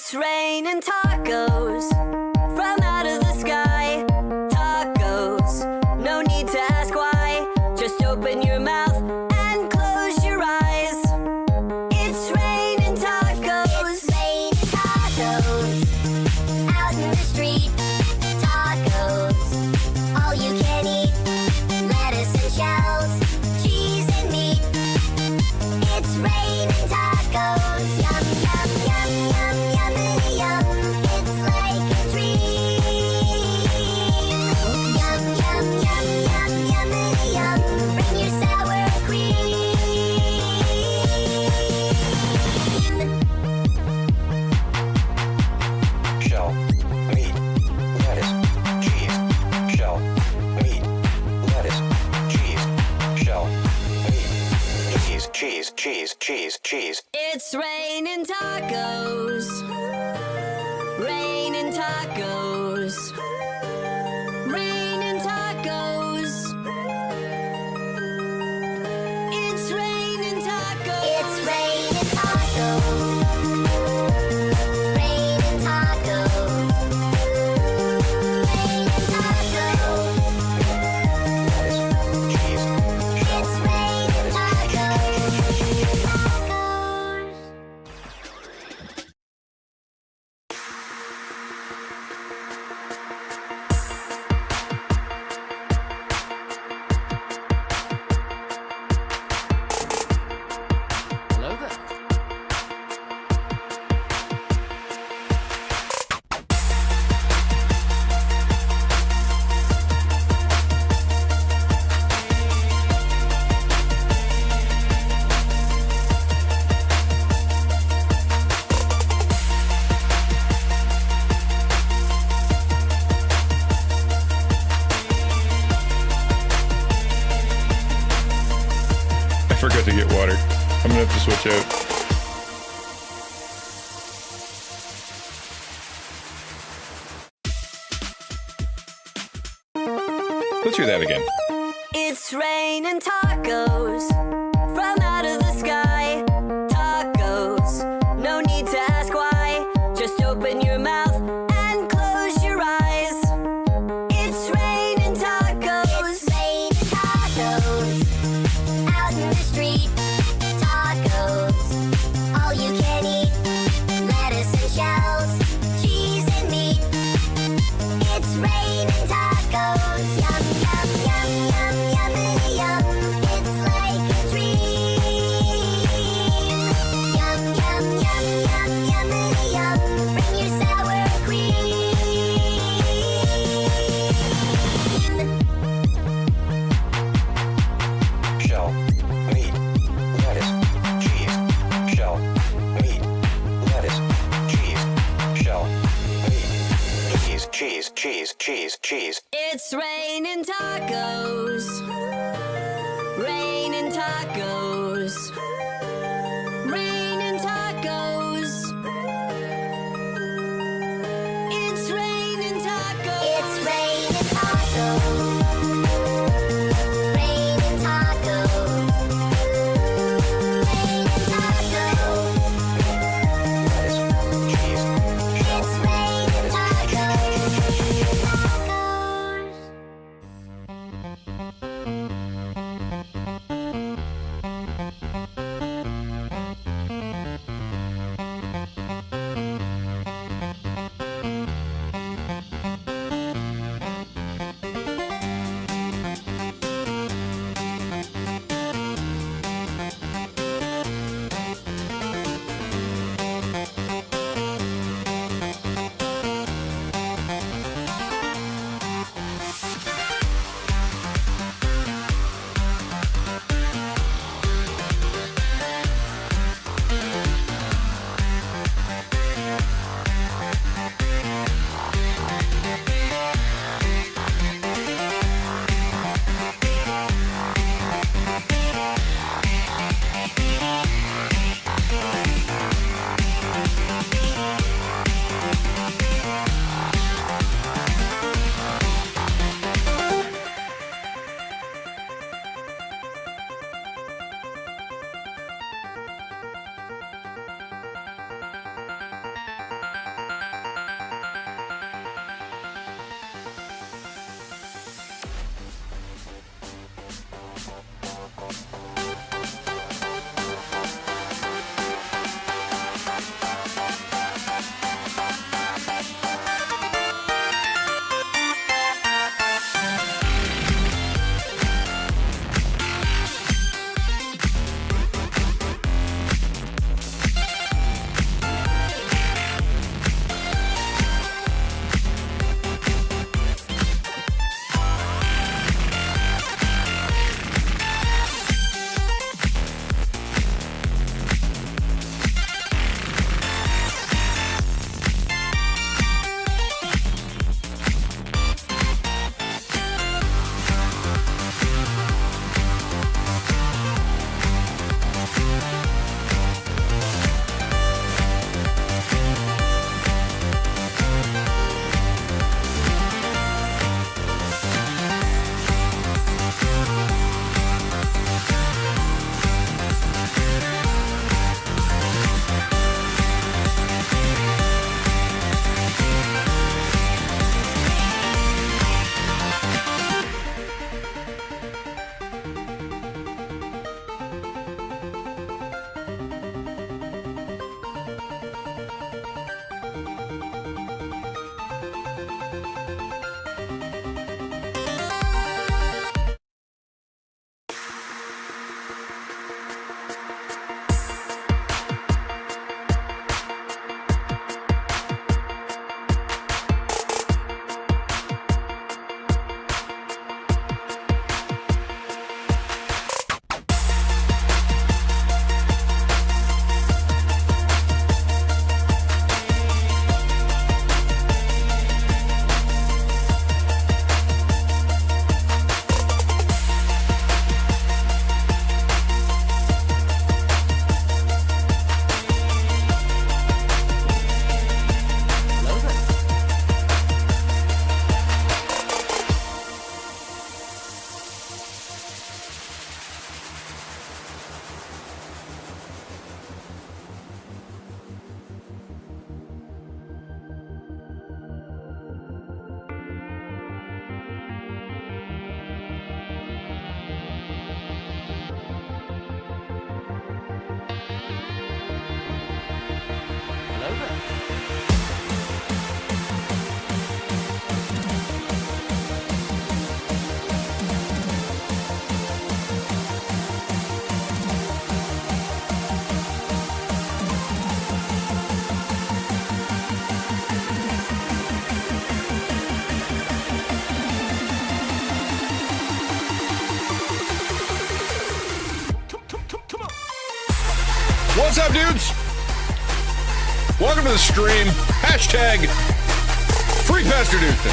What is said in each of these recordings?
It's raining tacos from out of the sky. Tacos, no need to ask why. Just open your mouth and close your eyes. It's raining tacos. It's raining tacos out in the street. Tacos, all you can eat. Lettuce and shells, cheese and meat. It's raining tacos. Yum, yum, yum, yum, yummity yum. It's like a dream. Yum, yum, yum, yum, yummity yum. Bring your sour cream. Shell, meat, lettuce, cheese. Shell, meat, lettuce, cheese. Shell, meat, cheese, cheese, cheese, cheese. It's raining tacos. Raining tacos. Raining tacos. It's raining tacos. It's raining tacos. Raining tacos. Raining tacos. Cheese. It's raining tacos. Hello there. I forgot to get water. I'm gonna have to switch out. Let's hear that again. It's raining tacos from out of the sky. Tacos, no need to ask why. Just open your mouth and close your eyes. It's raining tacos. It's raining tacos out in the street. Tacos, all you can eat. Lettuce and shells, cheese and meat. It's raining tacos. Yum, yum, yum, yum, yummity yum. It's like a dream. Yum, yum, yum, yum, yummity yum. Bring your sour cream. Shell, meat, lettuce, cheese. Shell, meat, lettuce, cheese. Shell, meat, cheese, cheese, cheese, cheese. It's raining tacos. Raining tacos. Raining tacos. It's raining tacos. It's raining tacos. Raining tacos. Raining tacos. Lettuce, cheese. It's raining tacos. Tacos. What's up, dudes? Welcome to the stream. Hashtag Free Pastor Houston.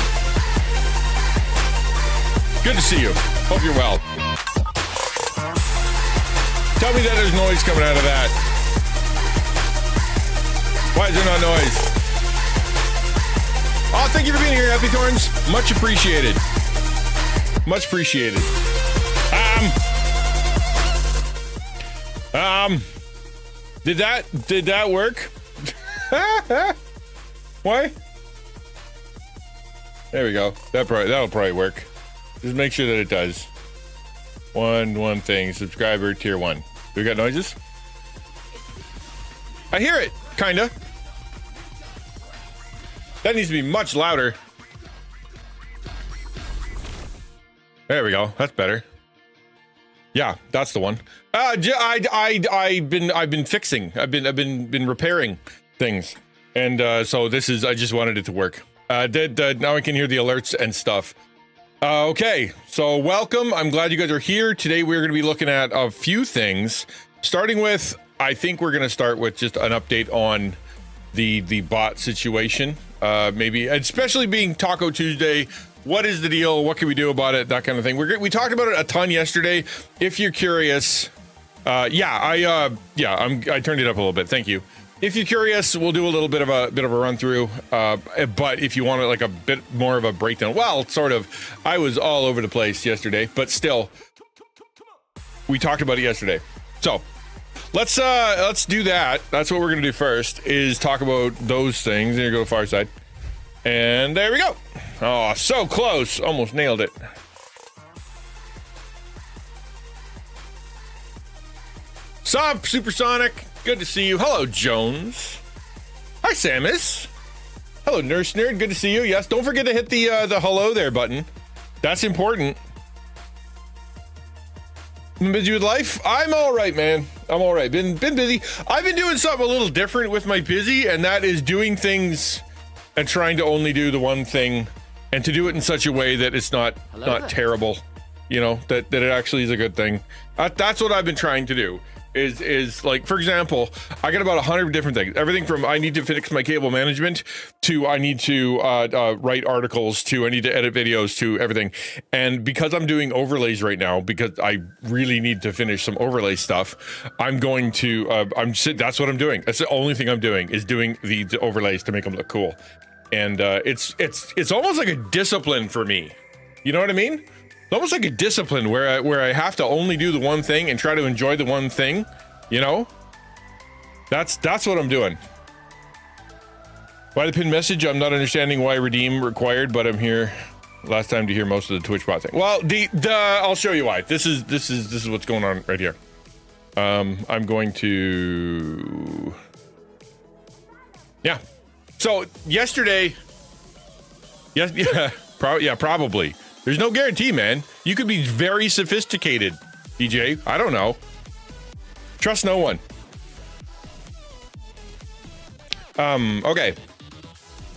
Good to see you. Hope you're well. Tell me that there's noise coming out of that. Why is there not noise? Oh, thank you for being here, Happy Thorns. Much appreciated. Much appreciated. Did that work? Why? There we go. That'll probably work. Just make sure that it does. One thing. Subscriber tier 1. Do we got noises? I hear it, kinda. That needs to be much louder. There we go. That's better. Yeah, that's the one. I've been fixing. I've been repairing things, and so this is. I just wanted it to work. Now I can hear the alerts and stuff. Okay, so welcome. I'm glad you guys are here. Today we're going to be looking at a few things, starting with. I think we're going to start with just an update on the bot situation. Maybe, especially being Taco Tuesday. What is the deal? What can we do about it? That kind of thing. We talked about it a ton yesterday. If you're curious, I turned it up a little bit. Thank you. If you're curious, we'll do a little bit of a run through. But if you want like a bit more of a breakdown, well, sort of. I was all over the place yesterday, but still, we talked about it yesterday. So let's do that. That's what we're gonna do first. Is talk about those things. There you go, far side. And there we go. Oh, so close. Almost nailed it. Sup, Supersonic? Good to see you. Hello, Jones. Hi, Samus. Hello, Nurse Nerd. Good to see you. Yes, don't forget to hit the hello there button. That's important. Been busy with life? I'm all right, man. I'm all right. Been busy. I've been doing something a little different with my busy, and that is doing things and trying to only do the one thing, and to do it in such a way that it's not terrible, you know, that it actually is a good thing. That's what I've been trying to do. Is like, for example, I got about 100 different things. Everything from I need to fix my cable management to I need to write articles to I need to edit videos to everything. And because I'm doing overlays right now, because I really need to finish some overlay stuff, I'm going to that's what I'm doing. That's the only thing I'm doing, is doing the overlays to make them look cool. And it's almost like a discipline for me. You know what I mean? It's almost like a discipline where I have to only do the one thing and try to enjoy the one thing, you know? That's what I'm doing. Why the pinned message? I'm not understanding why redeem required, but I'm here last time to hear most of the Twitch bot thing. Well, I'll show you why. This is what's going on right here. I'm going to, yeah. So yesterday, probably. There's no guarantee, man. You could be very sophisticated, DJ. I don't know. Trust no one. Okay.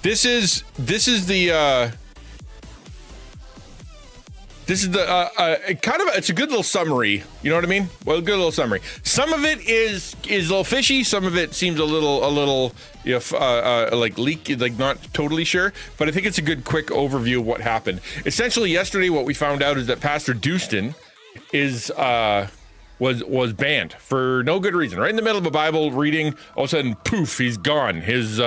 This is the kind of, it's a good little summary. You know what I mean? Well, a good little summary. Some of it is a little fishy. Some of it seems a little like leak, like not totally sure. But I think it's a good quick overview of what happened. Essentially, yesterday, what we found out is that Pastor Houston was banned for no good reason. Right in the middle of a Bible reading, all of a sudden, poof, he's gone. His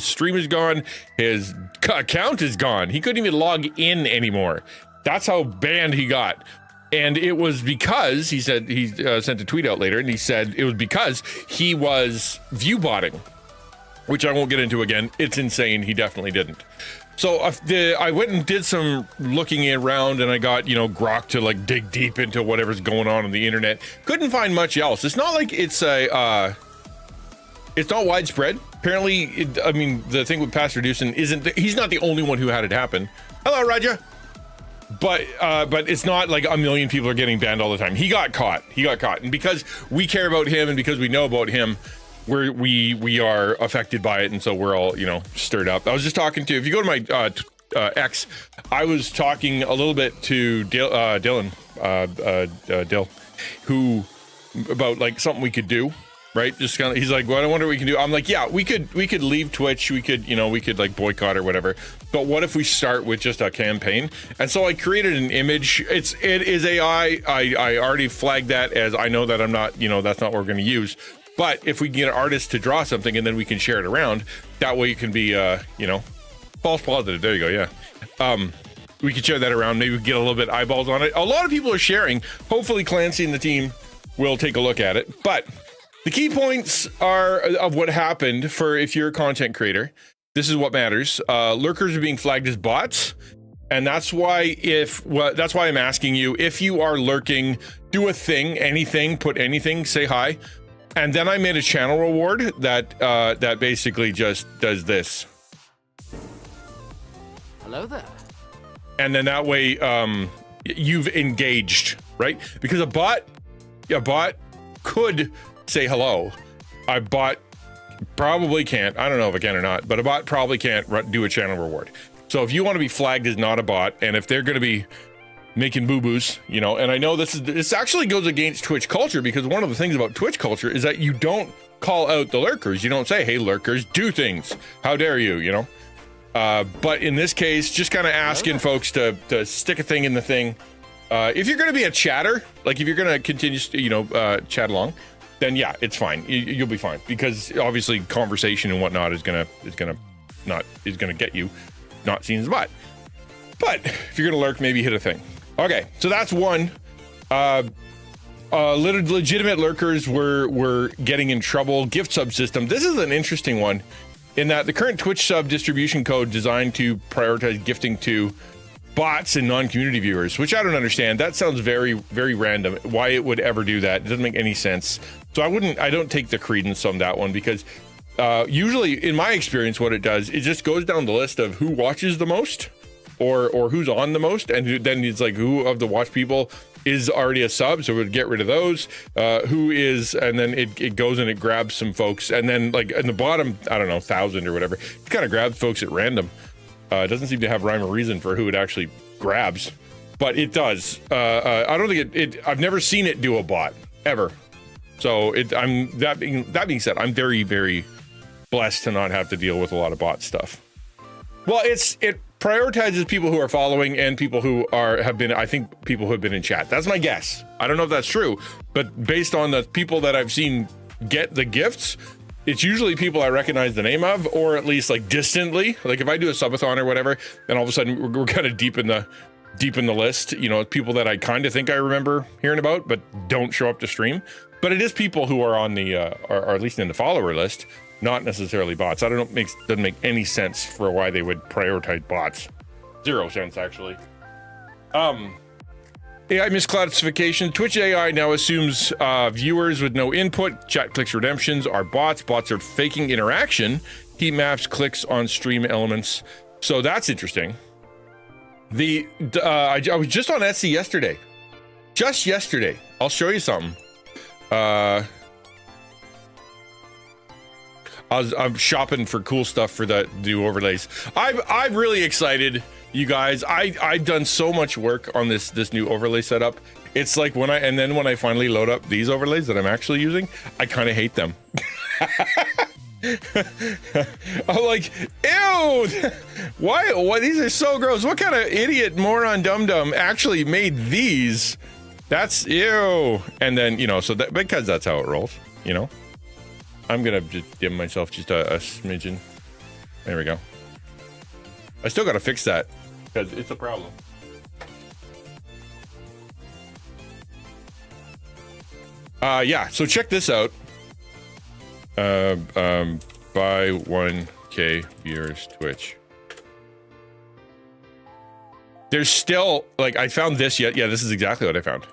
stream is gone. His account is gone. He couldn't even log in anymore. That's how banned he got. And it was because, he said, he sent a tweet out later, and he said it was because he was view botting, which I won't get into again. It's insane. He definitely didn't. So I went and did some looking around, and I got, Grok to like dig deep into whatever's going on the internet. Couldn't find much else. It's not like it's it's not widespread. Apparently, the thing with Pastor Houston he's not the only one who had it happen. Hello, Raja. But it's not like a million people are getting banned all the time. He got caught. And because we care about him and because we know about him, we are affected by it. And so we're all, stirred up. I was just talking to, if you go to my X, I was talking a little bit to Dylan, who, about like something we could do. right? Just kind of, he's like, well, I wonder what we can do. I'm like, yeah, we could leave Twitch. We could like boycott or whatever. But what if we start with just a campaign? And so I created an image. It is AI. I already flagged that as I know that I'm not, that's not what we're going to use. But if we can get an artist to draw something and then we can share it around, that way it can be, false positive. There you go. Yeah. We can share that around. Maybe we can get a little bit eyeballs on it. A lot of people are sharing. Hopefully Clancy and the team will take a look at it. But the key points are of what happened for if you're a content creator. This is what matters. Lurkers are being flagged as bots. And that's why that's why I'm asking you, if you are lurking, do a thing, anything, put anything, say hi. And then I made a channel reward that basically just does this. Hello there. And then that way you've engaged, right? Because a bot could say hello. A bot probably can't. I don't know if it can or not, but a bot probably can't do a channel reward. So if you want to be flagged as not a bot, and if they're going to be making boo-boos, and I know this actually goes against Twitch culture, because one of the things about Twitch culture is that you don't call out the lurkers. You don't say, hey, lurkers, do things. How dare you, But in this case, just kind of asking folks to stick a thing in the thing. If you're going to be a chatter, like if you're going to continue, chat along, then yeah, it's fine. You'll be fine, because obviously conversation and whatnot is gonna get you not seen as a bot. But if you're gonna lurk, maybe hit a thing. Okay, so that's one. Legitimate lurkers were getting in trouble. Gift sub system. This is an interesting one, in that the current Twitch sub distribution code designed to prioritize gifting to bots and non-community viewers, which I don't understand. That sounds very, very random. Why it would ever do that? It doesn't make any sense. So I don't take the credence on that one, because usually in my experience, what it does, it just goes down the list of who watches the most or who's on the most. And then it's like, who of the watch people is already a sub, so it would get rid of those. Who is, and then it goes and it grabs some folks. And then like in the bottom, I don't know, 1,000 or whatever, it kind of grabs folks at random. It doesn't seem to have rhyme or reason for who it actually grabs, but it does. I don't think I've never seen it do a bot ever. So that being said, I'm very, very blessed to not have to deal with a lot of bot stuff. Well, it prioritizes people who are following and people who have been in chat. That's my guess. I don't know if that's true, but based on the people that I've seen get the gifts, it's usually people I recognize the name of, or at least like distantly. Like if I do a subathon or whatever, then all of a sudden we're kind of deep in the list. People that I kind of think I remember hearing about, but don't show up to stream. But it is people who are on the, or at least in the follower list, not necessarily bots. I don't know. Doesn't make any sense for why they would prioritize bots. 0 sense actually. AI misclassification. Twitch AI now assumes viewers with no input, chat clicks, redemptions are bots. Bots are faking interaction. Heat maps, clicks on stream elements. So that's interesting. I was just on Etsy yesterday. Just yesterday. I'll show you something. I'm shopping for cool stuff for the new overlays. I'm really excited, you guys. I've done so much work on this new overlay setup. It's like when I finally load up these overlays that I'm actually using, I kind of hate them. I'm like, ew, why these are so gross. What kind of idiot moron dum-dum actually made these? That's ew. And then, so that, because that's how it rolls, I'm gonna just give myself just a smidgen. There we go. I still gotta fix that because it's a problem. Yeah, so check this out. By 1K viewers Twitch. There's still, like, I found this yet. Yeah, this is exactly what I found.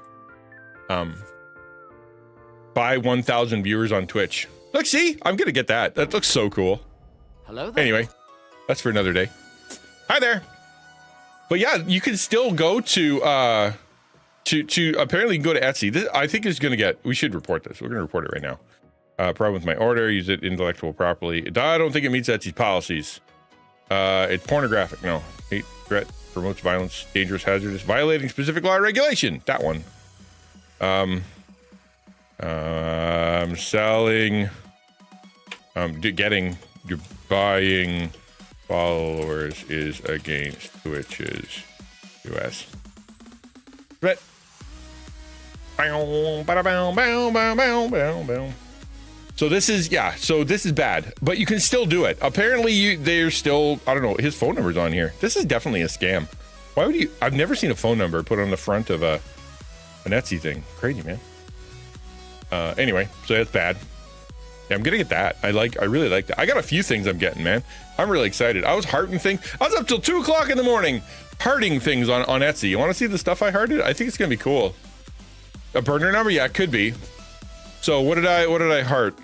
By 1,000 viewers on Twitch. Look, see, I'm gonna get that. That looks so cool. Hello there. Anyway, that's for another day. Hi there. But yeah, you can still go to apparently go to Etsy. This, I think is gonna get. We should report this. We're gonna report it right now. Problem with my order. Use it intellectual properly. I don't think it meets Etsy's policies. It's pornographic. No. Hate, threat, promotes violence, dangerous, hazardous, violating specific law or regulation. That one. Selling, you're buying followers is against Twitch's US. But so this is bad, but you can still do it. Apparently they're still, I don't know, his phone number's on here. This is definitely a scam. Why would you? I've never seen a phone number put on the front of an Etsy thing. Crazy, man. Anyway, so that's bad. Yeah, I'm gonna get that. I really like that. I got a few things I'm getting, man. I'm really excited. I was hearting things. I was up till 2 o'clock in the morning hearting things on Etsy. You want to see the stuff I hearted? I think it's gonna be cool. A burner number? Yeah, it could be. So what did I heart?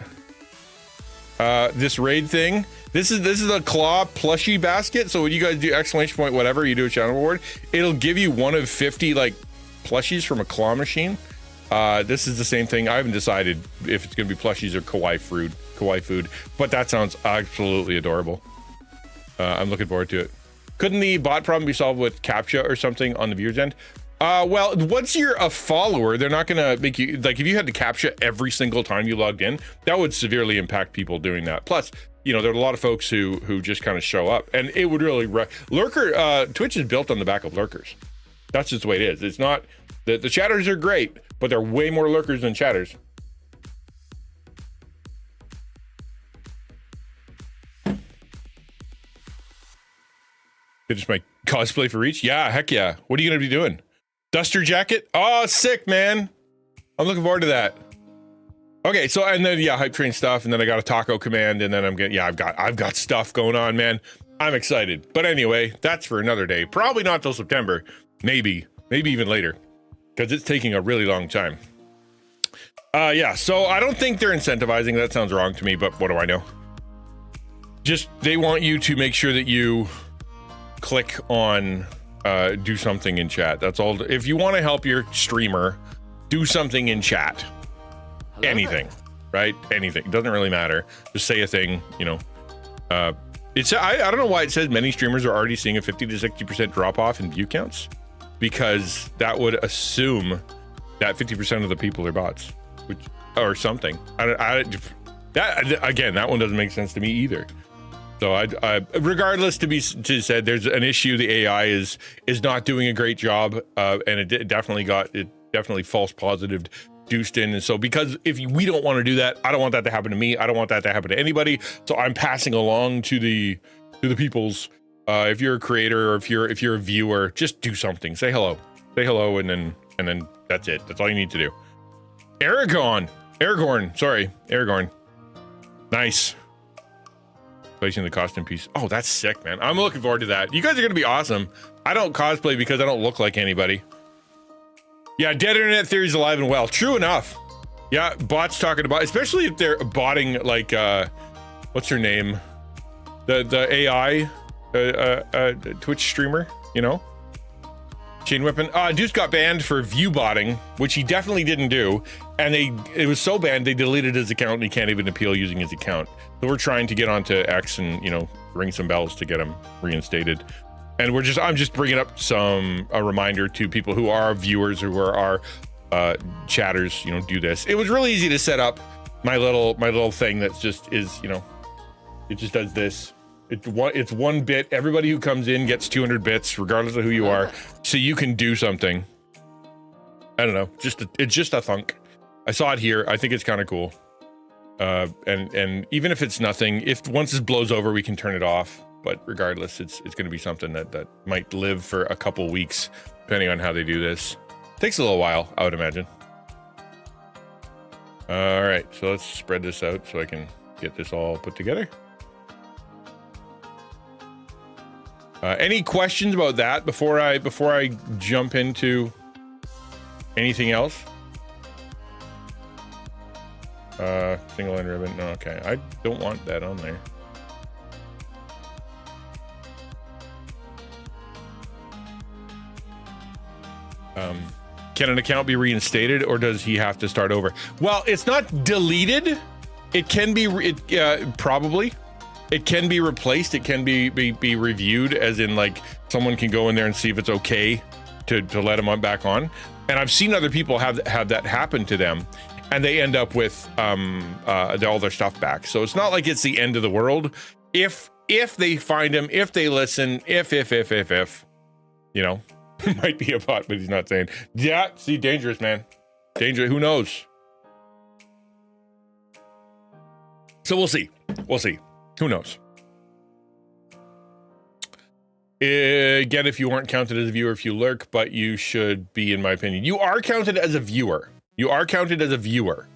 This raid thing. This is a claw plushie basket. So when you guys do exclamation point whatever, you do a channel reward, it'll give you one of 50 like plushies from a claw machine. This is the same thing. I haven't decided if it's gonna be plushies or kawaii food, but that sounds absolutely adorable. I'm looking forward to it. Couldn't the bot problem be solved with CAPTCHA or something on the viewer's end? Well, once you're a follower, they're not gonna make you, like, if you had to CAPTCHA every single time you logged in, that would severely impact people doing that. Plus, you know, there are a lot of folks who just kind of show up, and it would really Twitch is built on the back of lurkers. That's just the way it is. It's not the chatters are great, but they're way more lurkers than chatters. Finish my cosplay for Reach? Yeah, heck yeah. What are you gonna be doing? Duster jacket? Oh, sick, man. I'm looking forward to that. Okay, so and then yeah, hype train stuff, and then I got a taco command, and then I'm getting, yeah, I've got stuff going on, man. I'm excited. But anyway, that's for another day. Probably not till September. Maybe even later, because it's taking a really long time. Yeah, so I don't think they're incentivizing. That sounds wrong to me, but what do I know? Just they want you to make sure that you click on do something in chat. That's all. If you want to help your streamer, do something in chat. Hello. Anything, right? Anything. It doesn't really matter. Just say a thing, you know. It's I don't know why it says many streamers are already seeing a 50 to 60% drop off in view counts, because that would assume that 50% of the people are bots, which or something. That one doesn't make sense to me either. So I regardless to said, there's an issue. The AI is not doing a great job, and it definitely false positive Deuced in. And so because we don't want to do that, I don't want that to happen to me. I don't want that to happen to anybody. So I'm passing along to the peoples. If you're a creator or if you're a viewer, just do something. Say hello, and then that's it. That's all you need to do. Aragorn. Nice. Placing the costume piece. Oh, that's sick, man. I'm looking forward to that. You guys are gonna be awesome. I don't cosplay because I don't look like anybody. Yeah, dead internet theory's alive and well. True enough. Yeah, bots talking about, especially if they're botting like what's her name? The AI Twitch streamer, you know? Chain Weapon. Deuce got banned for view botting, which he definitely didn't do. And it was so banned they deleted his account and he can't even appeal using his account. So we're trying to get onto X and, you know, ring some bells to get him reinstated. And I'm just bringing up a reminder to people who are viewers, who are our chatters, you know, do this. It was really easy to set up my little thing that's just is, you know, it just does this. It's 1 bit. Everybody who comes in gets 200 bits, regardless of who you are. So you can do something. I don't know. It's just a thunk. I saw it here. I think it's kind of cool. And even if it's nothing, if once this blows over, we can turn it off. But regardless, it's going to be something that might live for a couple weeks, depending on how they do this. Takes a little while, I would imagine. All right, so let's spread this out so I can get this all put together. Any questions about that before I jump into anything else? Single line ribbon. No, okay. I don't want that on there. Can an account be reinstated, or does he have to start over? Well, it's not deleted. It can be probably. It can be replaced. It can be reviewed, as in like someone can go in there and see if it's okay to let him back on. And I've seen other people have that happen to them. and they end up with all their stuff back. So it's not like it's the end of the world if they find him, if they listen, if you know. Might be a bot, but he's not saying. Yeah, see, dangerous, man. Danger. Who knows? So we'll see. We'll see. Who knows? Again, if you aren't counted as a viewer, if you lurk, but you should be, in my opinion. You are counted as a viewer. You are counted as a viewer.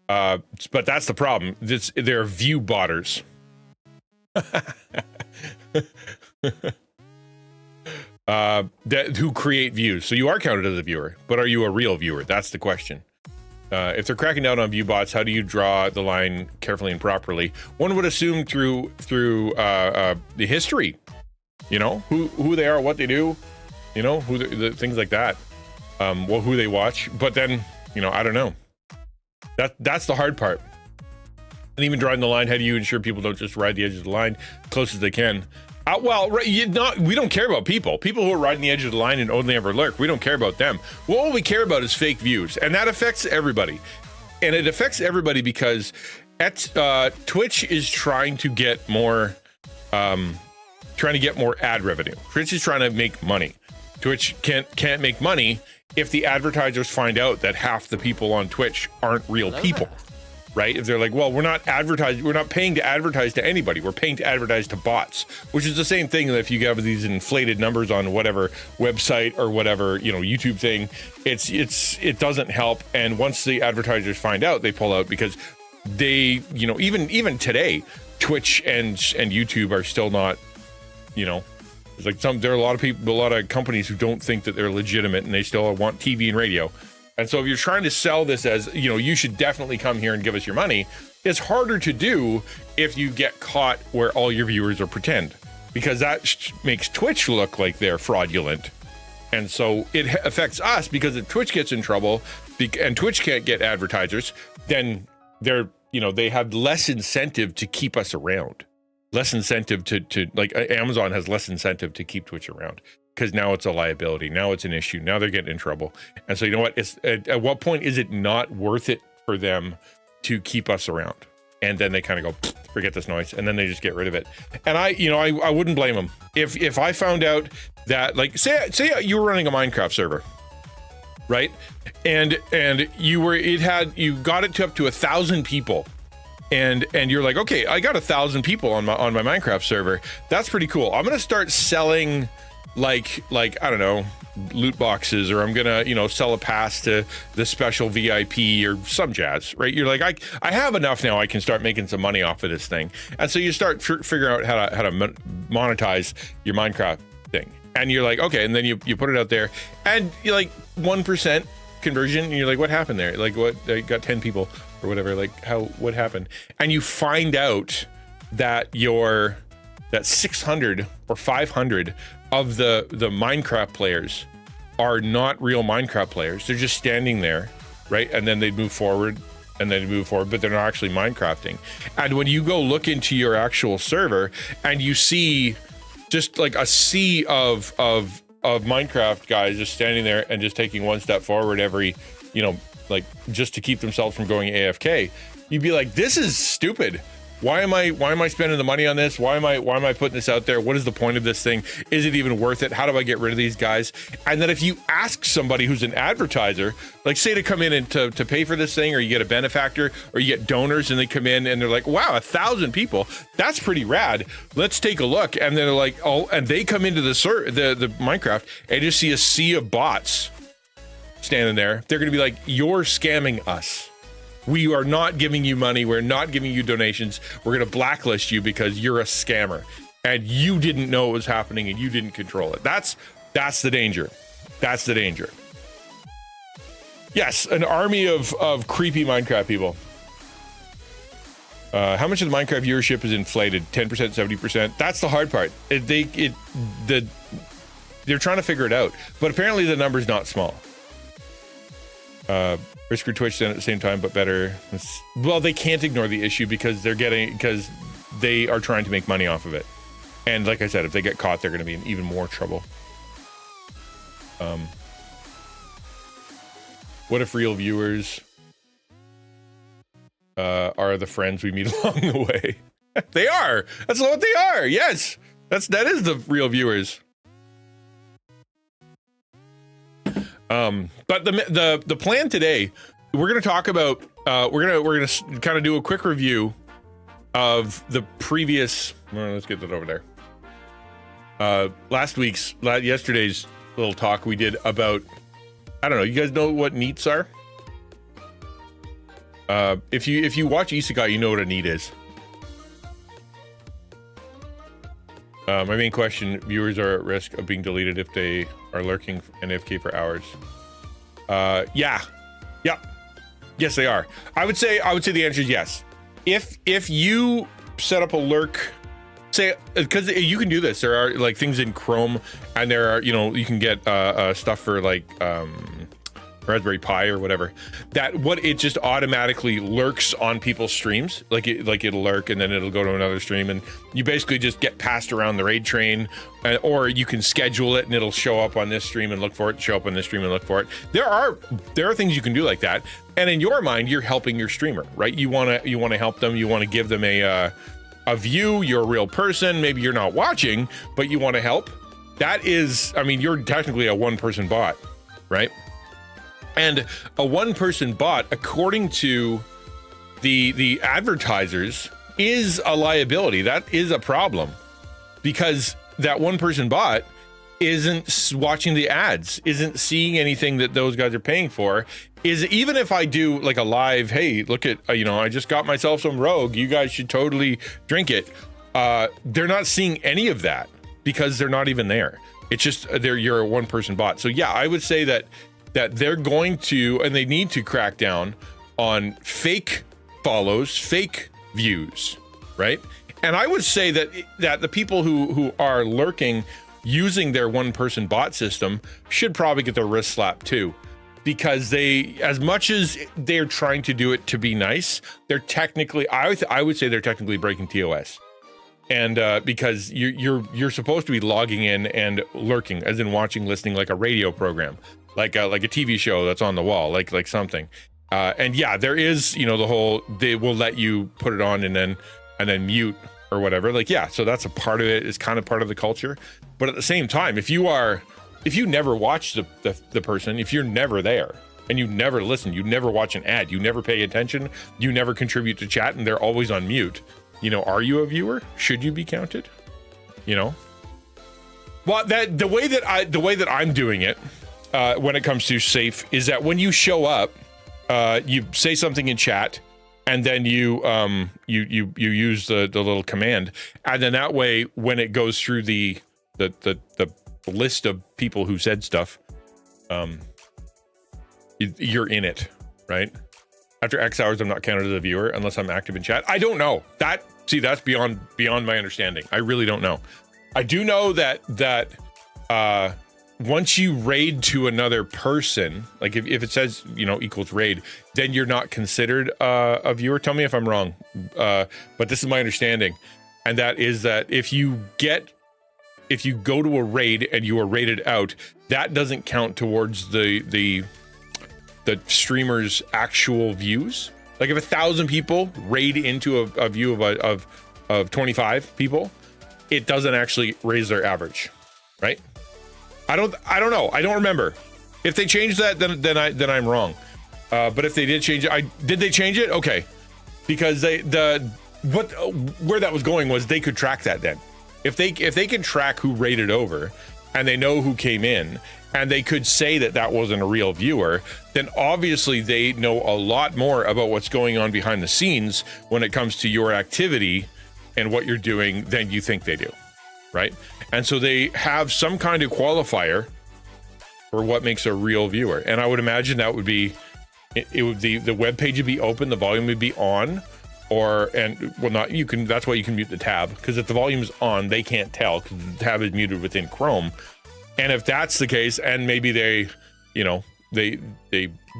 But that's the problem. They're view botters. Who create views. So you are counted as a viewer, but are you a real viewer? That's the question. If they're cracking down on view bots, how do you draw the line carefully and properly? One would assume through the history, you know, who they are, what they do, you know, who the things like that, who they watch. But then, you know, I don't know. That's the hard part. And even drawing the line, how do you ensure people don't just ride the edge of the line close as they can? We don't care about people who are riding the edge of the line and only ever lurk. We don't care about them. What we care about is fake views, and that affects everybody. And it affects everybody because Twitch is trying to get more ad revenue. Twitch is trying to make money. Twitch can't make money if the advertisers find out that half the people on Twitch aren't real people. Right? If they're like, well, we're not paying to advertise to anybody. We're paying to advertise to bots, which is the same thing that if you have these inflated numbers on whatever website or whatever, you know, YouTube thing, it doesn't help. And once the advertisers find out, they pull out because they, you know, even today, Twitch and YouTube are still not, you know, it's like there are a lot of companies who don't think that they're legitimate and they still want TV and radio. And so if you're trying to sell this as, you know, you should definitely come here and give us your money, it's harder to do if you get caught where all your viewers are pretend, because that makes Twitch look like they're fraudulent. And so it affects us because if Twitch gets in trouble and Twitch can't get advertisers, then they have less incentive to keep us around. Less incentive to like Amazon has less incentive to keep Twitch around. Because now it's a liability. Now it's an issue. Now they're getting in trouble. And so, you know what? It's at what point is it not worth it for them to keep us around? And then they kind of go, forget this noise. And then they just get rid of it. And I wouldn't blame them. If I found out that, like, say you were running a Minecraft server, right? And you got it to up to 1,000 people. And you're like, okay, I got 1,000 people on my Minecraft server. That's pretty cool. I'm going to start selling like I don't know, loot boxes, or I'm gonna, you know, sell a pass to the special VIP or some jazz, right? You're like, I have enough now, I can start making some money off of this thing. And so you start figuring out how to monetize your Minecraft thing, and you're like, okay, and then you put it out there, and you're like 1% conversion, and you're like, what happened there? Like, what? I got 10 people or whatever. Like, what happened? And you find out that that 600 or 500 of the Minecraft players are not real Minecraft players. They're just standing there, right? And then they'd move forward, but they're not actually Minecrafting. And when you go look into your actual server and you see just like a sea of Minecraft guys just standing there and just taking one step forward every, you know, like just to keep themselves from going AFK, you'd be like, this is stupid. Why am I spending the money on this? Why am I putting this out there? What is the point of this thing? Is it even worth it? How do I get rid of these guys? And then if you ask somebody who's an advertiser, like say to come in and to pay for this thing, or you get a benefactor, or you get donors, and they come in and they're like, wow, 1,000 people, that's pretty rad. Let's take a look. And they're like, oh, and they come into the Minecraft and just see a sea of bots standing there. They're going to be like, you're scamming us. We are not giving you money. We're not giving you donations. We're going to blacklist you because you're a scammer and you didn't know it was happening and you didn't control it. That's the danger. That's the danger. Yes, an army of creepy Minecraft people. How much of the Minecraft viewership is inflated? 10%, 70%? That's the hard part. They're trying to figure it out, but apparently the number's not small. Risk your Twitch then at the same time, but better. Well, they can't ignore the issue because they are trying to make money off of it. And like I said, if they get caught, they're going to be in even more trouble. What if real viewers are the friends we meet along the way. They are. That's what they are. Yes, that is the real viewers. But the plan today, we're gonna talk about. We're gonna kind of do a quick review of the previous. Well, let's get that over there. Yesterday's little talk we did about. I don't know. You guys know what NEETs are? If you watch Isekai, you know what a NEET is. My main question: viewers are at risk of being deleted if they are lurking in AFK for hours. Yeah. Yes, they are. I would say the answer is yes. If you set up a lurk, say, because you can do this. There are like things in Chrome, and there are, you can get stuff for like Raspberry Pi or whatever. It just automatically lurks on people's streams. Like it'll lurk and then it'll go to another stream, and you basically just get passed around the raid train, or you can schedule it and it'll show up on this stream and look for it. Show up on this stream and look for it. There are things you can do like that, and in your mind, you're helping your streamer, right? You want to help them. You want to give them a view. You're a real person. Maybe you're not watching, but you want to help. That is, I mean, you're technically a one-person bot, right? And a one-person bot, according to the advertisers, is a liability. That is a problem, because that one-person bot isn't watching the ads, isn't seeing anything that those guys are paying for. Even if I do like a live, hey, look at, I just got myself some Rogue, you guys should totally drink it. They're not seeing any of that because they're not even there. It's just you're a one-person bot. So yeah, I would say that they're going to, and they need to crack down on fake follows, fake views, right? And I would say that the people who are lurking using their one-person bot system should probably get their wrist slapped too, because as much as they're trying to do it to be nice, they're technically, I would say they're technically breaking TOS. And because you're supposed to be logging in and lurking, as in watching, listening, like a radio program. Like a TV show that's on the wall, like something. And yeah, there is, the whole, they will let you put it on and then mute or whatever. Like, yeah, so that's a part of it. It's kind of part of the culture. But at the same time, if you never watch the person, if you're never there and you never listen, you never watch an ad, you never pay attention, you never contribute to chat, and they're always on mute, are you a viewer? Should you be counted? Well, the way that I'm doing it, when it comes to safe, is that when you show up, you say something in chat, and then you use the little command, and then that way, when it goes through the list of people who said stuff, you're in it, right? After X hours, I'm not counted as a viewer unless I'm active in chat. I don't know. That's beyond my understanding. I really don't know. I do know that once you raid to another person, like if it says, equals raid, then you're not considered a viewer. Tell me if I'm wrong. But this is my understanding. And that is that if you go to a raid and you are raided out, that doesn't count towards the streamer's actual views. Like if 1,000 people raid into a view of 25 people, it doesn't actually raise their average, right? I don't know. I don't remember. If they changed that, then I'm wrong. But if they did change it, did they change it? Okay, because where that was going was they could track that then. If they can track who raided over, and they know who came in, and they could say that wasn't a real viewer, then obviously they know a lot more about what's going on behind the scenes when it comes to your activity and what you're doing than you think they do, right? And so they have some kind of qualifier for what makes a real viewer. And I would imagine that would be, the web page would be open, the volume would be on, that's why you can mute the tab, because if the volume's on, they can't tell because the tab is muted within Chrome. And if that's the case, and maybe they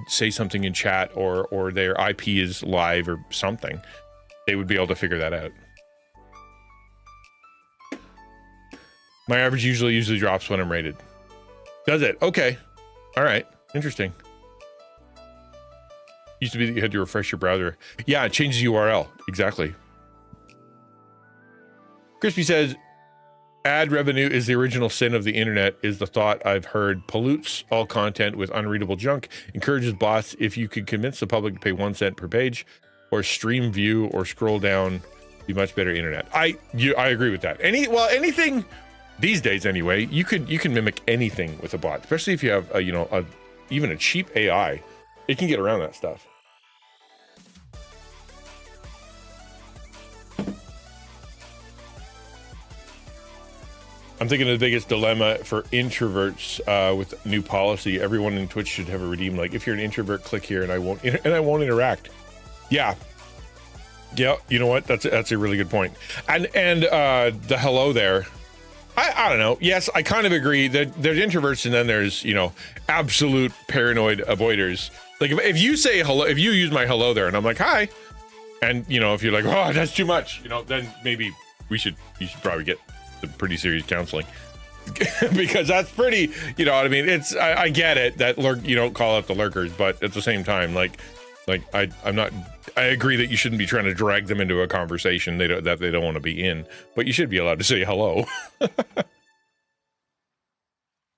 say something in chat or their IP is live or something, they would be able to figure that out. My average usually drops when I'm rated. Does it? Okay. All right. Interesting. Used to be that you had to refresh your browser. Yeah, it changes URL. Exactly. Crispy says, ad revenue is the original sin of the internet, is the thought I've heard. Pollutes all content with unreadable junk. Encourages bots. If you could convince the public to pay 1 cent per page or stream view or scroll down, be much better internet. I agree with that. Anything these days anyway, you can mimic anything with a bot, especially if you have even a cheap AI. It can get around that stuff. I'm thinking the biggest dilemma for introverts with new policy, everyone in Twitch should have a redeem. Like, if you're an introvert, click here and I won't interact. Yeah. You know what? That's a really good point. And the hello there. I don't know. Yes, I kind of agree that there's introverts and then there's, absolute paranoid avoiders. Like if you say hello, if you use my hello there and I'm like, hi, and if you're like, oh, that's too much, then maybe you should probably get some pretty serious counseling because that's pretty, what I mean? I get it that you don't call out the lurkers, but at the same time, I agree that you shouldn't be trying to drag them into a conversation that they don't want to be in, but you should be allowed to say hello.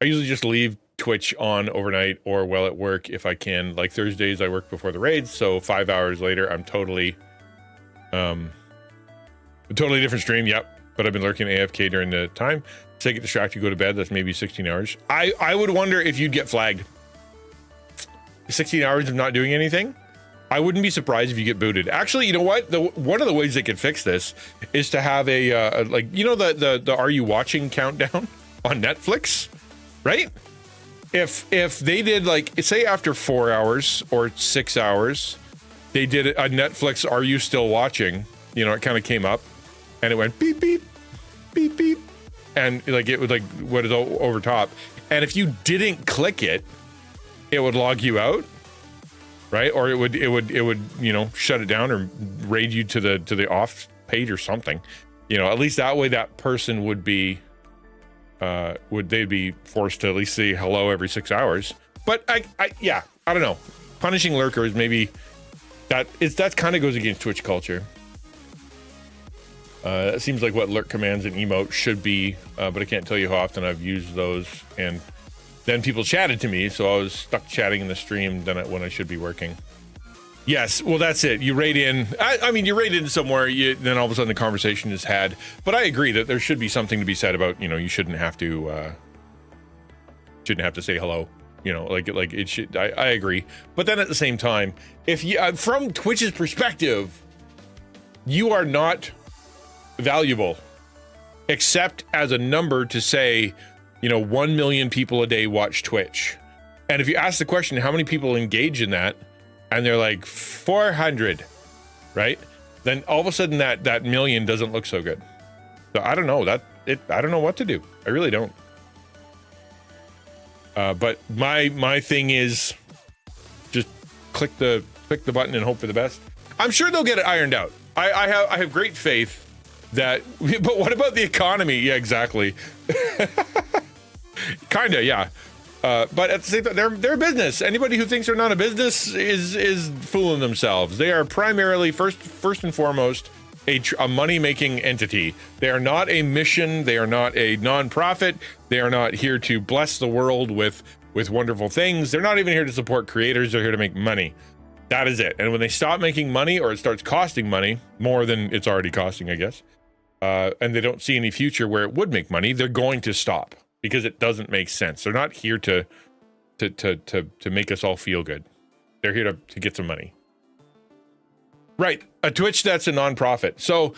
I usually just leave Twitch on overnight or while at work if I can. Like Thursdays, I work before the raids, so 5 hours later, I'm totally, a totally different stream. Yep, but I've been lurking AFK during the time. Say get distracted, go to bed. That's maybe 16 hours. I would wonder if you'd get flagged. 16 hours of not doing anything. I wouldn't be surprised if you get booted. Actually, you know what? One of the ways they could fix this is to have the Are You Watching countdown on Netflix, right? If they did say after 4 hours or 6 hours, they did a Netflix Are You Still Watching? It kind of came up and it went beep beep beep beep, and it would what is over top. And if you didn't click it, it would log you out. Right, or it would shut it down or raid you to the off page or something. At least that way that person would be they'd be forced to at least say hello every 6 hours. But I don't know. Punishing lurkers, maybe that kind of goes against Twitch culture. It seems like what lurk commands and emote should be, but I can't tell you how often I've used those, and then people chatted to me, so I was stuck chatting in the stream when I should be working. Yes, well, that's it. You raid in. I mean, you raid in somewhere, then all of a sudden the conversation is had. But I agree that there should be something to be said about, you shouldn't have to say hello. It should. I agree. But then at the same time, if you, from Twitch's perspective, you are not valuable, except as a number to say, 1 million people a day watch Twitch. And if you ask the question, how many people engage in that? And they're like 400, right? Then all of a sudden that million doesn't look so good. So I don't know I don't know what to do. I really don't. But my thing is just click the button and hope for the best. I'm sure they'll get it ironed out. I have great faith that, but what about the economy? Yeah, exactly. Kinda, yeah. But at the same time, they're a business. Anybody who thinks they're not a business is fooling themselves. They are primarily, first and foremost, a money-making entity. They are not a mission. They are not a non-profit. They are not here to bless the world with wonderful things. They're not even here to support creators. They're here to make money. That is it. And when they stop making money, or it starts costing money, more than it's already costing, I guess, and they don't see any future where it would make money, they're going to stop. Because it doesn't make sense. They're not here to make us all feel good. They're here to get some money. Right. A Twitch that's a nonprofit. So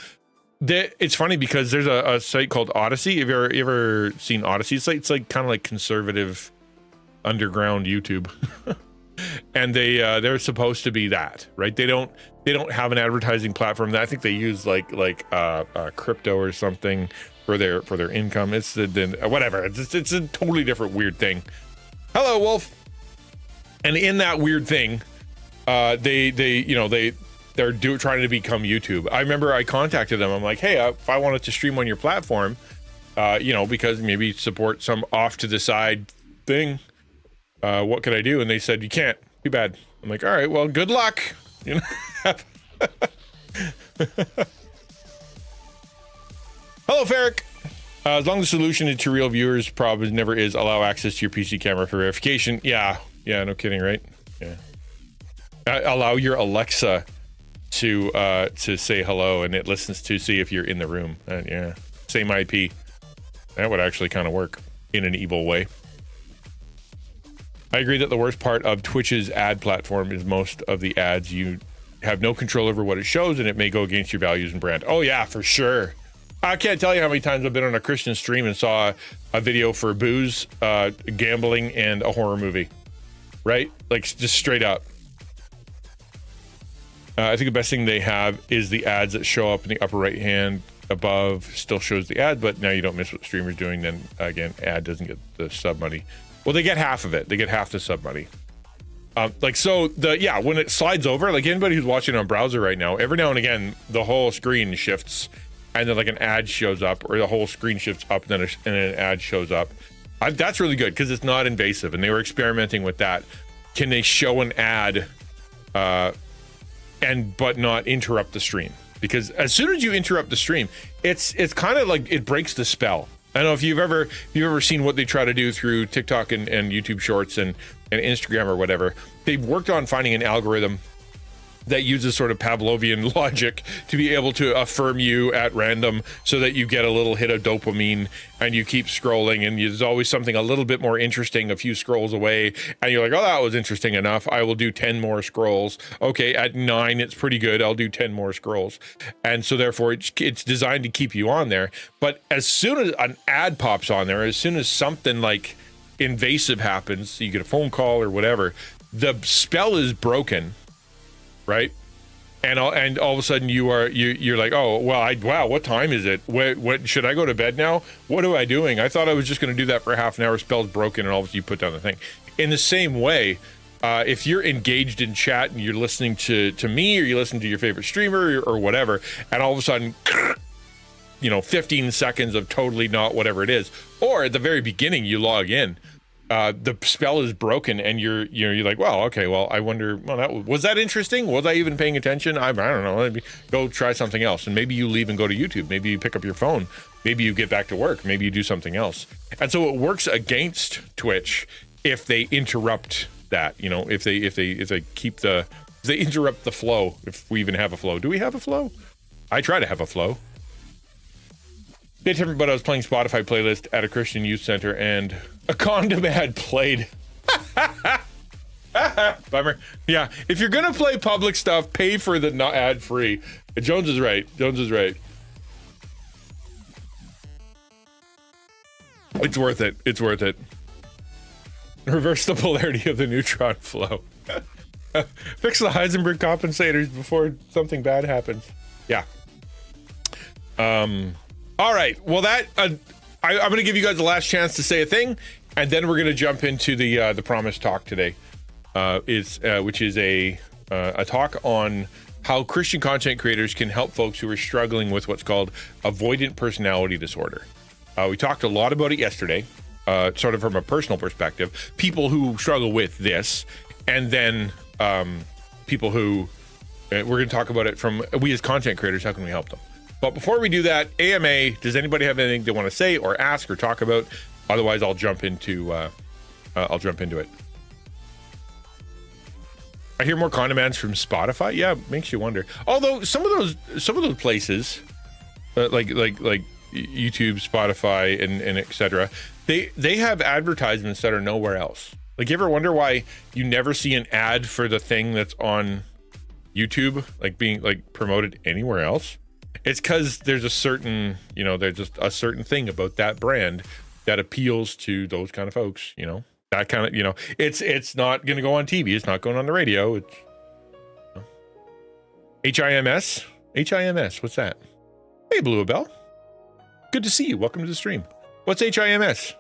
it's funny because there's a site called Odyssey. Have you ever seen Odyssey? It's like kind of like conservative underground YouTube. And they're supposed to be that, right? They don't have an advertising platform. I think they use like crypto or something for their income. It's whatever. It's a totally different weird thing. Hello, Wolf. And in that weird thing, they're trying to become YouTube. I remember I contacted them. I'm like, hey, if I wanted to stream on your platform, because maybe support some off to the side thing, what could I do? And they said, you can't. Too bad. I'm like, all right, well, good luck. You know. Hello, Ferric. As long as the solution to real viewers' problems never is allow access to your PC camera for verification. Yeah, no kidding, right? Yeah. Allow your Alexa to say hello, and it listens to see if you're in the room. Yeah, same IP. That would actually kind of work in an evil way. I agree that the worst part of Twitch's ad platform is most of the ads you have no control over what it shows, and it may go against your values and brand. Oh yeah, for sure. I can't tell you how many times I've been on a Christian stream and saw a video for booze, gambling, and a horror movie. Right? Like, just straight up. I think the best thing they have is the ads that show up in the upper right hand above. Still shows the ad, but now you don't miss what the streamer's doing. Then again, ad doesn't get the sub money. Well, they get half of it. They get half the sub money. When it slides over, like anybody who's watching on browser right now, every now and again, the whole screen shifts and then like an ad shows up, or the whole screen shifts up and then an ad shows up. That's really good because it's not invasive, and they were experimenting with that. Can they show an ad but not interrupt the stream? Because as soon as you interrupt the stream, it's kind of like it breaks the spell. I don't know if you've ever seen what they try to do through TikTok and YouTube Shorts and Instagram or whatever. They've worked on finding an algorithm that uses sort of Pavlovian logic to be able to affirm you at random so that you get a little hit of dopamine and you keep scrolling, and there's always something a little bit more interesting a few scrolls away, and you're like, oh, that was interesting enough. I will do 10 more scrolls. Okay, at 9, it's pretty good. I'll do 10 more scrolls. And so therefore it's designed to keep you on there. But as soon as an ad pops on there, as soon as something like invasive happens, you get a phone call or whatever, the spell is broken. Right, and all of a sudden you're like, oh wow, what time is it? What should I go to bed now? What am I doing? I thought I was just going to do that for half an hour. Spell's broken, and all of a sudden you put down the thing. In the same way, if you're engaged in chat and you're listening to me, or you listen to your favorite streamer or whatever, and all of a sudden, 15 seconds of totally not whatever it is, or at the very beginning you log in. The spell is broken, and you're like, well, okay, well, I wonder, was that interesting? Was I even paying attention? I don't know. Let me go try something else. And maybe you leave and go to YouTube. Maybe you pick up your phone. Maybe you get back to work. Maybe you do something else. And so it works against Twitch if they interrupt that. If they interrupt the flow. If we even have a flow. Do we have a flow? I try to have a flow. Bit different, but I was playing Spotify playlist at a Christian youth center and a condom ad played. Bummer. Yeah, if you're gonna play public stuff, pay for the not ad free. Jones is right. It's worth it. Reverse the polarity of the neutron flow. Fix the Heisenberg compensators before something bad happens. Yeah. All right. Well, I'm going to give you guys the last chance to say a thing, and then we're going to jump into the promised talk today, which is a talk on how Christian content creators can help folks who are struggling with what's called avoidant personality disorder. We talked a lot about it yesterday, sort of from a personal perspective, people who struggle with this, and then people who we're going to talk about it from we as content creators. How can we help them? But before we do that, AMA, does anybody have anything they want to say or ask or talk about? Otherwise, I'll jump into it. I hear more condiments from Spotify. Yeah, makes you wonder. Although some of those places, like YouTube, Spotify, and etc., they have advertisements that are nowhere else. Like, you ever wonder why you never see an ad for the thing that's on YouTube, like being like promoted anywhere else? It's because there's a certain, there's just a certain thing about that brand that appeals to those kind of folks, that kind of, it's not going to go on TV. It's not going on the radio. It's HIMS. What's that? Hey, Blue Bell. Good to see you. Welcome to the stream. What's HIMS?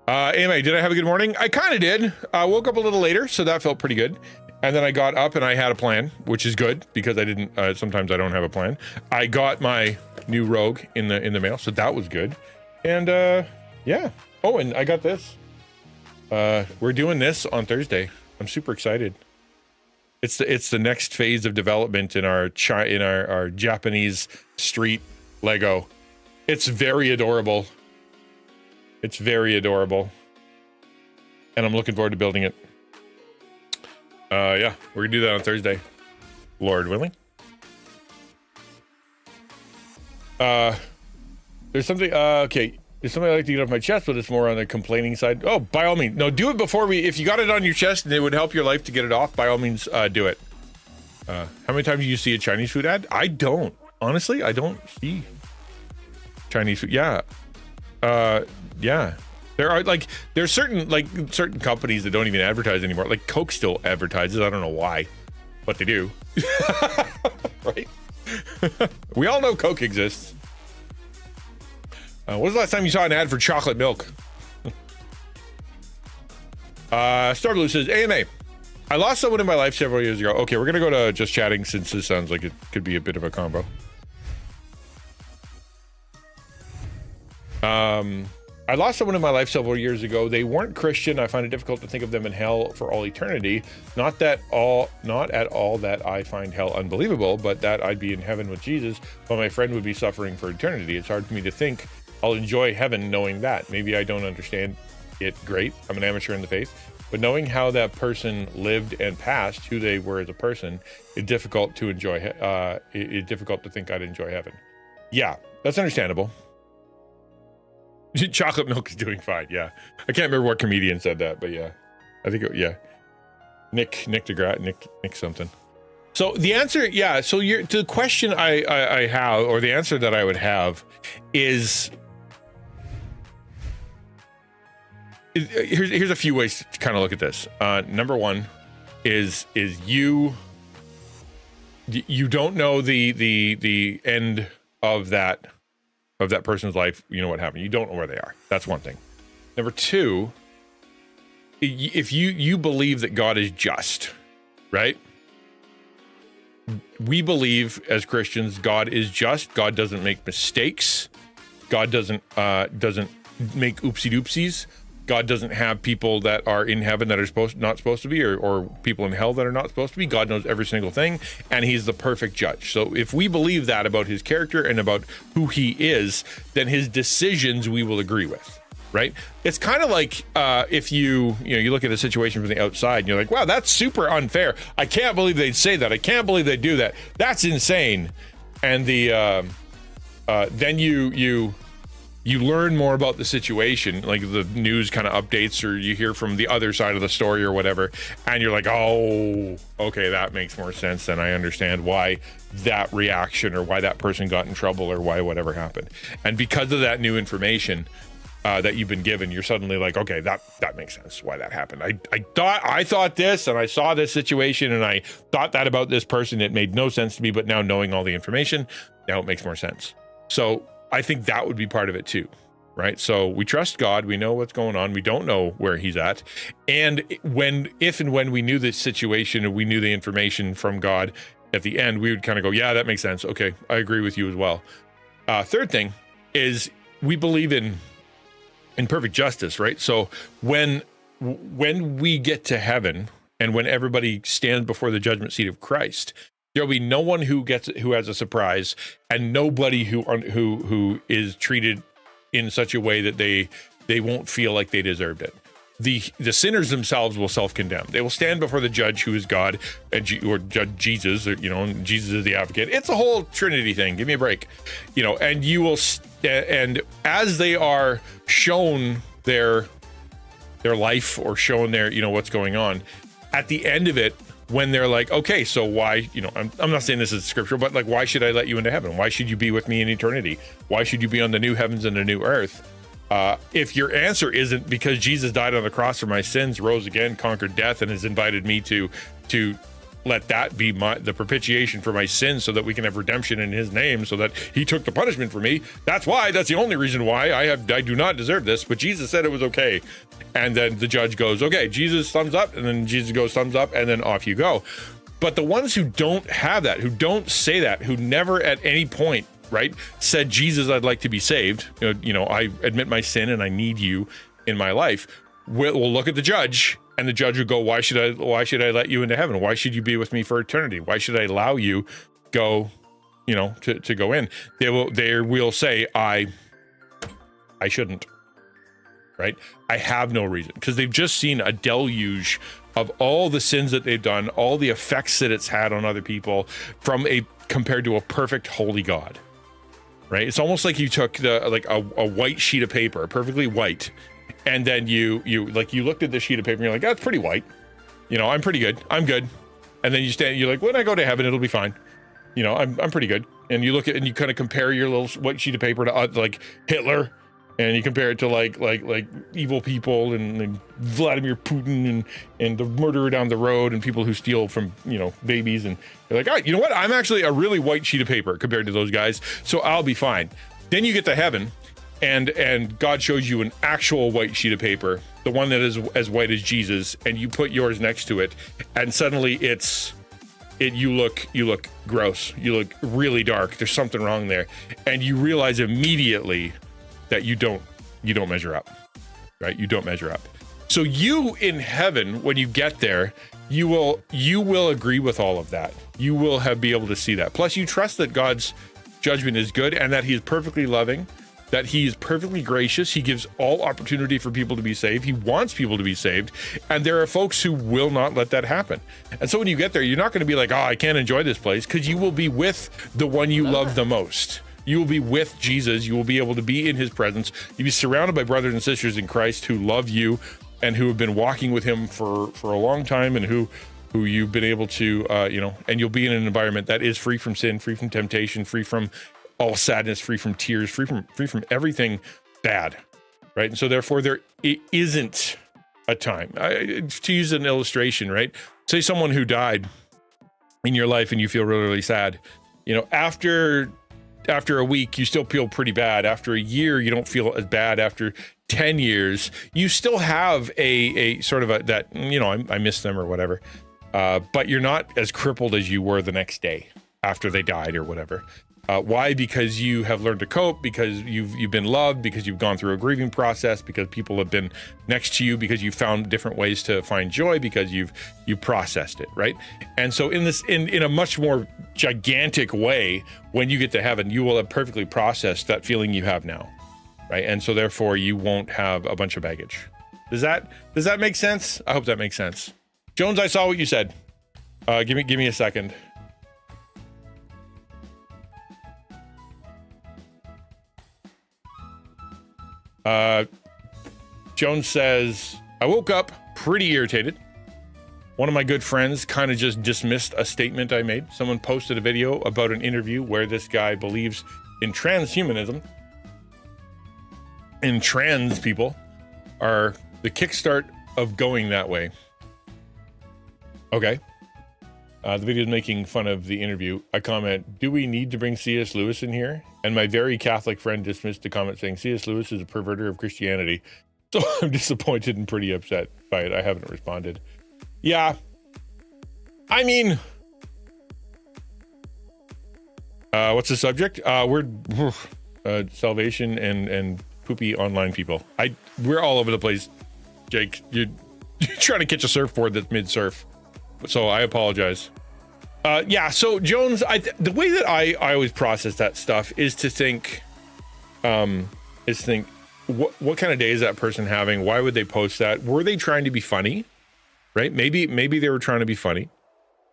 AMA, did I have a good morning? I kind of did. I woke up a little later, so that felt pretty good. And then I got up and I had a plan, which is good because I didn't, sometimes I don't have a plan. I got my new Rogue in the mail, so that was good. And yeah. Oh, and I got this. We're doing this on Thursday. I'm super excited. It's the next phase of development in our Japanese street Lego. It's very adorable. It's very adorable. And I'm looking forward to building it. Yeah, we're gonna do that on Thursday, Lord willing. There's something, okay. There's something I'd like to get off my chest, but it's more on the complaining side. Oh, by all means. No, do it before if you got it on your chest and it would help your life to get it off, by all means, do it. How many times do you see a Chinese food ad? I don't. Honestly, I don't see Chinese food. Yeah. Yeah. There's certain companies that don't even advertise anymore. Like Coke still advertises. I don't know why, but they do. Right? We all know Coke exists. When was the last time you saw an ad for chocolate milk? Star Blue says, AMA. I lost someone in my life several years ago. Okay, we're going to go to just chatting since this sounds like it could be a bit of a combo. I lost someone in my life several years ago. They weren't Christian. I find it difficult to think of them in hell for all eternity. Not at all that I find hell unbelievable, but that I'd be in heaven with Jesus, while my friend would be suffering for eternity. It's hard for me to think I'll enjoy heaven knowing that. Maybe I don't understand it great. I'm an amateur in the faith. But knowing how that person lived and passed, who they were as a person, it's difficult to enjoy. It's difficult to think I'd enjoy heaven. Yeah, that's understandable. Chocolate milk is doing fine. Yeah, I can't remember what comedian said that, but yeah, I think yeah, Nick DeGrasse, Nick something. So the answer, yeah. So to the question I have, or the answer that I would have, is here's a few ways to kind of look at this. Number one is you don't know the end of that person's life. You know what happened. You don't know where they are. That's one thing. Number two, if you believe that God is just, right? We believe as Christians God is just. God doesn't make mistakes. God doesn't make oopsie doopsies. God doesn't have people that are in heaven that are not supposed to be, or people in hell that are not supposed to be. God knows every single thing, and he's the perfect judge. So if we believe that about his character and about who he is, then his decisions we will agree with, right? It's kind of like if you look at a situation from the outside and you're like, wow, that's super unfair. I can't believe they'd say that. I can't believe they'd do that. That's insane. And then you learn more about the situation, like the news kind of updates, or you hear from the other side of the story or whatever, and you're like, oh, okay, that makes more sense. Then I understand why that reaction, or why that person got in trouble, or why whatever happened. And because of that new information that you've been given, you're suddenly like, okay, that makes sense why that happened. I thought this, and I saw this situation, and I thought that about this person. It made no sense to me, but now knowing all the information, now it makes more sense. So I think that would be part of it too, right? So we trust God. We know what's going on. We don't know where he's at. And if and when we knew this situation, and we knew the information from God at the end, we would kind of go, yeah, that makes sense. Okay, I agree with you as well. Third thing is we believe in perfect justice, right? So when we get to heaven, and when everybody stands before the judgment seat of Christ, there'll be no one who has a surprise, and nobody who is treated in such a way that they won't feel like they deserved it. The sinners themselves will self-condemn. They will stand before the judge, who is God, or Judge Jesus, or Jesus is the advocate. It's a whole Trinity thing. Give me a break, And you will, and as they are shown their life, or shown their what's going on, at the end of it, when they're like, okay, so why, I'm not saying this is scriptural, but like, why should I let you into heaven? Why should you be with me in eternity? Why should you be on the new heavens and the new earth? If your answer isn't because Jesus died on the cross for my sins, rose again, conquered death, and has invited me to let that be the propitiation for my sins, so that we can have redemption in his name, so that he took the punishment for me. That's the only reason why I do not deserve this, but Jesus said it was okay. And then the judge goes, okay, Jesus, thumbs up, and then Jesus goes, thumbs up, and then off you go. But the ones who don't have that, who don't say that, who never at any point, right, said, Jesus, I'd like to be saved, I admit my sin and I need you in my life, we'll look at the judge, And the judge will go, why should I let you into heaven? Why should you be with me for eternity? Why should I allow you go, to go in? They will say, I shouldn't, right? I have no reason, because they've just seen a deluge of all the sins that they've done, all the effects that it's had on other people compared to a perfect holy God, right? It's almost like you took a white sheet of paper, perfectly white, and then you looked at the sheet of paper and you're like, that's pretty white. I'm pretty good. I'm good. And then you're like, when I go to heaven, it'll be fine. I'm pretty good. And you look at and you kind of compare your little white sheet of paper to like Hitler, and you compare it to like evil people and Vladimir Putin and the murderer down the road and people who steal from babies, and you're like, all right, you know what? I'm actually a really white sheet of paper compared to those guys, so I'll be fine. Then you get to heaven, and God shows you an actual white sheet of paper, the one that is as white as Jesus, and you put yours next to it, and suddenly you look gross. You look really dark. There's something wrong there, and you realize immediately that you don't measure up, right? You don't measure up. So you in heaven, when you get there, you will agree with all of that. You will be able to see that. Plus, you trust that God's judgment is good and that He is perfectly loving, that He is perfectly gracious. He gives all opportunity for people to be saved. He wants people to be saved. And there are folks who will not let that happen. And so when you get there, you're not going to be like, oh, I can't enjoy this place, because you will be with the one you love the most. You will be with Jesus. You will be able to be in His presence. You'll be surrounded by brothers and sisters in Christ who love you and who have been walking with Him for a long time, and who you've been able to, and you'll be in an environment that is free from sin, free from temptation, free from all sadness, free from tears, free from everything bad, right? And so therefore there isn't a time. To use an illustration, right? Say someone who died in your life and you feel really, really sad. After a week, you still feel pretty bad. After a year, you don't feel as bad. After 10 years, you still have a sort of I miss them or whatever. But you're not as crippled as you were the next day after they died or whatever. Why? Because you have learned to cope, because you've been loved, because you've gone through a grieving process, because people have been next to you, because you found different ways to find joy, because you processed it, right? And so in a much more gigantic way, when you get to heaven, you will have perfectly processed that feeling you have now, right? And so therefore you won't have a bunch of baggage. Does that make sense? I hope that makes sense. Jones, I saw what you said. Give me a second. Jones says, I woke up pretty irritated. One of my good friends kind of just dismissed a statement I made. Someone posted a video about an interview where this guy believes in transhumanism, and trans people are the kickstart of going that way. Okay. The video is making fun of the interview. I comment, do we need to bring C.S. Lewis in here? And my very Catholic friend dismissed the comment saying, C.S. Lewis is a perverter of Christianity. So I'm disappointed and pretty upset by it. I haven't responded. Yeah. I mean, what's the subject? We're salvation and poopy online people. We're all over the place, Jake. You're trying to catch a surfboard that's mid-surf. So I apologize. Yeah, so Jones, the way that I always process that stuff is to think, what kind of day is that person having? Why would they post that? Were they trying to be funny? Right? Maybe they were trying to be funny.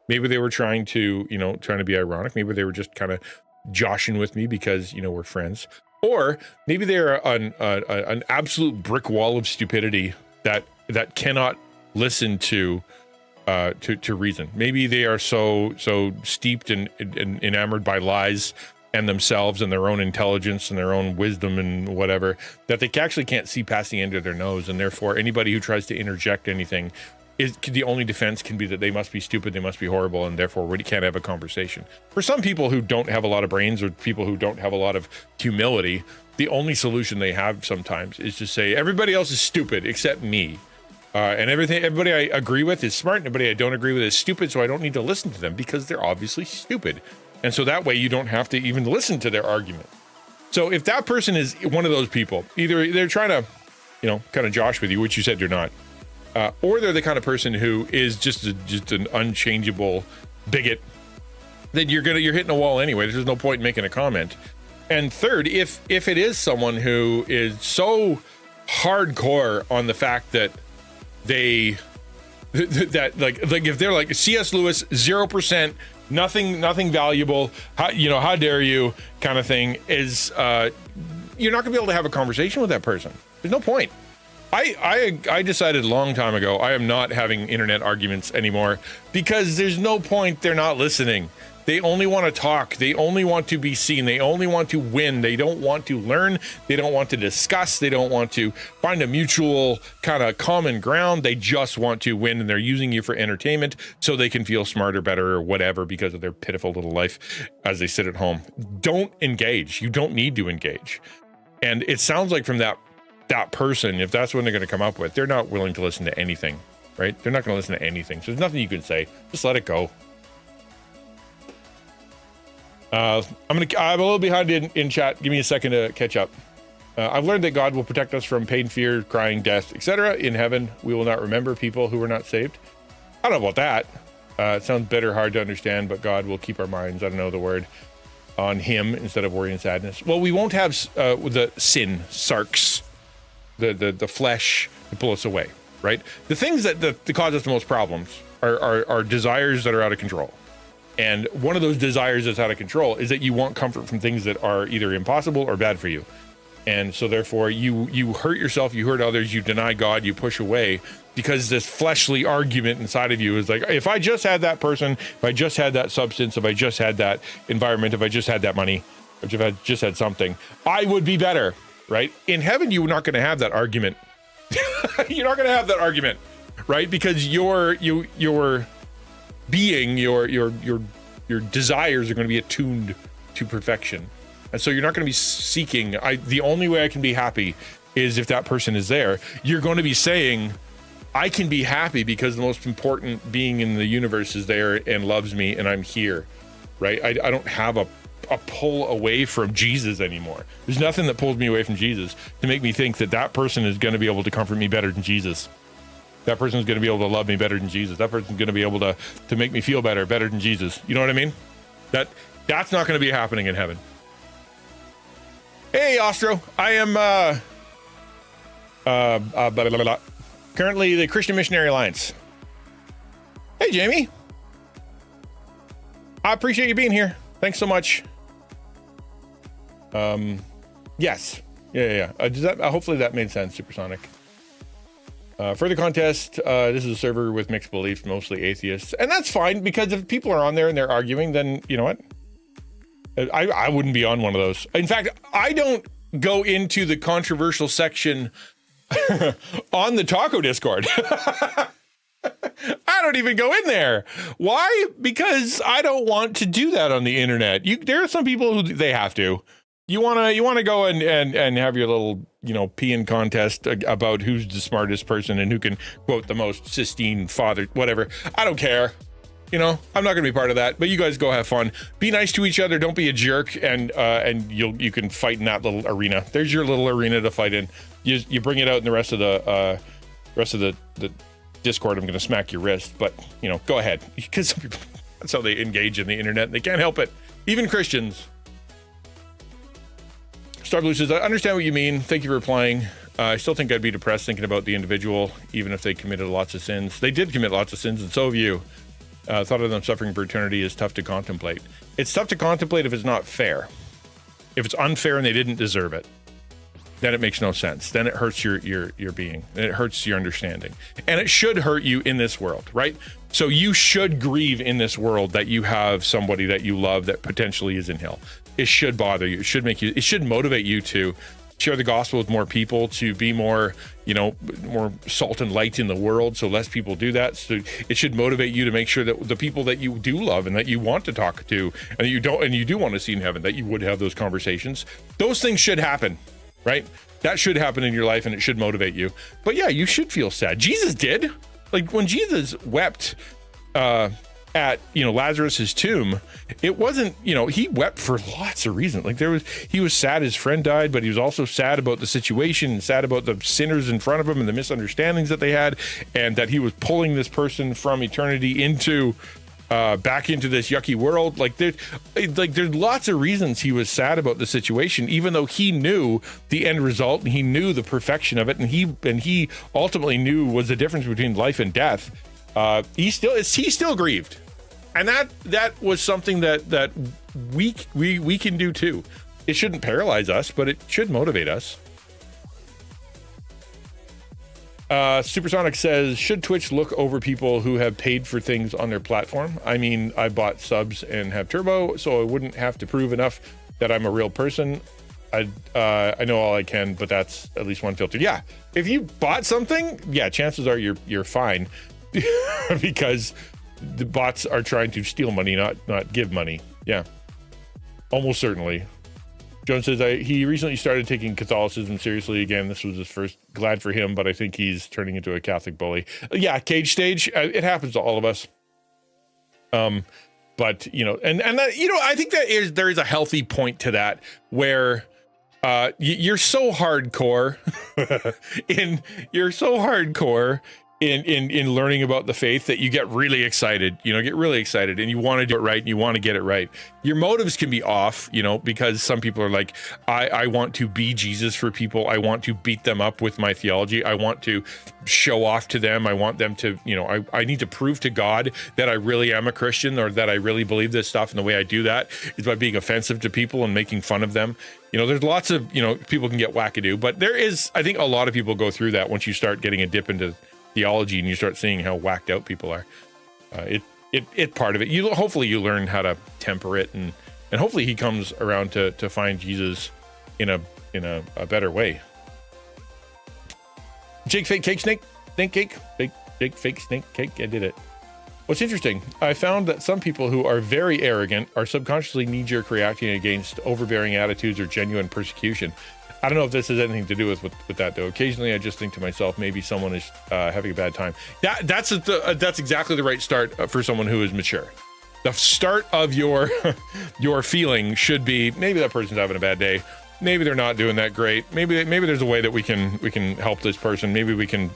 Maybe they were trying to be ironic. Maybe they were just kind of joshing with me because, we're friends. Or maybe they're an absolute brick wall of stupidity that cannot listen to reason. Maybe they are so steeped and enamored by lies and themselves and their own intelligence and their own wisdom and whatever, that they actually can't see past the end of their nose, and therefore anybody who tries to interject anything the only defense can be that they must be stupid, they must be horrible, and therefore we can't have a conversation. For some people who don't have a lot of brains, or people who don't have a lot of humility, the only solution they have sometimes is to say everybody else is stupid except me. And everybody I agree with is smart, and everybody I don't agree with is stupid, so I don't need to listen to them because they're obviously stupid. And so that way you don't have to even listen to their argument. So if that person is one of those people, either they're trying to, kind of josh with you, which you said you're not, or they're the kind of person who is just an unchangeable bigot, then you're hitting a wall anyway. There's no point in making a comment. And third, if it is someone who is so hardcore on the fact that like if they're like C.S. Lewis, 0%, nothing valuable, how dare you kind of thing, is you're not gonna be able to have a conversation with that person. There's no point. I decided a long time ago I am not having internet arguments anymore, because there's no point. They're not listening. They only want to talk. They only want to be seen. They only want to win. They don't want to learn. They don't want to discuss. They don't want to find a mutual kind of common ground. They just want to win, and they're using you for entertainment so they can feel smarter, better, or whatever because of their pitiful little life as they sit at home. Don't engage. You don't need to engage. And it sounds like from that person, if that's what they're going to come up with, they're not willing to listen to anything, right? They're not going to listen to anything. So there's nothing you can say. Just let it go. I'm a little behind in chat. Give me a second to catch up. I've learned that God will protect us from pain, fear, crying, death, etc. In heaven, we will not remember people who were not saved. I don't know about that. It sounds bitter, hard to understand, but God will keep our minds, I don't know the word, on him instead of worry and sadness. Well, we won't have the sin, sarks, the flesh to pull us away, right? The things that cause us the most problems are desires that are out of control. And one of those desires that's out of control is that you want comfort from things that are either impossible or bad for you. And so therefore you hurt yourself, you hurt others, you deny God, you push away, because this fleshly argument inside of you is like, if I just had that person, if I just had that substance, if I just had that environment, if I just had that money, if I just had something, I would be better, right? In heaven, you're not going to have that argument. You're not going to have that argument, right? Because your being, your desires are going to be attuned to perfection. And so you're not going to be seeking, the only way I can be happy is if that person is there. You're going to be saying, I can be happy because the most important being in the universe is there and loves me, and I'm here, right? I don't have a pull away from Jesus anymore. There's nothing that pulls me away from Jesus to make me think that person is going to be able to comfort me better than Jesus. That person's going to be able to love me better than Jesus. That person's going to be able to make me feel better than Jesus. You know what I mean? That's not going to be happening in heaven. Hey, Ostro. I am currently the Christian Missionary Alliance. Hey, Jamie. I appreciate you being here. Thanks so much. Yes. Yeah. Hopefully that made sense, Supersonic. For the contest, this is a server with mixed beliefs, mostly atheists. And that's fine, because if people are on there and they're arguing, then you know what? I wouldn't be on one of those. In fact, I don't go into the controversial section on the Taco Discord. I don't even go in there. Why? Because I don't want to do that on the internet. There are some people who they have to. You wanna go and have your little, peeing contest about who's the smartest person and who can quote the most Sistine Father, whatever. I don't care. I'm not gonna be part of that. But you guys go have fun. Be nice to each other. Don't be a jerk, and you can fight in that little arena. There's your little arena to fight in. You bring it out in the rest of the Discord. I'm gonna smack your wrist, but go ahead, because some people, that's how they engage in the internet, and they can't help it. Even Christians. Star Blue says, I understand what you mean. Thank you for replying. I still think I'd be depressed thinking about the individual, even if they committed lots of sins. They did commit lots of sins, and so have you. Thought of them suffering for eternity is tough to contemplate. It's tough to contemplate if it's not fair. If it's unfair and they didn't deserve it, then it makes no sense. Then it hurts your being, and it hurts your understanding. And it should hurt you in this world, right? So you should grieve in this world that you have somebody that you love that potentially is in hell. It should bother you. It should motivate you to share the gospel with more people, to be more, more salt and light in the world, so less people do that. So it should motivate you to make sure that the people that you do love and that you want to talk to and that you do want to see in heaven, that you would have those conversations. Those things should happen, right? That should happen in your life, and it should motivate you. But yeah, you should feel sad. Jesus did. Like when Jesus wept at, Lazarus's tomb, it wasn't, he wept for lots of reasons. Like he was sad his friend died, but he was also sad about the situation and sad about the sinners in front of him and the misunderstandings that they had, and that he was pulling this person from eternity into back into this yucky world. There's lots of reasons he was sad about the situation, even though he knew the end result and he knew the perfection of it, and he ultimately knew was the difference between life and death. He still grieved, and that was something that we can do too. It shouldn't paralyze us, but it should motivate us. Supersonic says, should Twitch look over people who have paid for things on their platform? I mean, I bought subs and have turbo, so I wouldn't have to prove enough that I'm a real person. I know all I can, but that's at least one filter. Yeah, if you bought something, yeah, chances are you're fine. Because the bots are trying to steal money, not give money. Yeah, almost certainly. Jones says he recently started taking Catholicism seriously again. This was his first. Glad for him, but I think he's turning into a Catholic bully. Yeah, cage stage. It happens to all of us. But and that, I think that there is a healthy point to that where you're so hardcore in learning about the faith that you get really excited, and you want to do it right and you want to get it right. Your motives can be off, because some people are like, I want to be Jesus for people. I want to beat them up with my theology. I want to show off to them. I want them to, I need to prove to God that I really am a Christian, or that I really believe this stuff. And the way I do that is by being offensive to people and making fun of them. There's lots of, people can get wackadoo, but there is, I think a lot of people go through that once you start getting a dip into theology and you start seeing how whacked out people are. It part of it. Hopefully you learn how to temper it, and hopefully he comes around to find Jesus in a better way. Jake fake cake snake cake. Jake fake snake cake. I did it. What's interesting, I found that some people who are very arrogant are subconsciously knee-jerk reacting against overbearing attitudes or genuine persecution. I don't know if this has anything to do with that, though. Occasionally, I just think to myself, maybe someone is having a bad time. That's exactly the right start for someone who is mature. The start of your feeling should be, maybe that person's having a bad day. Maybe they're not doing that great. Maybe there's a way that we can help this person. Maybe we can,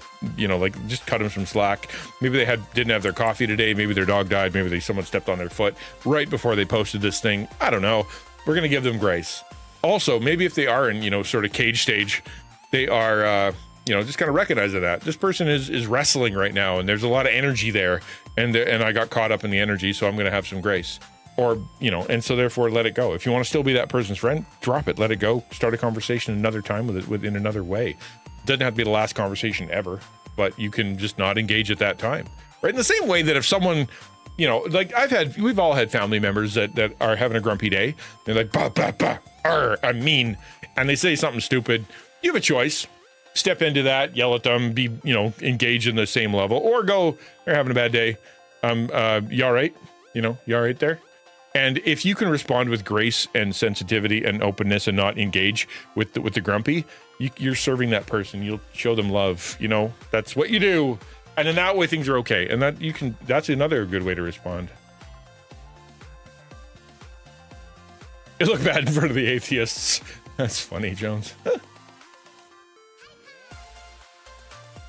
just cut them some slack. Maybe they didn't have their coffee today. Maybe their dog died. Maybe someone stepped on their foot right before they posted this thing. I don't know. We're gonna give them grace. Also, maybe if they are in, sort of cage stage, they are, just kind of recognizing that this person is wrestling right now, and there's a lot of energy there, and I got caught up in the energy, so I'm going to have some grace, or, and so therefore let it go. If you want to still be that person's friend, drop it, let it go, start a conversation another time in another way. It doesn't have to be the last conversation ever, but you can just not engage at that time, right? In the same way that if someone, we've all had family members that are having a grumpy day. They're like, bah, bah, bah, I'm mean. And they say something stupid. You have a choice. Step into that, yell at them, be, engage in the same level, or go, they're having a bad day. You all right? You all right there? And if you can respond with grace and sensitivity and openness and not engage with the grumpy, you're serving that person. You'll show them love. That's what you do. And in that way, things are okay. And that's another good way to respond. It looked bad in front of the atheists. That's funny, Jones.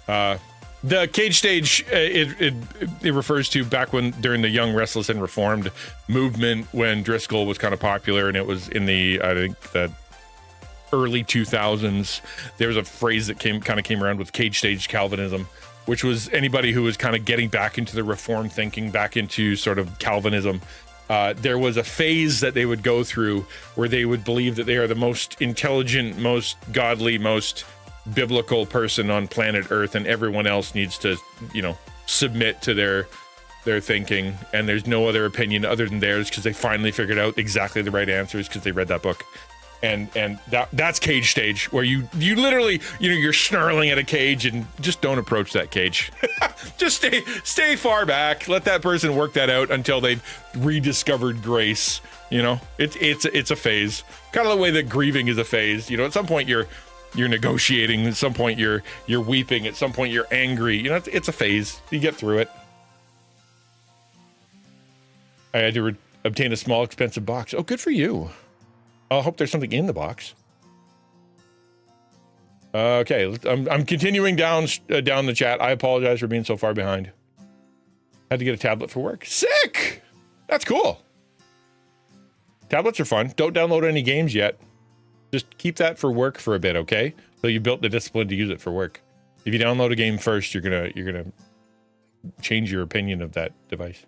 The cage stage, it refers to back during the Young, Restless, and Reformed movement, when Driscoll was kind of popular, and it was in the early 2000s. There was a phrase that came around with cage stage Calvinism, which was anybody who was kind of getting back into the Reformed thinking, back into sort of Calvinism. There was a phase that they would go through where they would believe that they are the most intelligent, most godly, most biblical person on planet Earth, and everyone else needs to, submit to their thinking, and there's no other opinion other than theirs, because they finally figured out exactly the right answers because they read that book. And that's cage stage, where you literally, you're snarling at a cage, and just don't approach that cage. Just stay far back. Let that person work that out until they've rediscovered grace. It's a phase, kind of the way that grieving is a phase. At some point you're negotiating. At some point you're weeping. At some point you're angry. It's a phase. You get through it. I had to obtain a small, expensive box. Oh, good for you. I hope there's something in the box. Okay, I'm continuing down the chat. I apologize for being so far behind. Had to get a tablet for work. Sick! That's cool. Tablets are fun. Don't download any games yet. Just keep that for work for a bit, okay? So you built the discipline to use it for work. If you download a game first, you're gonna change your opinion of that device.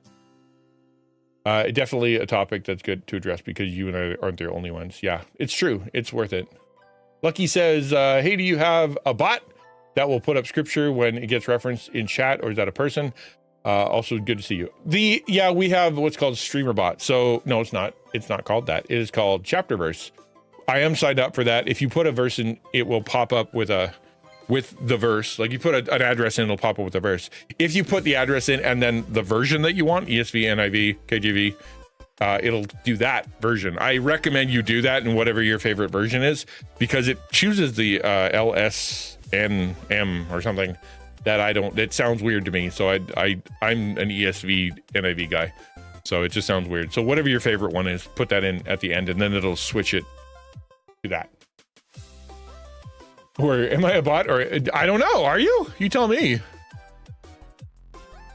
Definitely a topic that's good to address because you and I aren't the only ones. Yeah, it's true. It's worth it. Lucky says, hey, do you have a bot that will put up scripture when it gets referenced in chat, or is that a person? Also good to see you. Yeah, we have what's called streamer bot. So no, it's not. It's not called that. It is called chapter verse. I am signed up for that. If you put a verse in, it will pop up with the verse. Like you put an address in, it'll pop up with a verse. If you put the address in and then the version that you want, ESV, NIV, KJV, it'll do that version. I recommend you do that in whatever your favorite version is, because it chooses the LSNM or something that I don't. It sounds weird to me. So I'm an ESV, NIV guy. So it just sounds weird. So whatever your favorite one is, put that in at the end, and then it'll switch it to that. Or am I a bot? Or I don't know. Are you? You tell me.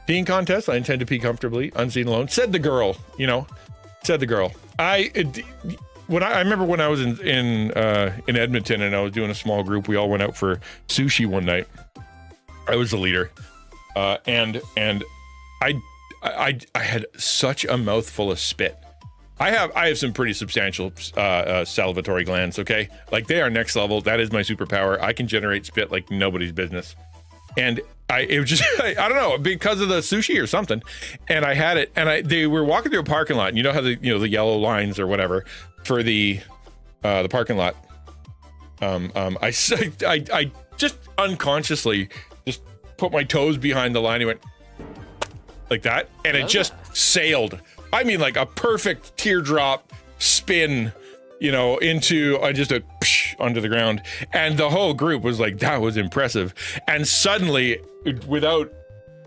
Peeing contest. I intend to pee comfortably, unseen alone. Said the girl. You know, said the girl. I remember when I was in Edmonton and I was doing a small group. We all went out for sushi one night. I was the leader, and I had such a mouthful of spit. I have some pretty substantial salivatory glands, okay? Like they are next level. That is my superpower. I can generate spit like nobody's business. And it was just, I don't know, because of the sushi or something. And I had it, and they were walking through a parking lot. And you know how the yellow lines or whatever for the parking lot. I just unconsciously just put my toes behind the line and went like that. And it just sailed. I mean, like a perfect teardrop spin, into just a onto the ground. And the whole group was like, that was impressive. And suddenly, without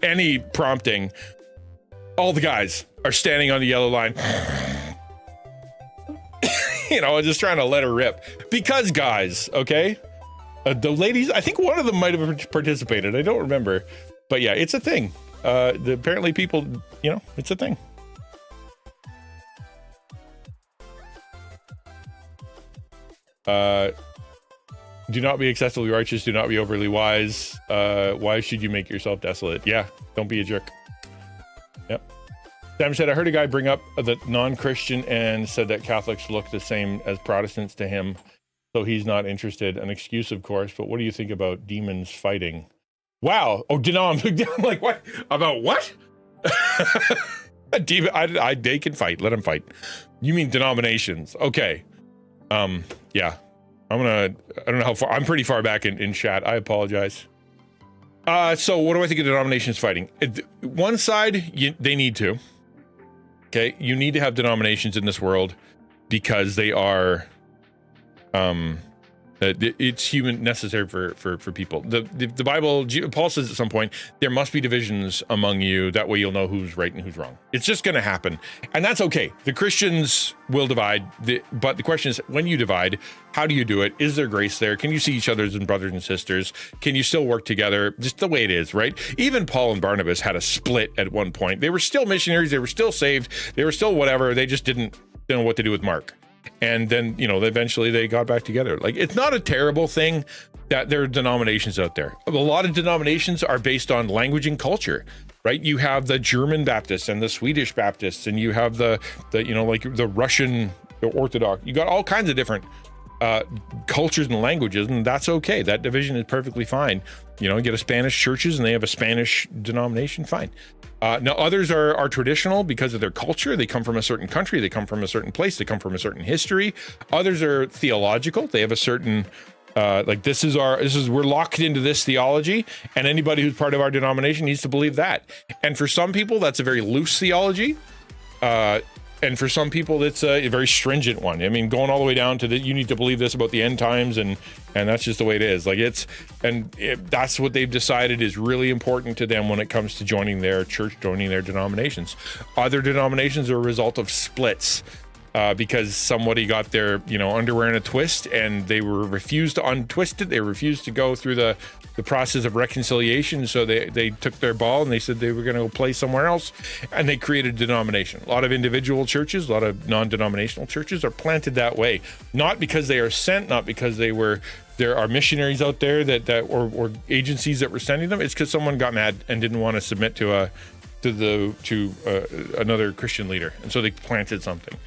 any prompting, all the guys are standing on the yellow line, just trying to let her rip. Because guys, okay? The ladies, I think one of them might have participated. I don't remember. But yeah, it's a thing. Apparently people, it's a thing. Do not be excessively righteous. Do not be overly wise. Why should you make yourself desolate? Yeah, don't be a jerk. Yep. Sam said, I heard a guy bring up the non-Christian and said that Catholics look the same as Protestants to him, so he's not interested. An excuse, of course, but what do you think about demons fighting? Wow. Oh, I'm like, what? About what? A demon, they can fight. Let them fight. You mean denominations? Okay. Yeah. I don't know how far. I'm pretty far back in chat. I apologize. So what do I think of denominations fighting? One side, they need to. Okay, you need to have denominations in this world because they are, it's human necessary for people. The Bible, Paul says at some point, there must be divisions among you. That way you'll know who's right and who's wrong. It's just going to happen. And that's okay. The Christians will divide. But the question is, when you divide, how do you do it? Is there grace there? Can you see each other as brothers and sisters? Can you still work together? Just the way it is, right? Even Paul and Barnabas had a split at one point. They were still missionaries. They were still saved. They were still whatever. They just didn't know what to do with Mark. And then, eventually they got back together. Like, it's not a terrible thing that there are denominations out there. A lot of denominations are based on language and culture, right? You have the German Baptists and the Swedish Baptists, and you have the Russian Orthodox. You got all kinds of different cultures and languages, and that's okay. That division is perfectly fine. You get a Spanish churches and they have a Spanish denomination, fine. Now others are traditional because of their culture. They come from a certain country, they come from a certain place, they come from a certain history. Others are theological. They have a certain we're locked into this theology, and anybody who's part of our denomination needs to believe that. And for some people, that's a very loose theology. and for some people, it's a very stringent one. I mean, going all the way down to you need to believe this about the end times, and that's just the way it is. Like that's what they've decided is really important to them when it comes to joining their church, joining their denominations. Other denominations are a result of splits. Because somebody got their, underwear in a twist, and they were refused to untwist it. They refused to go through the process of reconciliation. So they took their ball and they said they were going to go play somewhere else, and they created a denomination. A lot of individual churches, a lot of non-denominational churches are planted that way, not because they are sent, not because there are missionaries out there or agencies that were sending them. It's because someone got mad and didn't want to submit to another Christian leader, and so they planted something.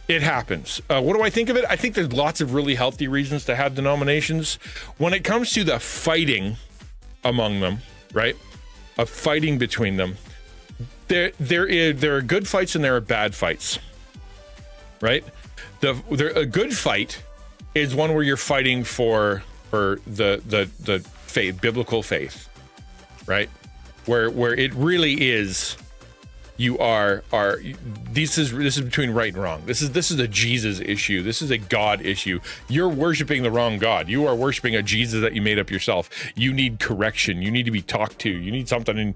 It happens. What do I think of it? I think there's lots of really healthy reasons to have denominations. When it comes to the fighting among them, right? Of fighting between them, there are good fights and there are bad fights, right? A good fight is one where you're fighting for the faith, biblical faith, right? Where it really is. This is between right and wrong. This is a Jesus issue. This is a God issue. You're worshiping the wrong God. You are worshiping a Jesus that you made up yourself. You need correction. You need to be talked to. You need something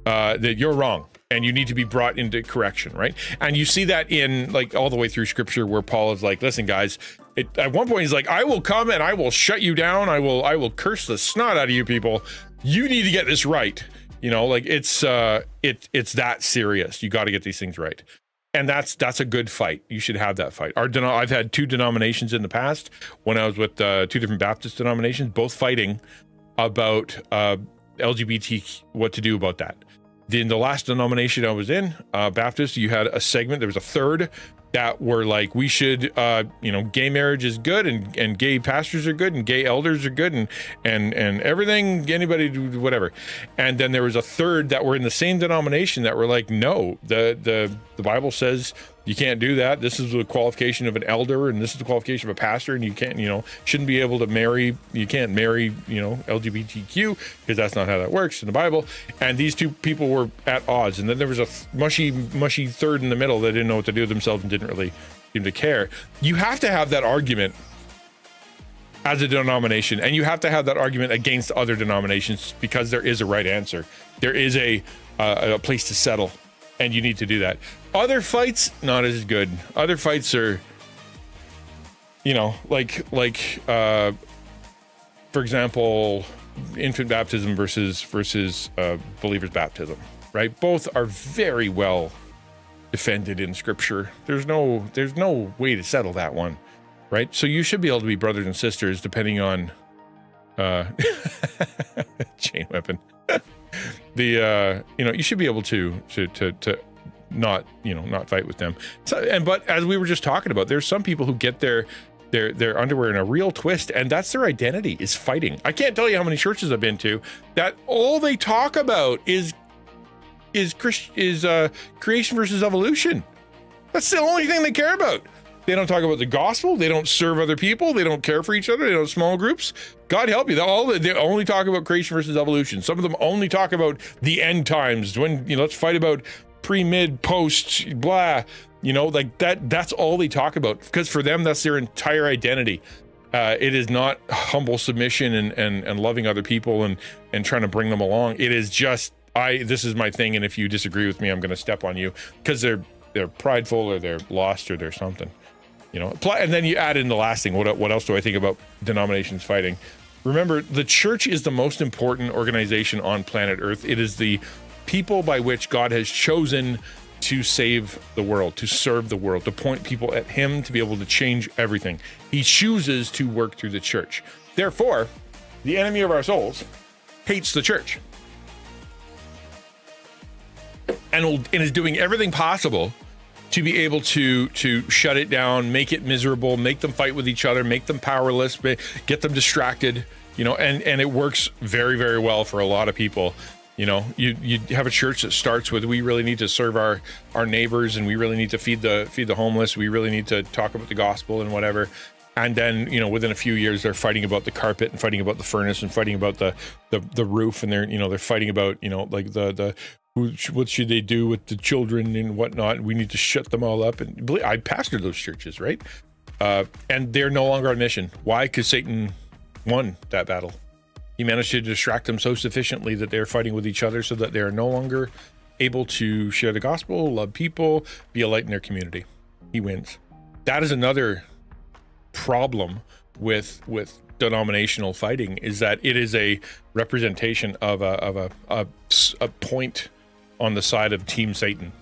that you're wrong, and you need to be brought into correction, right? And you see that in like all the way through Scripture, where Paul is like, "Listen, guys." At one point, he's like, "I will come and I will shut you down. I will curse the snot out of you people. You need to get this right." It's that serious. You got to get these things right, and that's a good fight. You should have that fight. I've had two denominations in the past when I was with two different Baptist denominations, both fighting about LGBT, what to do about that. In the last denomination I was in, Baptist, you had a segment. There was a third that were like, we should, gay marriage is good, and gay pastors are good, and gay elders are good, and everything, anybody do whatever. And then there was a third that were in the same denomination that were like, no, the Bible says you can't do that. This is the qualification of an elder, and this is the qualification of a pastor, and you can't, shouldn't be able to marry. You can't marry, LGBTQ, because that's not how that works in the Bible. And these two people were at odds. And then there was a mushy third in the middle that didn't know what to do with themselves and didn't really seem to care. You have to have that argument as a denomination, and you have to have that argument against other denominations, because there is a right answer. There is a place to settle, and you need to do that. Other fights, not as good. Other fights are, for example, infant baptism versus believer's baptism, right? Both are very well defended in Scripture. There's no way to settle that one, right? So you should be able to be brothers and sisters depending on chain weapon. You should be able to not fight with them. So, but as we were just talking about, there's some people who get their underwear in a real twist, and that's their identity, is fighting. I can't tell you how many churches I've been to that all they talk about is creation versus evolution. That's the only thing they care about. They don't talk about the gospel. They don't serve other people. They don't care for each other. They don't have small groups. God help you. They only talk about creation versus evolution. Some of them only talk about the end times. When let's fight about pre, mid, post, blah. Like that. That's all they talk about, because for them, that's their entire identity. It is not humble submission and loving other people and trying to bring them along. It is just this is my thing, and if you disagree with me, I'm going to step on you, because they're prideful, or they're lost, or they're something. And then you add in the last thing. What else do I think about denominations fighting? Remember, the church is the most important organization on planet Earth. It is the people by which God has chosen to save the world, to serve the world, to point people at Him, to be able to change everything. He chooses to work through the church. Therefore, the enemy of our souls hates the church, and is doing everything possible to be able to shut it down, make it miserable, make them fight with each other, make them powerless, get them distracted, and it works very, very well for a lot of people. You have a church that starts with, we really need to serve our neighbors, and we really need to feed the homeless. We really need to talk about the gospel and whatever. And then, within a few years, they're fighting about the carpet and fighting about the furnace and fighting about the roof. And they're fighting about, like the what should they do with the children and whatnot? We need to shut them all up. And I pastored those churches, right? And they're no longer on mission. Why? Because Satan won that battle. He managed to distract them so sufficiently that they're fighting with each other so that they're no longer able to share the gospel, love people, be a light in their community. He wins. That is another problem with denominational fighting, is that it is a representation of a point on the side of Team Satan.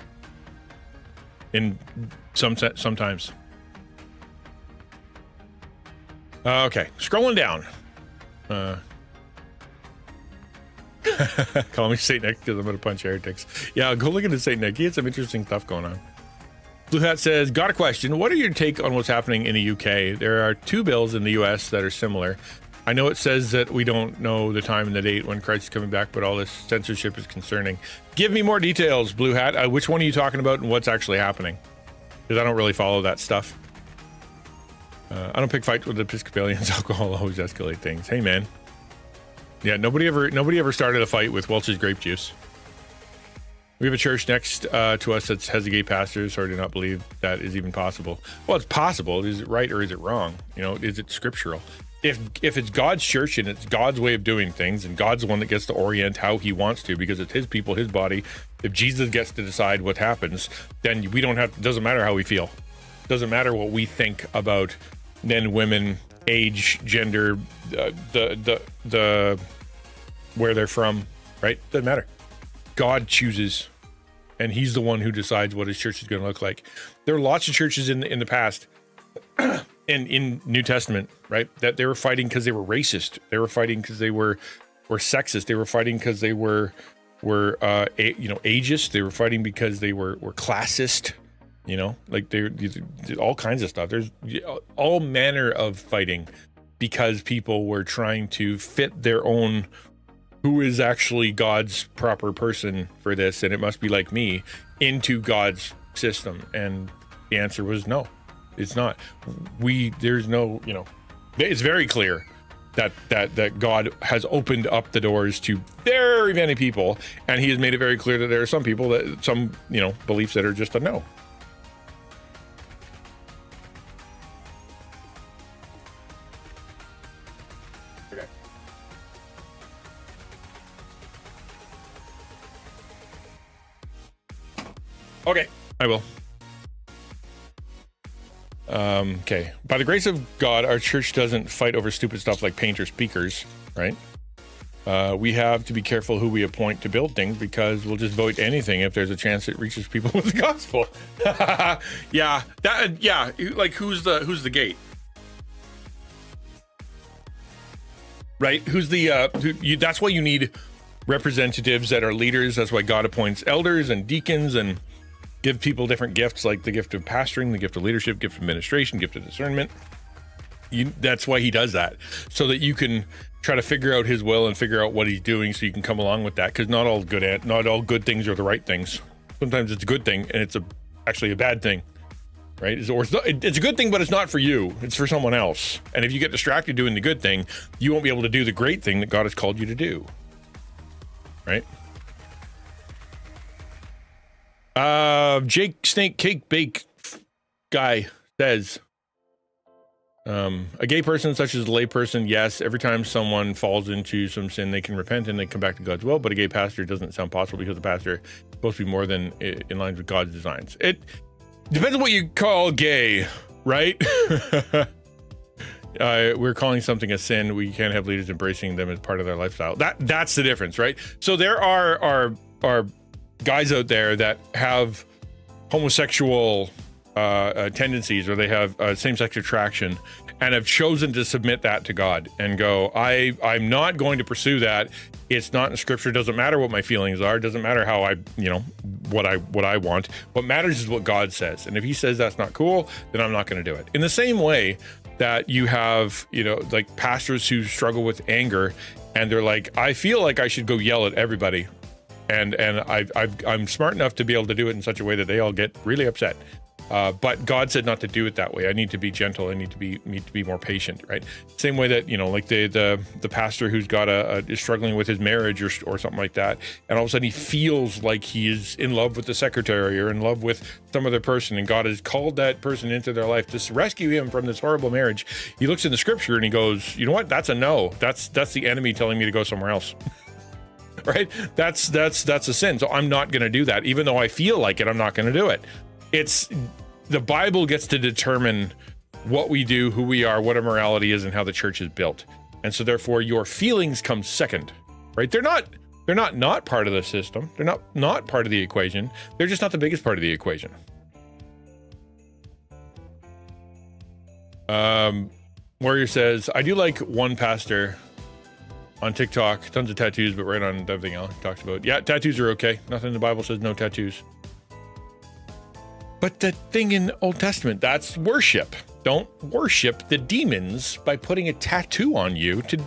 In sometimes. Okay, scrolling down. Call me Saint Nick because I'm going to punch heretics. Yeah, go look into Saint Nick. He had some interesting stuff going on. Blue Hat says, got a question. What are your take on what's happening in the UK? There are 2 bills in the US that are similar. I know it says that we don't know the time and the date when Christ is coming back, but all this censorship is concerning. Give me more details, Blue Hat. Which one are you talking about and what's actually happening? Because I don't really follow that stuff. I don't pick fights with Episcopalians. Alcohol always escalate things. Hey, man. Yeah, nobody ever started a fight with Welch's grape juice. We have a church next to us that has a gay pastor, so I do not believe that is even possible. Well, it's possible. Is it right or is it wrong? You know, is it scriptural? If it's God's church and it's God's way of doing things, and God's the one that gets to orient how he wants to, because it's his people, his body. If Jesus gets to decide what happens, then we don't have. It doesn't matter how we feel. It doesn't matter what we think about men, women, age, gender, the where they're from, right? Doesn't matter. God chooses, and he's the one who decides what his church is going to look like. There are lots of churches in the past, in New Testament, right, that they were fighting because they were racist. They were fighting because they were sexist. They were fighting because they were ageist. They were fighting because they were classist. You know, like they all kinds of stuff. There's all manner of fighting because people were trying to fit their own, who is actually God's proper person for this, and it must be like me, into God's system. And the answer was no, it's not. There's no, you know, it's very clear that God has opened up the doors to very many people, and he has made it very clear that there are some people that beliefs that are just a no. Okay, I will. Okay. By the grace of God, our church doesn't fight over stupid stuff like paint or speakers, right? We have to be careful who we appoint to build things, because we'll just vote anything if there's a chance it reaches people with the gospel. Yeah, like who's the gate? Right? That's why you need representatives that are leaders. That's why God appoints elders and deacons and give people different gifts, like the gift of pastoring, the gift of leadership, gift of administration, gift of discernment. That's why he does that, so that you can try to figure out his will and figure out what he's doing, so you can come along with that. Because not all good things are the right things. Sometimes it's a good thing and it's actually a bad thing, right? It's a good thing, but it's not for you. It's for someone else. And if you get distracted doing the good thing, you won't be able to do the great thing that God has called you to do, right? Jake Snake Cake Bake guy says, a gay person such as a lay person, yes, every time someone falls into some sin, they can repent and they come back to God's will. But a gay pastor doesn't sound possible, because the pastor is supposed to be more than in line with God's designs. It depends on what you call gay, right? We're calling something a sin. We can't have leaders embracing them as part of their lifestyle. That's the difference, right? So there are guys out there that have homosexual tendencies, or they have same-sex attraction, and have chosen to submit that to God and go, I'm not going to pursue that. It's not in scripture. Doesn't matter what my feelings are. Doesn't matter how what I want. What matters is what God says. And if he says that's not cool, then I'm not going to do it. In the same way that you have, like pastors who struggle with anger, and they're like, I feel like I should go yell at everybody. And I'm smart enough to be able to do it in such a way that they all get really upset. But God said not to do it that way. I need to be gentle. I need to be more patient, right? Same way that, like the pastor who's got is struggling with his marriage or something like that, and all of a sudden he feels like he is in love with the secretary or in love with some other person, and God has called that person into their life to rescue him from this horrible marriage. He looks in the scripture and he goes, you know what? That's a no. That's the enemy telling me to go somewhere else. Right? That's a sin. So I'm not going to do that. Even though I feel like it, I'm not going to do it. It's the Bible gets to determine what we do, who we are, what our morality is, and how the church is built. And so therefore your feelings come second, right? They're not part of the system. They're not part of the equation. They're just not the biggest part of the equation. Warrior says, I do like one pastor on TikTok, tons of tattoos, but right on everything else he talks about. Yeah, tattoos are okay. Nothing in the Bible says no tattoos. But the thing in the Old Testament, that's worship. Don't worship the demons by putting a tattoo on you to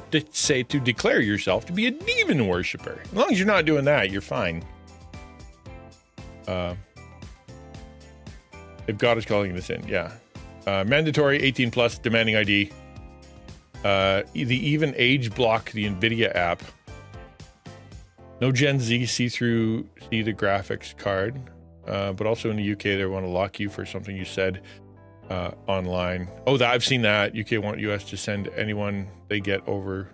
declare yourself to be a demon worshiper. As long as you're not doing that, you're fine. If God is calling you to sin, yeah. Mandatory 18 plus, demanding ID. The even age block the NVIDIA app. No Gen Z see the graphics card. But also in the UK, they want to lock you for something you said online. Oh, I've seen that. UK want US to send anyone they get over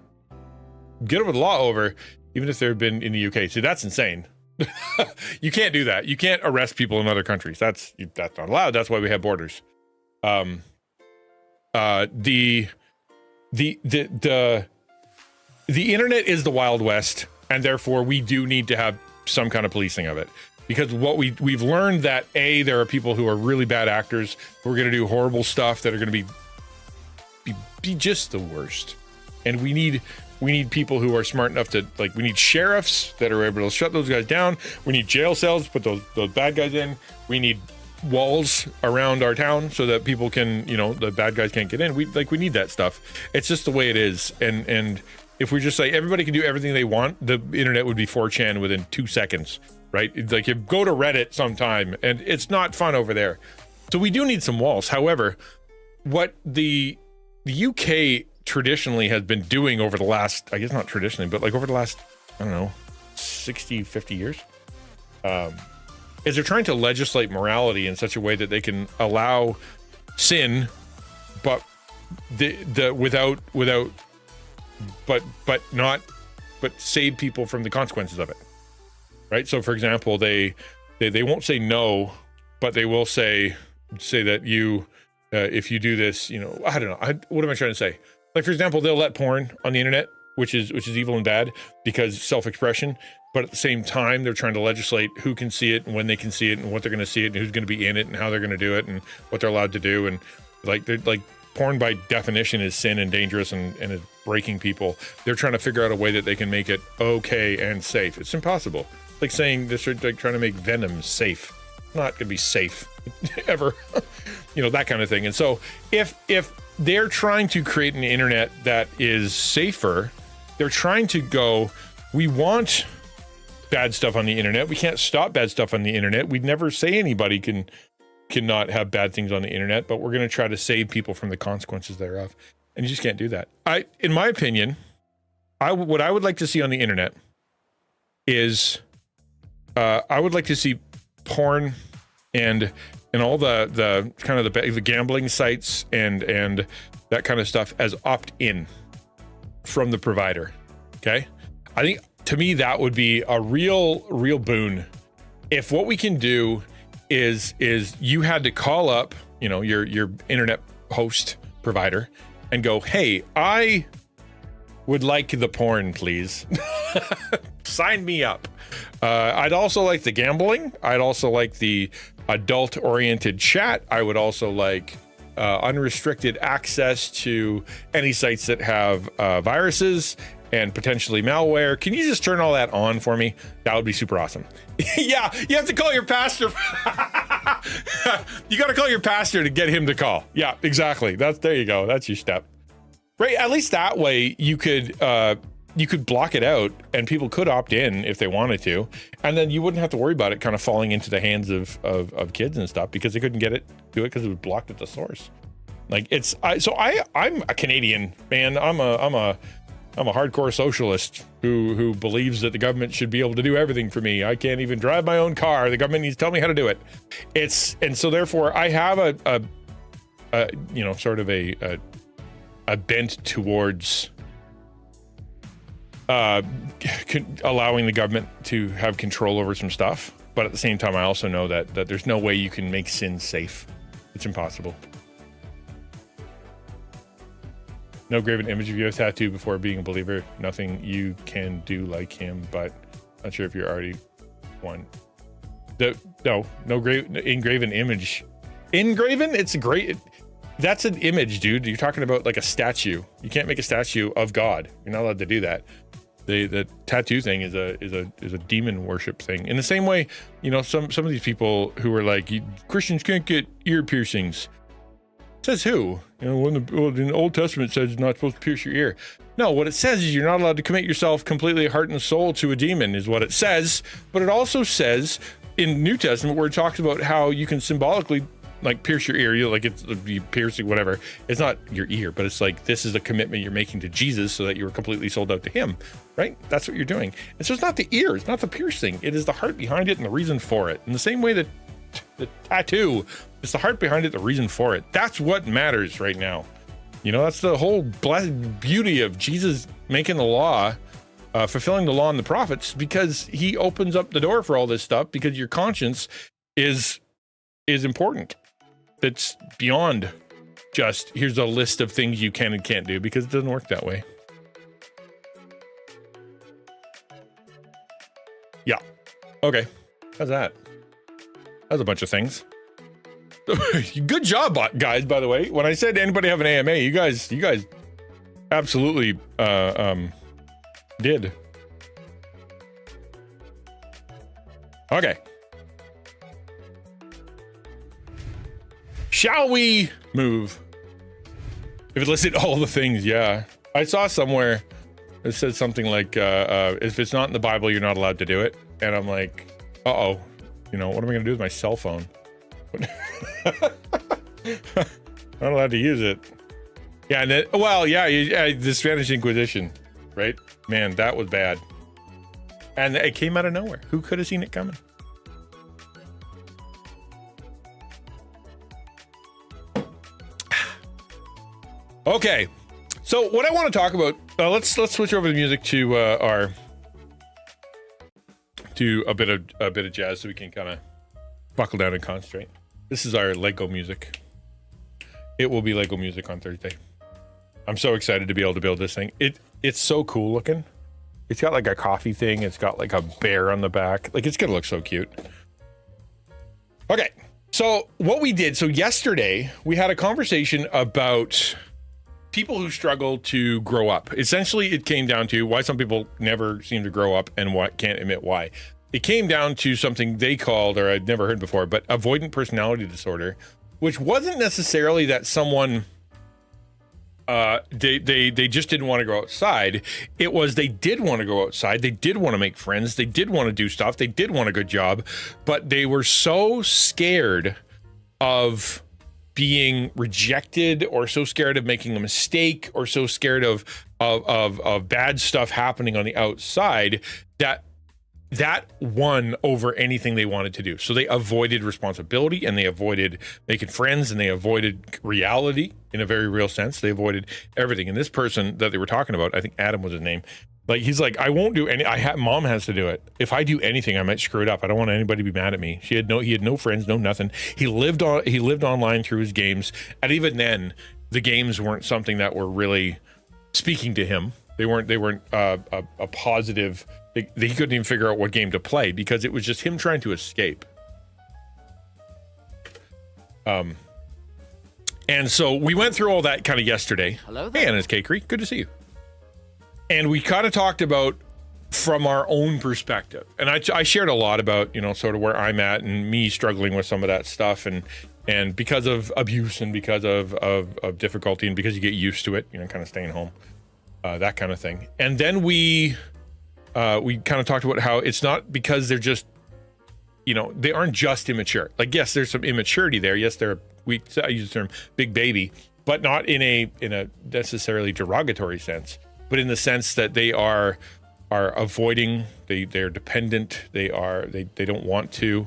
the law over, even if they've been in the UK. See, that's insane. You can't do that. You can't arrest people in other countries. That's not allowed. That's why we have borders. The internet is the Wild West, and therefore we do need to have some kind of policing of it. Because what we've learned that there are people who are really bad actors who are going to do horrible stuff that are going to be just the worst, and we need people who are smart enough to, like, we need sheriffs that are able to shut those guys down. We need jail cells to put those bad guys in. We need walls around our town so that people can, the bad guys can't get in. We need that stuff. It's just the way it is, and if we just say everybody can do everything they want, the internet would be 4chan within 2 seconds. Right? Like, you go to Reddit sometime and it's not fun over there. So we do need some walls. However, what the UK traditionally has been doing over the last, I guess not traditionally, but like over the last, I don't know, 60, 50 years, is they're trying to legislate morality in such a way that they can allow sin, but but save people from the consequences of it. Right. So, for example, they won't say no, but they will say that you, if you do this, I don't know. What am I trying to say? Like, for example, they'll let porn on the internet, which is evil and bad because self-expression. But at the same time, they're trying to legislate who can see it and when they can see it and what they're going to see it and who's going to be in it and how they're going to do it and what they're allowed to do. And like porn by definition is sin and dangerous and is breaking people. They're trying to figure out a way that they can make it okay and safe. It's impossible. Like saying this, like trying to make venom safe. Not going to be safe ever, that kind of thing. And so if they're trying to create an internet that is safer, they're trying to go, we want bad stuff on the internet. We can't stop bad stuff on the internet. We'd never say anybody cannot have bad things on the internet, but we're going to try to save people from the consequences thereof. And you just can't do that. In my opinion, what I would like to see on the internet is, I would like to see porn and all the kind of the gambling sites and that kind of stuff as opt-in from the provider. Okay, I think to me that would be a real boon. If what we can do is you had to call up, your internet host provider and go, hey, I would like the porn, please. Sign me up. I'd also like the gambling. I'd also like the adult-oriented chat. I would also like unrestricted access to any sites that have viruses and potentially malware. Can you just turn all that on for me? That would be super awesome. Yeah, you have to call your pastor. You got to call your pastor to get him to call. Yeah, exactly. There you go. That's your step. Right, at least that way you could you could block it out, and people could opt in if they wanted to, and then you wouldn't have to worry about it kind of falling into the hands of kids and stuff because they couldn't do it because it was blocked at the source. Like I'm a Canadian man. I'm a hardcore socialist who believes that the government should be able to do everything for me. I can't even drive my own car. The government needs to tell me how to do it. And so therefore I have a sort of a bent towards allowing the government to have control over some stuff. But at the same time, I also know that there's no way you can make sin safe. It's impossible. No graven image of you a tattoo before being a believer. Nothing you can do like him, but not sure if you're already one. No engraven image. Engraven? It's great. That's an image, dude. You're talking about like a statue. You can't make a statue of God. You're not allowed to do that. The tattoo thing is a demon worship thing. In the same way, some of these people who are like, Christians can't get ear piercings. Says who? When the Old Testament says you're not supposed to pierce your ear. No, what it says is you're not allowed to commit yourself completely heart and soul to a demon is what it says. But it also says in New Testament where it talks about how you can symbolically like pierce your ear, it's piercing whatever. It's not your ear, but it's like this is a commitment you're making to Jesus so that you're completely sold out to him, right? That's what you're doing. And so it's not the ear, it's not the piercing. It is the heart behind it and the reason for it. In the same way that the tattoo, it's the heart behind it, the reason for it. That's what matters right now. That's the whole beauty of Jesus making the law, fulfilling the law and the prophets, because he opens up the door for all this stuff, because your conscience is important. It's beyond just here's a list of things you can and can't do, because it doesn't work that way. Yeah. Okay. How's that? That's a bunch of things. Good job, guys, by the way. When I said anybody have an AMA, you guys absolutely did. Okay. Shall we move? If it listed all the things, yeah. I saw somewhere it said something like, if it's not in the Bible, you're not allowed to do it. And I'm like, uh-oh. What am I going to do with my cell phone? Not allowed to use it. Yeah, and the Spanish Inquisition, right? Man, that was bad. And it came out of nowhere. Who could have seen it coming? Okay, so what I want to talk about, let's switch over the music to a bit of jazz so we can kind of buckle down and concentrate. This is our Lego music. It will be Lego music on Thursday. I'm so excited to be able to build this thing. It's so cool looking. It's got like a coffee thing. It's got like a bear on the back. Like it's gonna look so cute. Okay, so what we did, so yesterday we had a conversation about people who struggle to grow up. Essentially, it came down to why some people never seem to grow up and what can't admit why. It came down to something they called, or I'd never heard before, but avoidant personality disorder, which wasn't necessarily that someone they just didn't want to go outside. It was they did want to go outside. They did want to make friends. They did want to do stuff. They did want a good job, but they were so scared of being rejected, or so scared of making a mistake, or so scared of bad stuff happening on the outside that won over anything they wanted to do. So they avoided responsibility, and they avoided making friends, and they avoided reality in a very real sense. They avoided everything. And this person that they were talking about, I think Adam was his name, like he's like, I won't do any. Mom has to do it. If I do anything, I might screw it up. I don't want anybody to be mad at me. He had no friends, no nothing. He lived online through his games, and even then, the games weren't something that were really speaking to him. They weren't a positive. He couldn't even figure out what game to play because it was just him trying to escape. And so we went through all that kind of yesterday. Hello there. Hey, Anna's Cakery, good to see you. And we kind of talked about from our own perspective. And I shared a lot about, sort of where I'm at and me struggling with some of that stuff, and because of abuse and because of difficulty and because you get used to it, kind of staying home. that kind of thing. And then we kind of talked about how it's not because they're just, they aren't just immature. Like, yes, there's some immaturity there. Yes, I use the term big baby, but not in a necessarily derogatory sense, but in the sense that they are avoiding, they're dependent, they don't want to,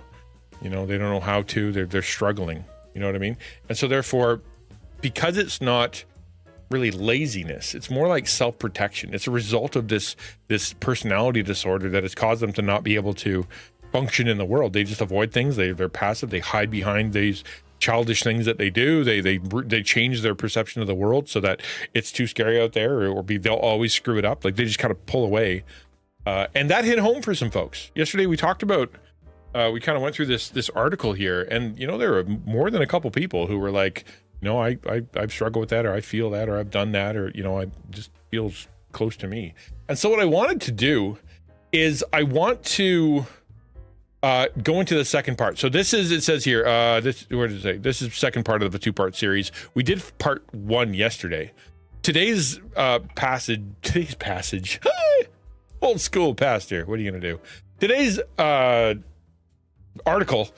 they don't know how to, they're struggling, you know what I mean? And so therefore, because it's not really laziness, it's more like self-protection. It's a result of this personality disorder that has caused them to not be able to function in the world. They just avoid things. They're passive. They hide behind these childish things that they do. They change their perception of the world so that it's too scary out there, or they'll always screw it up. Like, they just kind of pull away, and that hit home for some folks. Yesterday we talked about. We kind of went through this article here, and there were more than a couple people who were like, I've struggled with that, or I feel that, or I've done that, or I just feels close to me. And so what I wanted to do is I want to go into the second part. So it says here, where does it say? This is the second part of the 2-part series. We did part 1 yesterday. Today's passage, old school pastor, what are you going to do? Today's article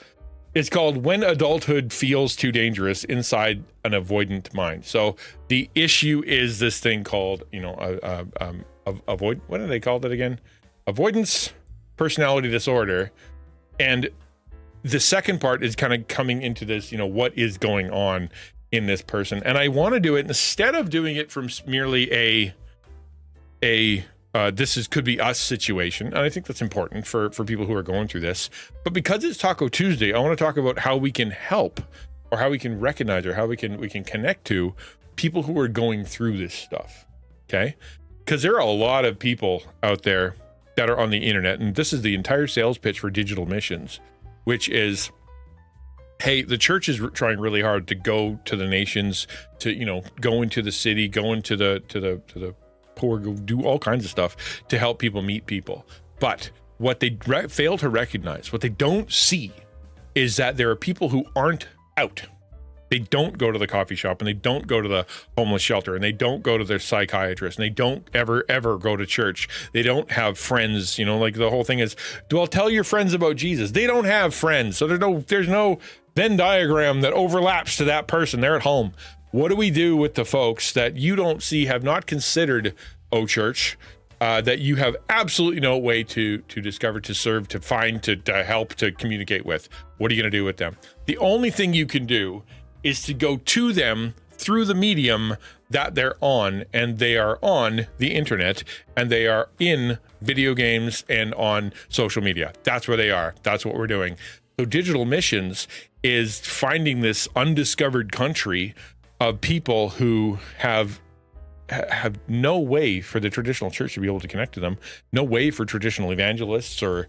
is called "When Adulthood Feels Too Dangerous Inside an Avoidant Mind." So the issue is this thing called, avoid. What do they call it again? Avoidance personality disorder. And the second part is kind of coming into this, what is going on in this person. And I want to do it instead of doing it from merely could be us situation. And I think that's important for people who are going through this. But because it's Taco Tuesday, I want to talk about how we can help, or how we can recognize, or how we can connect to people who are going through this stuff. Okay? Because there are a lot of people out there that are on the internet, and this is the entire sales pitch for digital missions, which is, hey, the church is trying really hard to go to the nations, to go into the city, go into the poor, go do all kinds of stuff to help people meet people. But what they fail to recognize, what they don't see, is that there are people who aren't out. They don't go to the coffee shop, and they don't go to the homeless shelter, and they don't go to their psychiatrist, and they don't ever go to church. They don't have friends, like the whole thing is, well, tell your friends about Jesus. They don't have friends. So there's no Venn diagram that overlaps to that person. They're at home. What do we do with the folks that you don't see, have not considered, church, that you have absolutely no way to discover, to serve, to find, to help, to communicate with? What are you going to do with them? The only thing you can do is to go to them through the medium that they're on, and they are on the internet, and they are in video games and on social media. That's where they are. That's what we're doing. So digital missions is finding this undiscovered country of people who have no way for the traditional church to be able to connect to them, no way for traditional evangelists or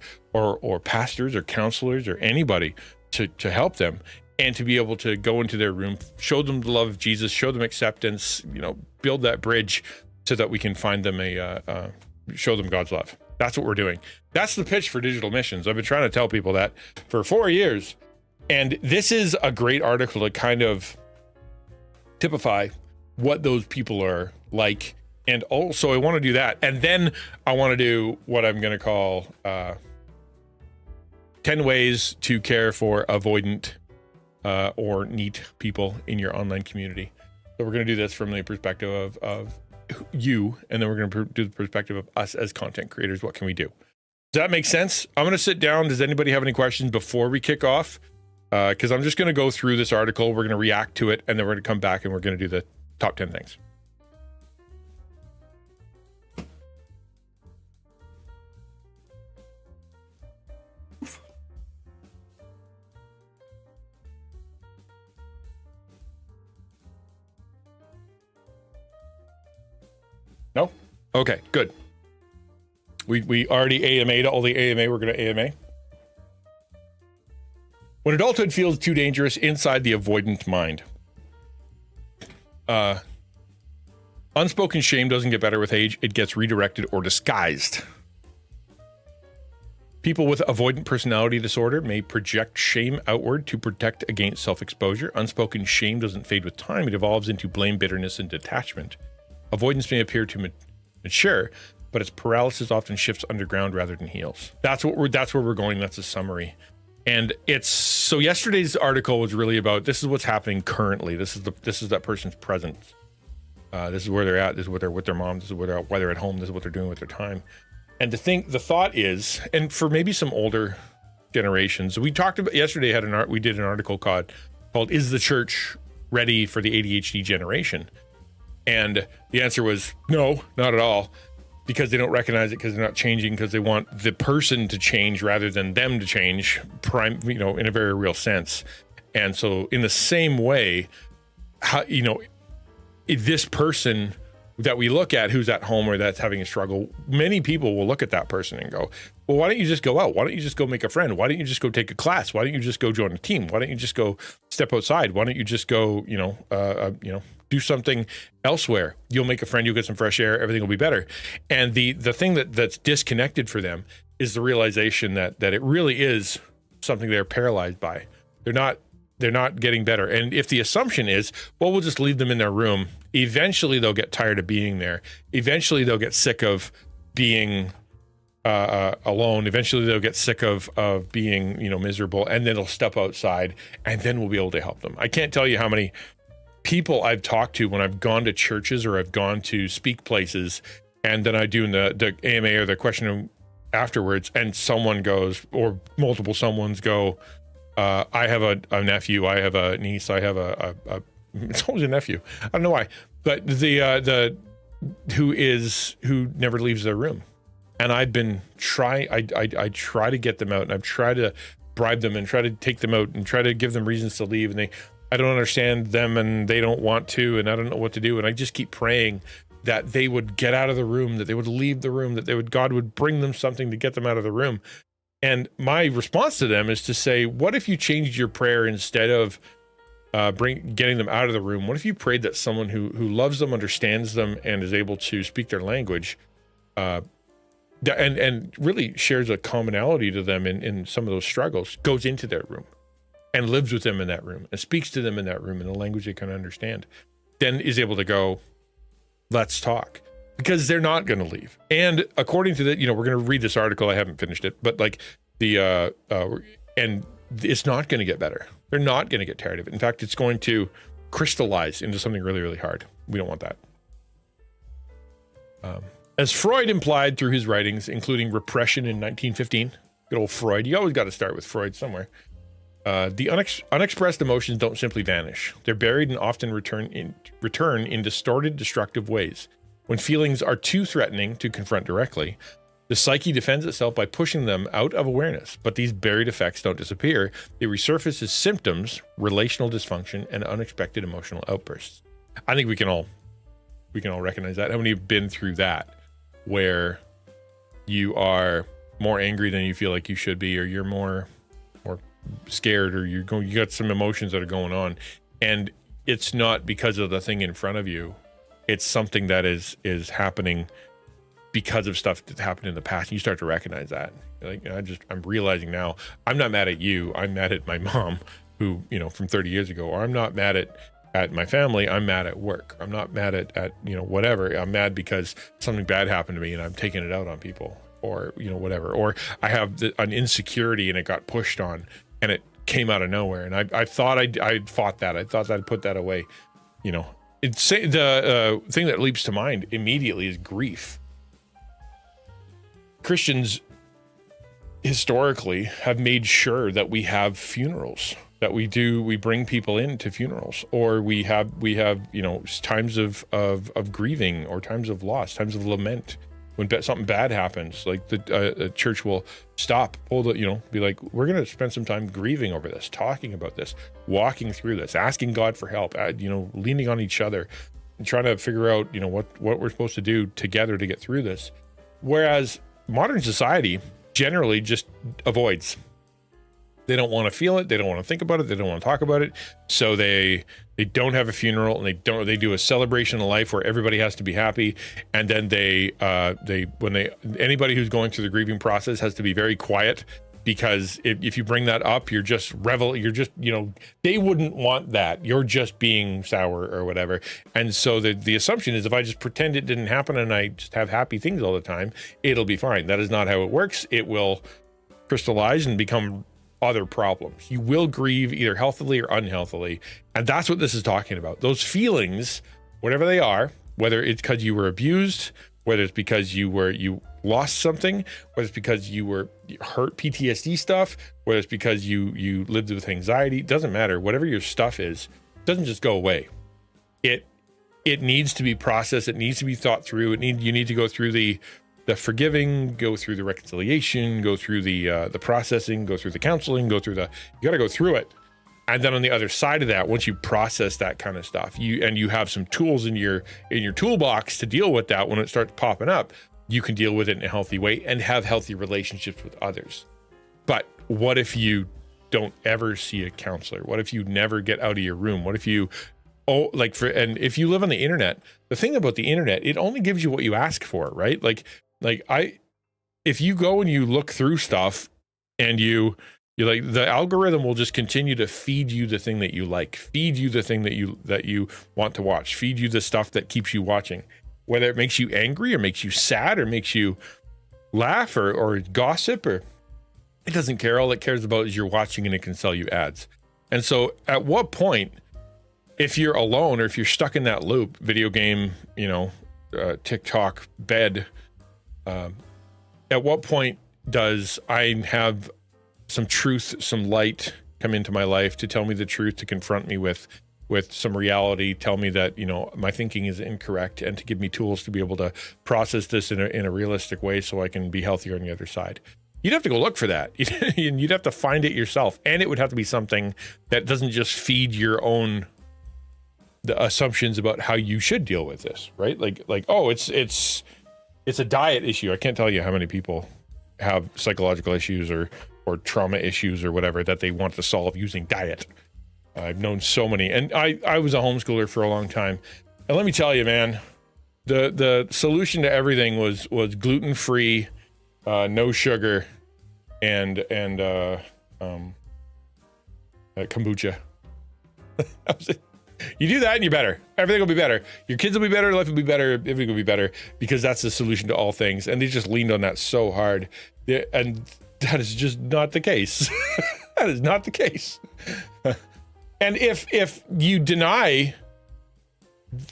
pastors or counselors or anybody to help them. And to be able to go into their room, show them the love of Jesus, show them acceptance, build that bridge so that we can find them show them God's love. That's what we're doing. That's the pitch for digital missions. I've been trying to tell people that for 4 years. And this is a great article to kind of typify what those people are like. And also I want to do that. And then I want to do what I'm going to call 10 ways to care for avoidant or NEET people in your online community. So we're going to do this from the perspective of you, and then we're going to do the perspective of us as content creators. What can we do? Does that make sense? I'm going to sit down. Does anybody have any questions before we kick off? Because I'm just going to go through this article. We're going to react to it, and then we're going to come back and we're going to do the top 10 things. No? Okay, good. We already AMA'd all the AMA. We're going to AMA. When adulthood feels too dangerous inside the avoidant mind. Unspoken shame doesn't get better with age. It gets redirected or disguised. People with avoidant personality disorder may project shame outward to protect against self-exposure. Unspoken shame doesn't fade with time. It evolves into blame, bitterness, and detachment. Avoidance may appear to mature, but its paralysis often shifts underground rather than heals. That's where we're going. That's a summary. And it's so yesterday's article was really about this is what's happening currently. This is that person's presence. This is where they're at. This is what they're with their mom. This is why they're at home. This is what they're doing with their time. And the thought is, and for maybe some older generations, we talked about yesterday. We did an article called "Is the Church Ready for the ADHD Generation?" And the answer was no, not at all, because they don't recognize it, because they're not changing, because they want the person to change rather than them to change, in a very real sense. And so in the same way, this person that we look at who's at home or that's having a struggle, many people will look at that person and go, well, why don't you just go out? Why don't you just go make a friend? Why don't you just go take a class? Why don't you just go join a team? Why don't you just go step outside? Why don't you just go, do something elsewhere? You'll make a friend, you'll get some fresh air, everything will be better. And the thing that's disconnected for them is the realization that it really is something they're paralyzed by. They're not getting better. And if the assumption is, well, we'll just leave them in their room, eventually they'll get tired of being there. Eventually they'll get sick of being alone. Eventually they'll get sick of being, miserable, and then they'll step outside, and then we'll be able to help them. I can't tell you how many people I've talked to when I've gone to churches or I've gone to speak places, and then I do the AMA or the question afterwards, and someone goes, or multiple someones go, I have a nephew, I have a niece, I have it's always a nephew. I don't know why, but who never leaves their room. And I've been I try to get them out, and I've tried to bribe them and try to take them out and try to give them reasons to leave. And I don't understand them, and they don't want to, and I don't know what to do. And I just keep praying that they would get out of the room, that they would leave the room, that God would bring them something to get them out of the room. And my response to them is to say, what if you changed your prayer? Instead of getting them out of the room, what if you prayed that someone who loves them, understands them, and is able to speak their language, and really shares a commonality to them in some of those struggles, goes into their room and lives with them in that room and speaks to them in that room in a language they can understand, then is able to go, let's talk. Because they're not going to leave. And according to we're going to read this article. I haven't finished it, but and it's not going to get better. They're not going to get tired of it. In fact, it's going to crystallize into something really, really hard. We don't want that. As Freud implied through his writings, including Repression in 1915, good old Freud. You always got to start with Freud somewhere. The unexpressed emotions don't simply vanish. They're buried and often return in distorted, destructive ways. When feelings are too threatening to confront directly, the psyche defends itself by pushing them out of awareness. But these buried effects don't disappear. They resurface as symptoms, relational dysfunction, and unexpected emotional outbursts. I think we can all recognize that. How many have been through that, where you are more angry than you feel like you should be, or you're more scared, or you got some emotions that are going on, and it's not because of the thing in front of you. It's something that is happening because of stuff that happened in the past. And you start to recognize that. You're like, I'm realizing now, I'm not mad at you. I'm mad at my mom, who, from 30 years ago. Or I'm not mad at my family. I'm mad at work. I'm not mad at whatever. I'm mad because something bad happened to me and I'm taking it out on people, or, whatever. Or I have an insecurity and it got pushed on and it came out of nowhere. And I thought I'd fought that. I thought I'd put that away, It's the thing that leaps to mind immediately is grief. Christians historically have made sure that we have funerals, that we bring people into funerals, or we have times of grieving, or times of loss, times of lament. When something bad happens, like the church will stop, be like, we're going to spend some time grieving over this, talking about this, walking through this, asking God for help, leaning on each other and trying to figure out, what we're supposed to do together to get through this. Whereas modern society generally just avoids. They don't want to feel it. They don't want to think about it. They don't want to talk about it. So they don't have a funeral, and they do a celebration of life where everybody has to be happy. And then anybody who's going through the grieving process has to be very quiet because if you bring that up, you're just they wouldn't want that. You're just being sour or whatever. And so the assumption is if I just pretend it didn't happen and I just have happy things all the time, it'll be fine. That is not how it works. It will crystallize and become other problems. You will grieve either healthily or unhealthily. And that's what this is talking about. Those feelings, whatever they are, whether it's because you were abused, whether it's because you lost something, whether it's because you were hurt, PTSD stuff, whether it's because you lived with anxiety, it doesn't matter. Whatever your stuff is, it doesn't just go away. It needs to be processed. It needs to be thought through. You need to go through the forgiving, go through the reconciliation, go through the processing, go through the counseling, you got to go through it. And then on the other side of that, once you process that kind of stuff, you have some tools in your toolbox to deal with that when it starts popping up, you can deal with it in a healthy way and have healthy relationships with others. But what if you don't ever see a counselor? What if you never get out of your room? What if you if you live on the internet, the thing about the internet, it only gives you what you ask for, right? If you go and you look through stuff and you the algorithm will just continue to feed you the thing that you like, feed you the thing that you want to watch, feed you the stuff that keeps you watching, whether it makes you angry or makes you sad or makes you laugh or gossip, or it doesn't care. All it cares about is you're watching and it can sell you ads. And so at what point, if you're alone or if you're stuck in that loop, video game, TikTok, bed, at what point does I have some truth, some light come into my life to tell me the truth, to confront me with some reality, tell me that, my thinking is incorrect, and to give me tools to be able to process this in a realistic way so I can be healthier on the other side? You'd have to go look for that. You'd have to find it yourself. And it would have to be something that doesn't just feed your own the assumptions about how you should deal with this, right? It's a diet issue. I can't tell you how many people have psychological issues or trauma issues or whatever that they want to solve using diet. I've known so many, and I was a homeschooler for a long time, and let me tell you, man, the solution to everything was gluten-free, no sugar, and kombucha. That was it. You do that and you're better. Everything will be better. Your kids will be better. Life will be better. Everything will be better, because that's the solution to all things. And they just leaned on that so hard. And that is just not the case. That is not the case. And if you deny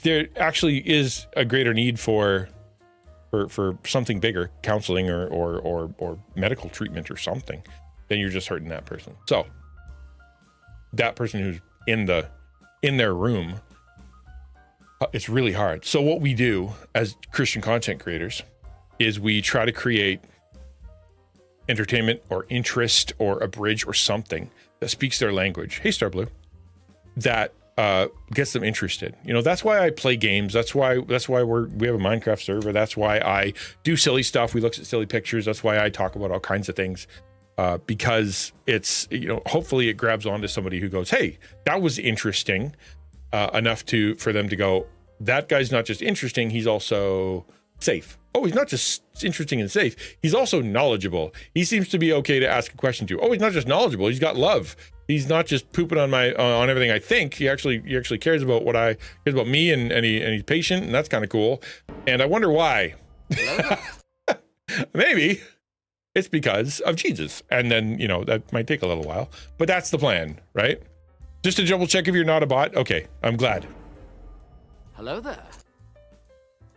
there actually is a greater need for something bigger, counseling or medical treatment or something, then you're just hurting that person. So that person who's in their room, it's really hard. So what we do as Christian content creators is we try to create entertainment or interest or a bridge or something that speaks their language. Hey, Star Blue, that gets them interested. That's why I play games. That's why we have a Minecraft server. That's why I do silly stuff. We look at silly pictures. That's why I talk about all kinds of things. Because it's, hopefully it grabs onto somebody who goes, hey, that was interesting enough for them to go, that guy's not just interesting, he's also safe. Oh, he's not just interesting and safe, he's also knowledgeable. He seems to be okay to ask a question to. Oh, he's not just knowledgeable, he's got love. He's not just pooping on on everything I think. He actually cares about cares about me, and he's patient, and that's kind of cool. And I wonder why. Maybe it's because of Jesus. And then, that might take a little while, but that's the plan, right? Just to double check if you're not a bot. Okay, I'm glad. Hello there.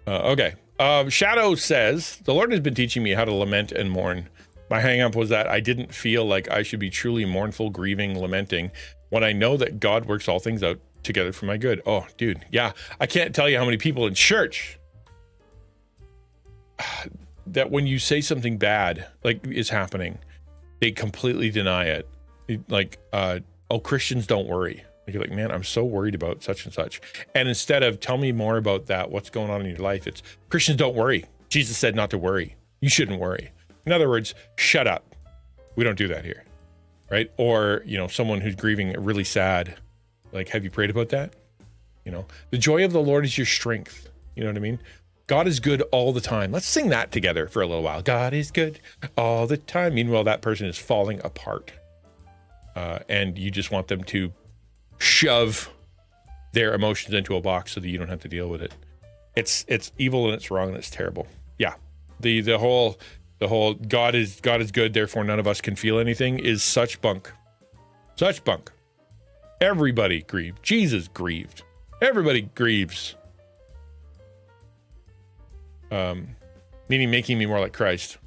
Okay. Shadow says, the Lord has been teaching me how to lament and mourn. My hang up was that I didn't feel like I should be truly mournful, grieving, lamenting when I know that God works all things out together for my good. Oh, dude. Yeah. I can't tell you how many people in church that when you say something bad, is happening, they completely deny it. Oh, Christians don't worry. You're like, man, I'm so worried about such and such. And instead of tell me more about that, what's going on in your life, it's Christians don't worry. Jesus said not to worry. You shouldn't worry. In other words, shut up. We don't do that here, right? Or, someone who's grieving, really sad. Have you prayed about that? The joy of the Lord is your strength. You know what I mean? God is good all the time. Let's sing that together for a little while. God is good all the time. Meanwhile, that person is falling apart. And you just want them to shove their emotions into a box so that you don't have to deal with it. It's evil and it's wrong and it's terrible. Yeah. The whole God is good, therefore none of us can feel anything is such bunk. Such bunk. Everybody grieved. Jesus grieved. Everybody grieves. Meaning making me more like Christ.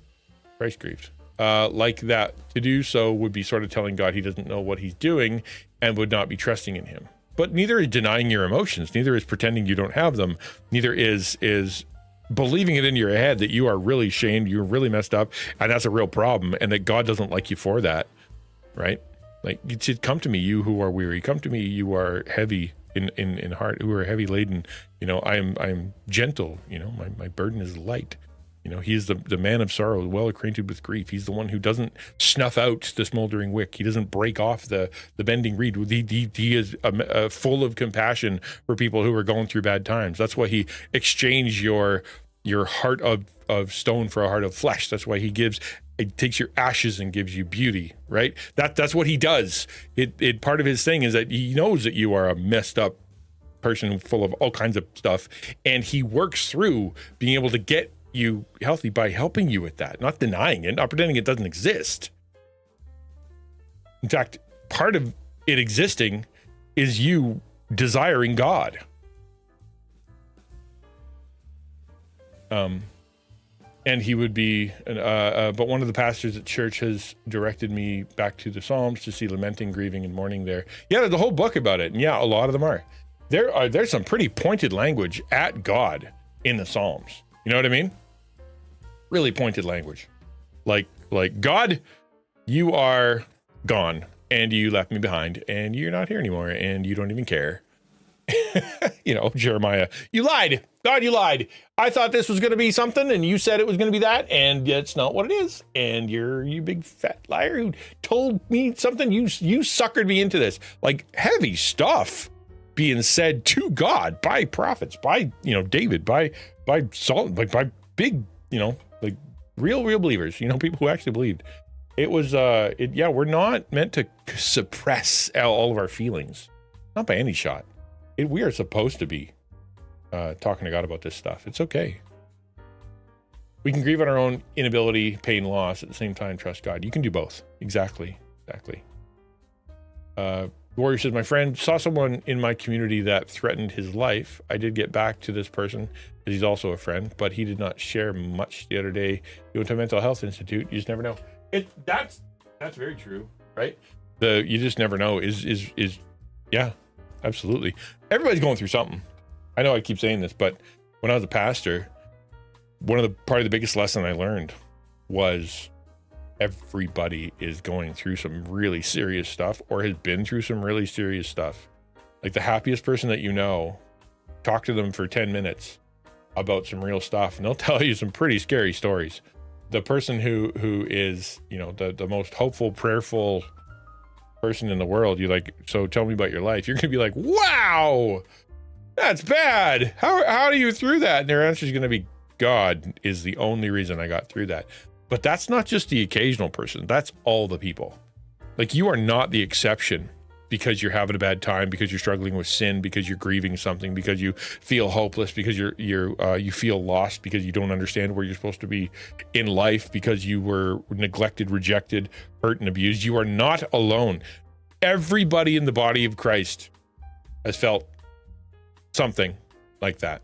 Christ grieved. Like that, to do so would be sort of telling God he doesn't know what he's doing and would not be trusting in him. But neither is denying your emotions. Neither is pretending you don't have them. Neither is believing it into your head that you are really shamed, you're really messed up, and that's a real problem, and that God doesn't like you for that, right? Like, you should come to me, you who are weary. Come to me, you are heavy in heart, who are heavy laden. You know, I am gentle. You know, my burden is light. You know, he is the man of sorrow, well acquainted with grief. He's the one who doesn't snuff out the smoldering wick. He doesn't break off the bending reed. He is full of compassion for people who are going through bad times. That's why he exchanged your heart of stone for a heart of flesh. That's why he takes your ashes and gives you beauty, right? That's what he does. It part of his thing is that he knows that you are a messed up person full of all kinds of stuff, and he works through being able to get you healthy by helping you with that, not denying it, not pretending it doesn't exist. In fact, part of it existing is you desiring God. And he would be, but one of the pastors at church has directed me back to the Psalms to see lamenting, grieving, and mourning there. Yeah, there's a whole book about it, and yeah, a lot of them are. There's some pretty pointed language at God in the Psalms. You know what I mean? Really pointed language. Like God, you are gone and you left me behind and you're not here anymore and you don't even care. You know, Jeremiah, you lied. God, you lied. I thought this was going to be something and you said it was going to be that and it's not what it is. And you big fat liar who told me something. You suckered me into this. Like, heavy stuff being said to God by prophets, by, you know, David, by Saul, like by big, you know, like real believers, you know, people who actually believed. It was, we're not meant to suppress all of our feelings, not by any shot. We are supposed to be talking to God about this stuff. It's okay. We can grieve at our own inability, pain, loss, at the same time trust God. You can do both. Exactly. Warrior says, my friend saw someone in my community that threatened his life. I did get back to this person because he's also a friend, but he did not share much the other day. He went to a mental health institute. You just never know. That's very true, right? You just never know is yeah, absolutely. Everybody's going through something. I know I keep saying this, but when I was a pastor, probably the biggest lesson I learned was everybody is going through some really serious stuff or has been through some really serious stuff. Like the happiest person that you know, talk to them for 10 minutes about some real stuff and they'll tell you some pretty scary stories. The person who is, you know, the most hopeful, prayerful person in the world, you're like, so tell me about your life. You're going to be like, wow, that's bad. How are you through that? And their answer is going to be, God is the only reason I got through that. But that's not just the occasional person. That's all the people. Like, you are not the exception because you're having a bad time, because you're struggling with sin, because you're grieving something, because you feel hopeless, because you feel lost, because you don't understand where you're supposed to be in life, because you were neglected, rejected, hurt, and abused. You are not alone. Everybody in the body of Christ has felt something like that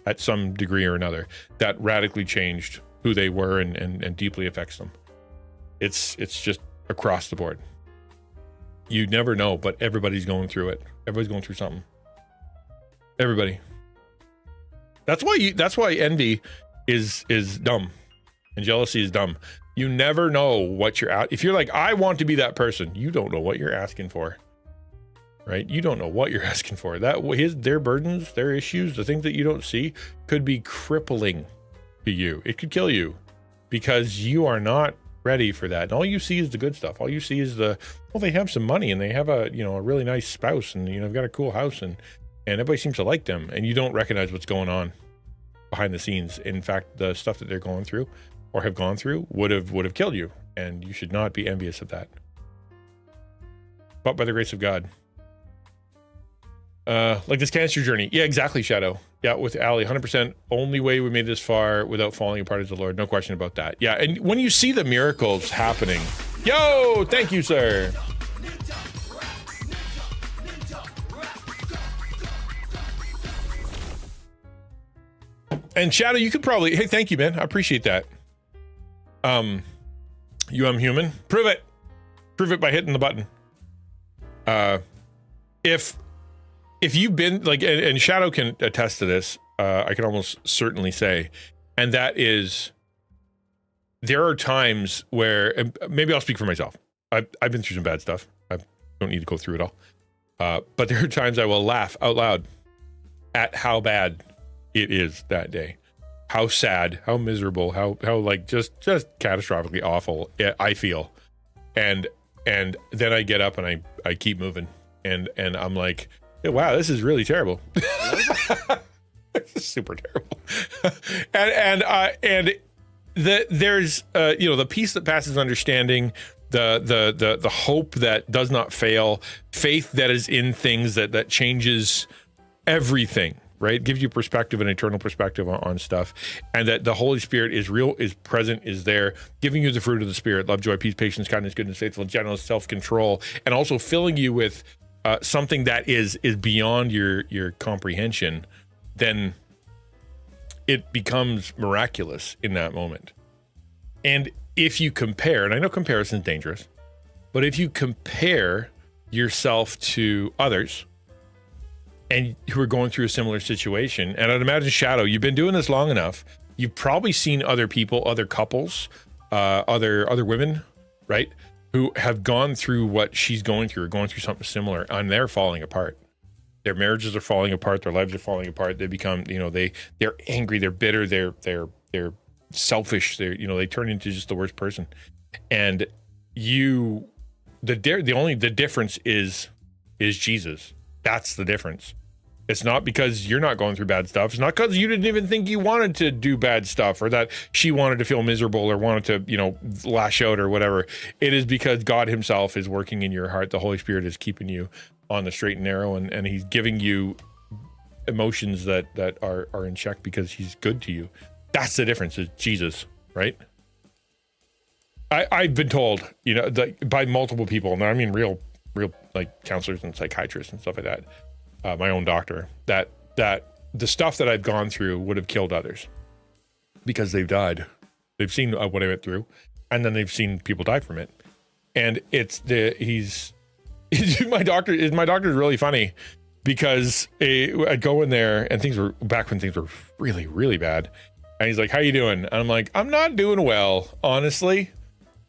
at some degree or another that radically changed who they were and deeply affects them. It's just across the board. You never know, but everybody's going through it. Everybody's going through something. Everybody. That's why envy is dumb and jealousy is dumb. You never know what you're at. If you're like, I want to be that person, you don't know what you're asking for. Right? You don't know what you're asking for. Their burdens, their issues, the things that you don't see could be crippling to you. It could kill you because you are not ready for that. And all you see is the good stuff. All you see is they have some money and they have a really nice spouse and they've got a cool house and everybody seems to like them, and you don't recognize what's going on. behind the scenes. In fact, the stuff that they're going through or have gone through would have killed you, and you should not be envious of that. But by the grace of God. Like this cancer journey. Yeah, exactly, Shadow. Yeah, with Ali, 100%. Only way we made this far without falling apart is the Lord. No question about that. Yeah, and when you see the miracles happening, yo, thank you, sir. And Shadow, you could probably, hey, thank you, man. I appreciate that. You human. Prove it. Prove it by hitting the button. If you've been like, and Shadow can attest to this, I can almost certainly say, and that is, there are times where, and maybe I'll speak for myself. I've been through some bad stuff. I don't need to go through it all. But there are times I will laugh out loud at how bad it is that day, how sad, how miserable, how like just catastrophically awful I feel, and then I get up and I keep moving, and I'm like, wow, this is really terrible. This is super terrible. and there's the peace that passes understanding, the hope that does not fail, faith that is in things that changes everything, right? Gives you perspective, an eternal perspective on stuff, and that the Holy Spirit is real, is present, is there, giving you the fruit of the Spirit: love, joy, peace, patience, kindness, goodness, faithfulness, gentleness, self-control, and also filling you with something that is beyond your comprehension. Then it becomes miraculous in that moment. And if you compare, and I know comparison is dangerous, but if you compare yourself to others and who are going through a similar situation, and I'd imagine, Shadow, you've been doing this long enough, you've probably seen other people, other couples, other women, right, who have gone through what she's going through, or going through something similar, and they're falling apart. Their marriages are falling apart, their lives are falling apart. They become, they're angry, they're bitter, they're selfish, they turn into just the worst person. And the difference is Jesus. That's the difference. It's not because you're not going through bad stuff. It's not because you didn't even think you wanted to do bad stuff, or that she wanted to feel miserable or wanted to, lash out or whatever. It is because God himself is working in your heart. The Holy Spirit is keeping you on the straight and narrow, and he's giving you emotions that are in check because he's good to you. That's the difference, is Jesus, right? I've been told, by multiple people, and I mean real like counselors and psychiatrists and stuff like that, my own doctor, that the stuff that I've gone through would have killed others because they've died. They've seen what I went through, and then they've seen people die from it. And my doctor's really funny, because I'd go in there and things were back when things were really, really bad. And he's like, "How you doing?" And I'm like, "I'm not doing well, honestly.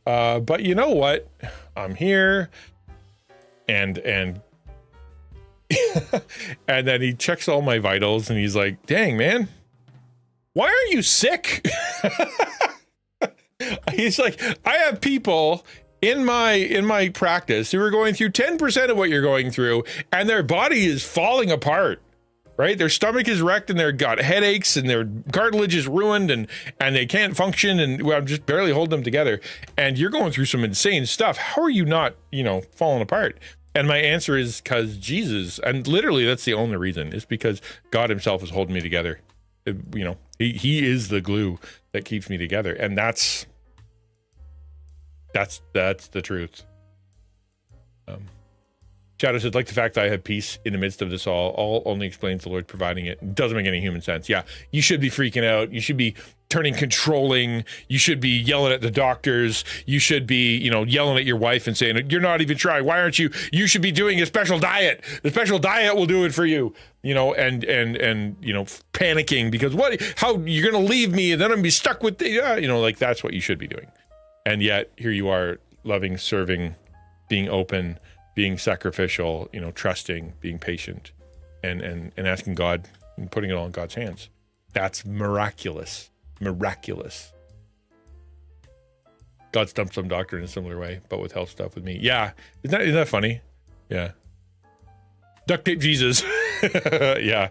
But you know what? I'm here." And and then he checks all my vitals and he's like, "Dang, man, why are you sick?" He's like, "I have people in my practice who are going through 10% of what you're going through, and their body is falling apart, right? Their stomach is wrecked, and they've got headaches, and their cartilage is ruined, and they can't function, and I'm just barely holding them together. And you're going through some insane stuff. How are you not, falling apart?" And my answer is, because Jesus, and literally that's the only reason, is because God himself is holding me together. He is the glue that keeps me together, and that's the truth. Shadow said, like the fact that I have peace in the midst of this all only explains the Lord providing it. It doesn't make any human sense. Yeah, you should be freaking out. You should be turning controlling. You should be yelling at the doctors. You should be, yelling at your wife and saying, "You're not even trying. Why aren't you? You should be doing a special diet. The special diet will do it for you." And panicking because how you're going to leave me and then I'm going to be stuck with like that's what you should be doing. And yet here you are, loving, serving, being open, being sacrificial, trusting, being patient, and asking God and putting it all in God's hands. That's miraculous. Miraculous. God stumped some doctor in a similar way, but with health stuff with me. Yeah. Isn't that funny? Yeah. Duct tape Jesus. Yeah.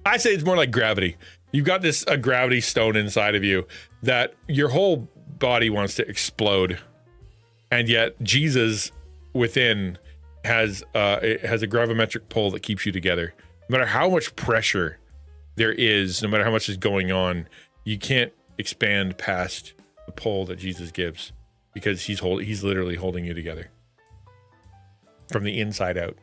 I say it's more like gravity. You've got this a gravity stone inside of you that your whole body wants to explode, and yet Jesus within has a gravimetric pull that keeps you together. No matter how much pressure there is, no matter how much is going on, you can't expand past the pull that Jesus gives, because he's literally holding you together from the inside out.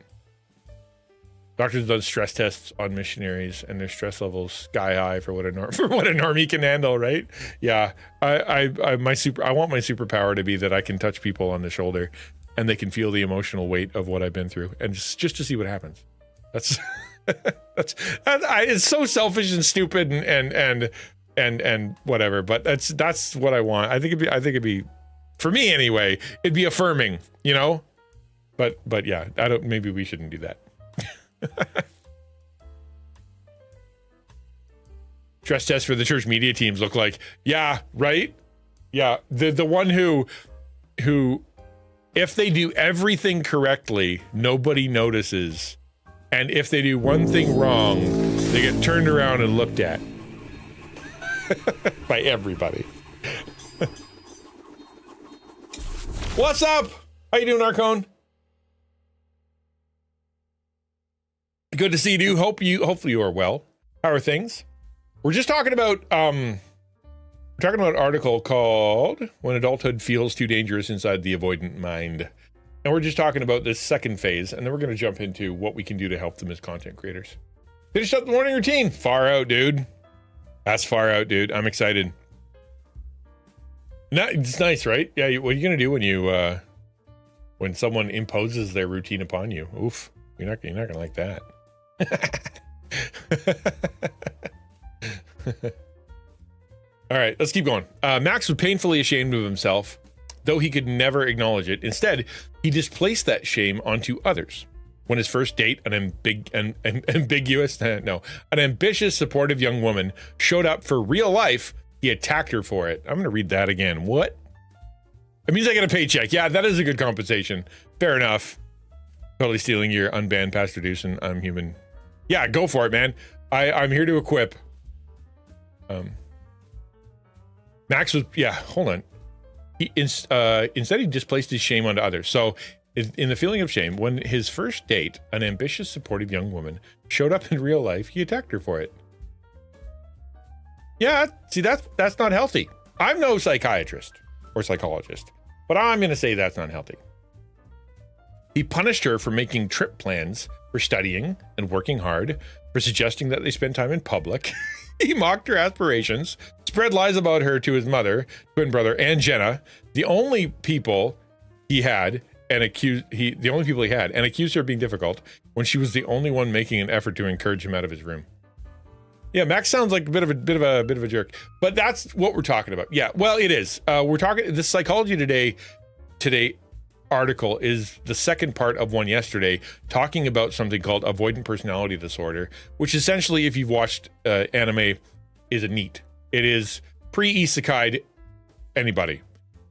Doctors have done stress tests on missionaries, and their stress levels sky high for what a normie can handle, right? Yeah, I want my superpower to be that I can touch people on the shoulder, and they can feel the emotional weight of what I've been through, and just to see what happens. That's it's so selfish and stupid and whatever, but that's what I want. I think it'd be for me anyway. It'd be affirming, you know. But yeah, maybe we shouldn't do that. Stress tests for the church media teams look like, yeah, right? Yeah, the one who if they do everything correctly, nobody notices. And if they do one thing wrong, they get turned around and looked at by everybody. What's up? How you doing, Arcone? Good to see you. Hopefully you are well. How are things? We're just talking about an article called "When Adulthood Feels Too Dangerous Inside the Avoidant Mind." And we're just talking about this second phase, and then we're going to jump into what we can do to help them as content creators. Finished up the morning routine. Far out, dude. That's far out, dude. I'm excited. No, it's nice, right? Yeah. What are you going to do when someone imposes their routine upon you? Oof. You're not going to like that. All right, let's keep going. Max was painfully ashamed of himself, though he could never acknowledge it. Instead, he displaced that shame onto others. When his first date, an ambitious, supportive young woman showed up for real life, he attacked her for it. I'm going to read that again. What? It means I get a paycheck. Yeah, that is a good compensation. Fair enough. Totally stealing your unbanned Pastor Deuce, and I'm human. Yeah, go for it, man. I'm here to equip. Max was, yeah, hold on. Instead, he displaced his shame onto others. So, in the feeling of shame, when his first date, an ambitious, supportive young woman, showed up in real life, he attacked her for it. Yeah, see, that's not healthy. I'm no psychiatrist or psychologist, but I'm going to say that's not healthy. He punished her for making trip plans, for studying and working hard, for suggesting that they spend time in public. He mocked her aspirations, spread lies about her to his mother, twin brother, and Jenna, the only people he had, and accused her of being difficult when she was the only one making an effort to encourage him out of his room. Yeah, Max sounds like a bit of a jerk, but that's what we're talking about. Yeah, well, it is. We're talking this Psychology Today article is the second part of one yesterday, talking about something called avoidant personality disorder, which essentially, if you've watched anime, is a NEET. It is pre-isekai anybody,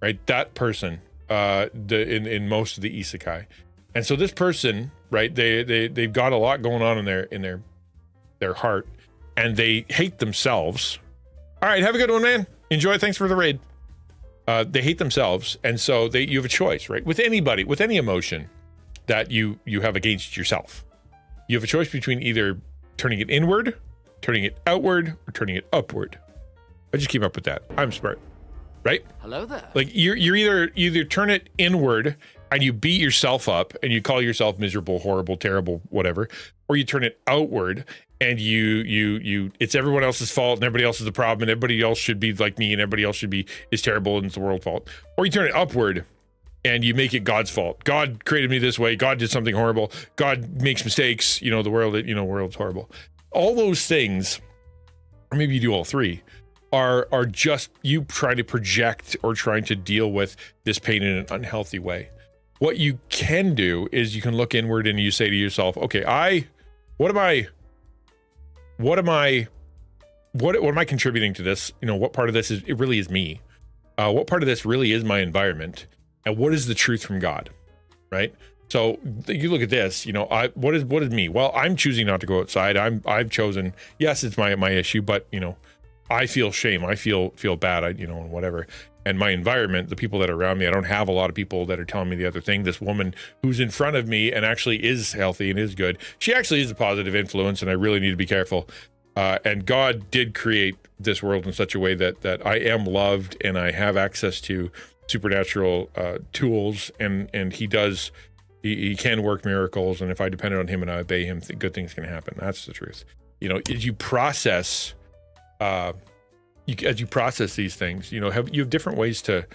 right? That person, in most of the isekai, and so this person, right? They've got a lot going on in their heart, and they hate themselves. All right, have a good one, man. Enjoy. Thanks for the raid. They hate themselves, and so you have a choice, right? With anybody, with any emotion that you have against yourself, you have a choice between either turning it inward, turning it outward, or turning it upward. I just came up with that. I'm smart, right? Hello there. Like you're either turn it inward and you beat yourself up and you call yourself miserable, horrible, terrible, whatever, or you turn it outward and you it's everyone else's fault and everybody else is the problem and everybody else should be like me and everybody else is terrible and it's the world's fault. Or you turn it upward and you make it God's fault. God created me this way. God did something horrible. God makes mistakes. The world's horrible. All those things, or maybe you do all three, are just you trying to project or trying to deal with this pain in an unhealthy way. What you can do is you can look inward and you say to yourself, okay, what am I contributing to this? What part of this it really is me? What part of this really is my environment? And what is the truth from God? Right? So you look at this, you know, what is me? Well, I'm choosing not to go outside. I've chosen, yes, it's my issue, but you know, I feel shame. I feel bad, you know, and whatever. And my environment, the people that are around me, I don't have a lot of people that are telling me the other thing. This woman who's in front of me and actually is healthy and is good, she actually is a positive influence, and I really need to be careful. And God did create this world in such a way that I am loved and I have access to supernatural tools, and he he can work miracles, and if I depend on him and I obey him, good things can happen. That's the truth. You know, as you process these things, you know, you have different ways to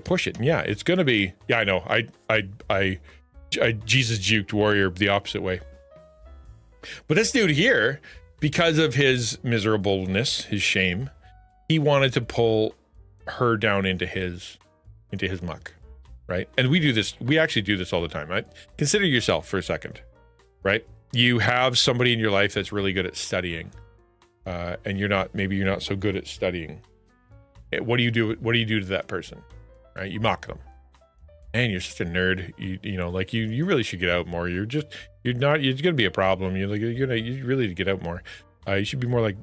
push it. And yeah, it's going to be, yeah, I know. I Jesus juked warrior the opposite way. But this dude here, because of his miserableness, his shame, he wanted to pull her down into his muck, right? And we actually do this all the time, right? Consider yourself for a second, right? You have somebody in your life that's really good at studying. And maybe you're not so good at studying. What do you do to that person? Right? You mock them. Man, you're such a nerd. You know, like you really should get out more. You're gonna be a problem. You really need to get out more. You should be more like,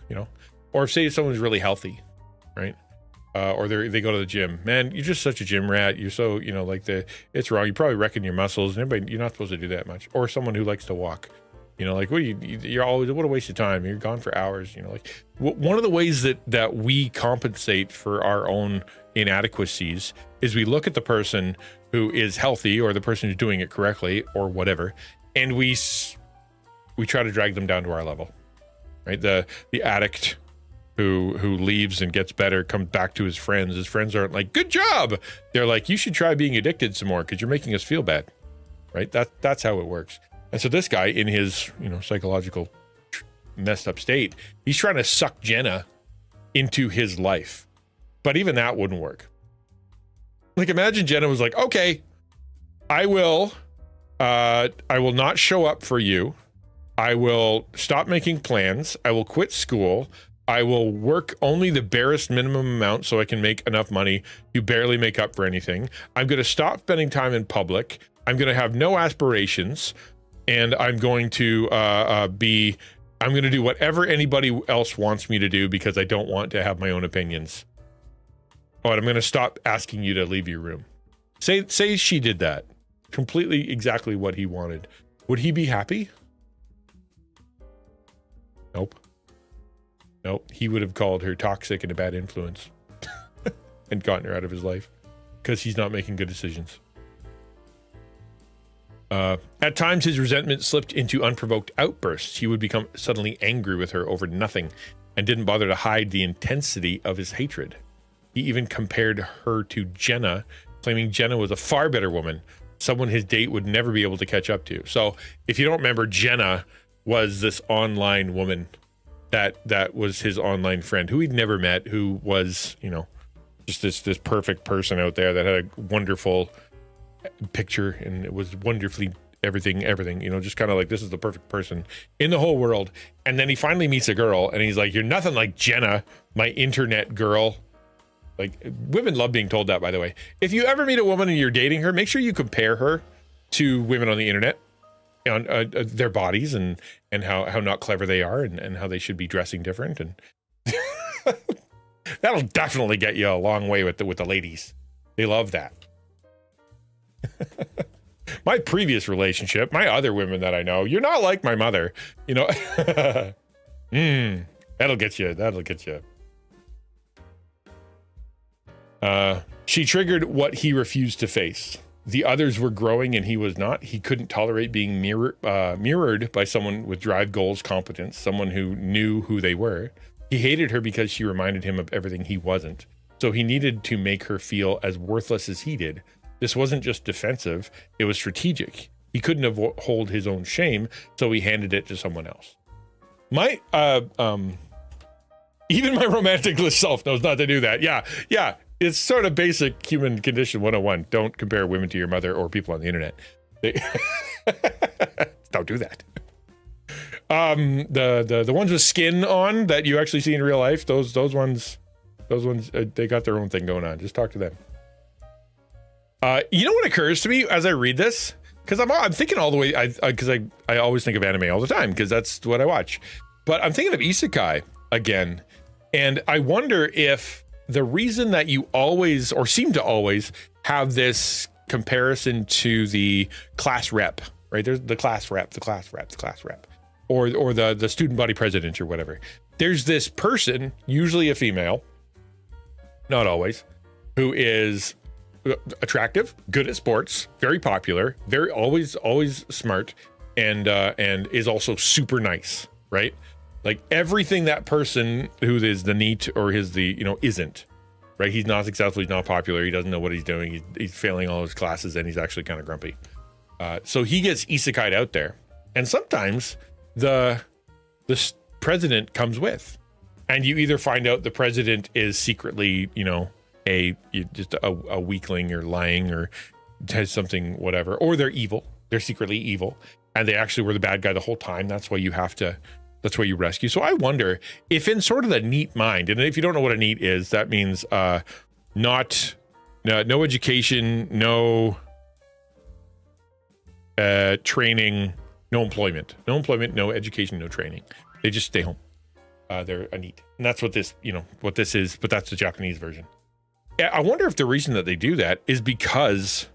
you know, or say someone's really healthy, right? Or they go to the gym. Man, you're just such a gym rat. You're so, you know, like it's wrong. You're probably wrecking your muscles, and you're not supposed to do that much. Or someone who likes to walk. You know, like, you're always, what a waste of time. You're gone for hours. You know, like one of the ways that we compensate for our own inadequacies is we look at the person who is healthy or the person who's doing it correctly or whatever, and we try to drag them down to our level, right? The addict who leaves and gets better, comes back to his friends. His friends aren't like, good job. They're like, you should try being addicted some more because you're making us feel bad, right? That's how it works. And so this guy, in his, you know, psychological messed up state, he's trying to suck Jenna into his life. But even that wouldn't work. Like, imagine Jenna was like, okay, I will not show up for you. I will stop making plans. I will quit school. I will work only the barest minimum amount so I can make enough money to barely make up for anything. I'm going to stop spending time in public. I'm going to have no aspirations. And I'm going to I'm going to do whatever anybody else wants me to do because I don't want to have my own opinions. Oh, and I'm going to stop asking you to leave your room. Say she did that. Completely exactly what he wanted. Would he be happy? Nope. He would have called her toxic and a bad influence and gotten her out of his life because he's not making good decisions. At times, his resentment slipped into unprovoked outbursts. He would become suddenly angry with her over nothing and didn't bother to hide the intensity of his hatred. He even compared her to Jenna, claiming Jenna was a far better woman, someone his date would never be able to catch up to. So if you don't remember, Jenna was this online woman that was his online friend who he'd never met, who was, you know, just this perfect person out there that had a wonderful picture and it was wonderfully everything, you know, just kind of like, this is the perfect person in the whole world. And then he finally meets a girl and he's like, you're nothing like Jenna, my internet girl. Like, women love being told that, by the way. If you ever meet a woman and you're dating her, make sure you compare her to women on the internet, on their bodies and how not clever they are and how they should be dressing different. And that'll definitely get you a long way with the ladies. They love that. My previous relationship, my other women that I know, you're not like my mother, you know. That'll get you. She triggered what he refused to face. The others were growing and he was not. He couldn't tolerate being mirrored by someone with drive, goals, competence, someone who knew who they were. He hated her because she reminded him of everything he wasn't. So he needed to make her feel as worthless as he did. This wasn't just defensive, it was strategic. He couldn't hold his own shame, so he handed it to someone else. My even my romantic self knows not to do that. Yeah. It's sort of basic human condition 101. Don't compare women to your mother or people on the internet. Don't do that. The ones with skin on that you actually see in real life, those ones, they got their own thing going on. Just talk to them. You know what occurs to me as I read this? because I'm thinking all the way, because I always think of anime all the time because that's what I watch. But I'm thinking of isekai again, and I wonder if the reason that you always, or seem to always, have this comparison to the class rep, right? There's the class rep, or the student body president or whatever. There's this person, usually a female, not always, who is attractive, good at sports, very popular, very always smart, and is also super nice, right? Like everything that person who is the NEET or isn't, right? He's not successful, he's not popular, he doesn't know what he's doing, he's failing all his classes, and he's actually kind of grumpy. So he gets isekai'd out there, and sometimes the president comes with, and you either find out the president is secretly, just a weakling or lying or has something, whatever, or they're evil, they're secretly evil, and they actually were the bad guy the whole time. That's why you rescue. So I wonder if in sort of the NEET mind, and if you don't know what a NEET is, that means no education, no training, no employment, no education, no training. They just stay home. They're a NEET, and that's what this is. But that's the Japanese version. I wonder if the reason that they do that is because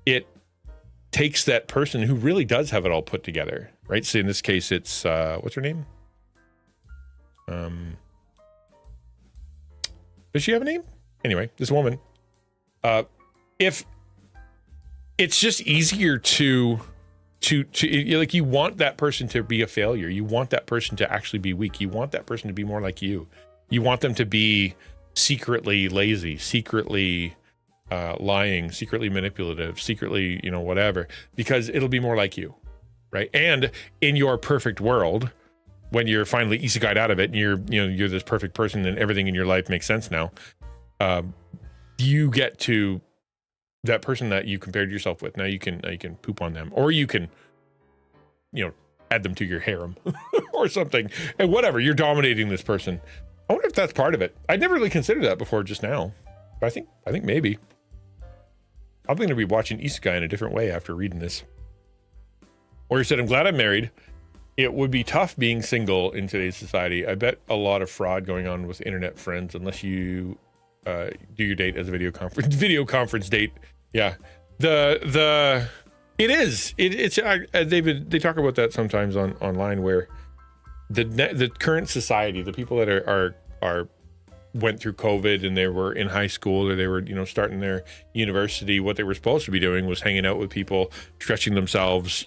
it takes that person who really does have it all put together, right? So in this case, it's what's her name? Does she have a name? Anyway, this woman. If it's just easier to like, you want that person to be a failure, you want that person to actually be weak, you want that person to be more like you want them to be secretly lazy, secretly lying, secretly manipulative, secretly whatever, because it'll be more like you, right? And in your perfect world, when you're finally isekai'd out of it and you're this perfect person and everything in your life makes sense now, you get to that person that you compared yourself with. Now you can poop on them, or you can add them to your harem or something, and whatever, you're dominating this person. I wonder if that's part of it. I'd never really considered that before just now, but I think maybe I'm going to be watching isekai in a different way after reading this. Or you said, I'm glad I'm married. It would be tough being single in today's society. I bet a lot of fraud going on with internet friends, unless you do your date as a video conference date. Yeah, it is. It's they talk about that sometimes online, where the current society, the people that are went through COVID and they were in high school, or they were starting their university, what they were supposed to be doing was hanging out with people, stretching themselves,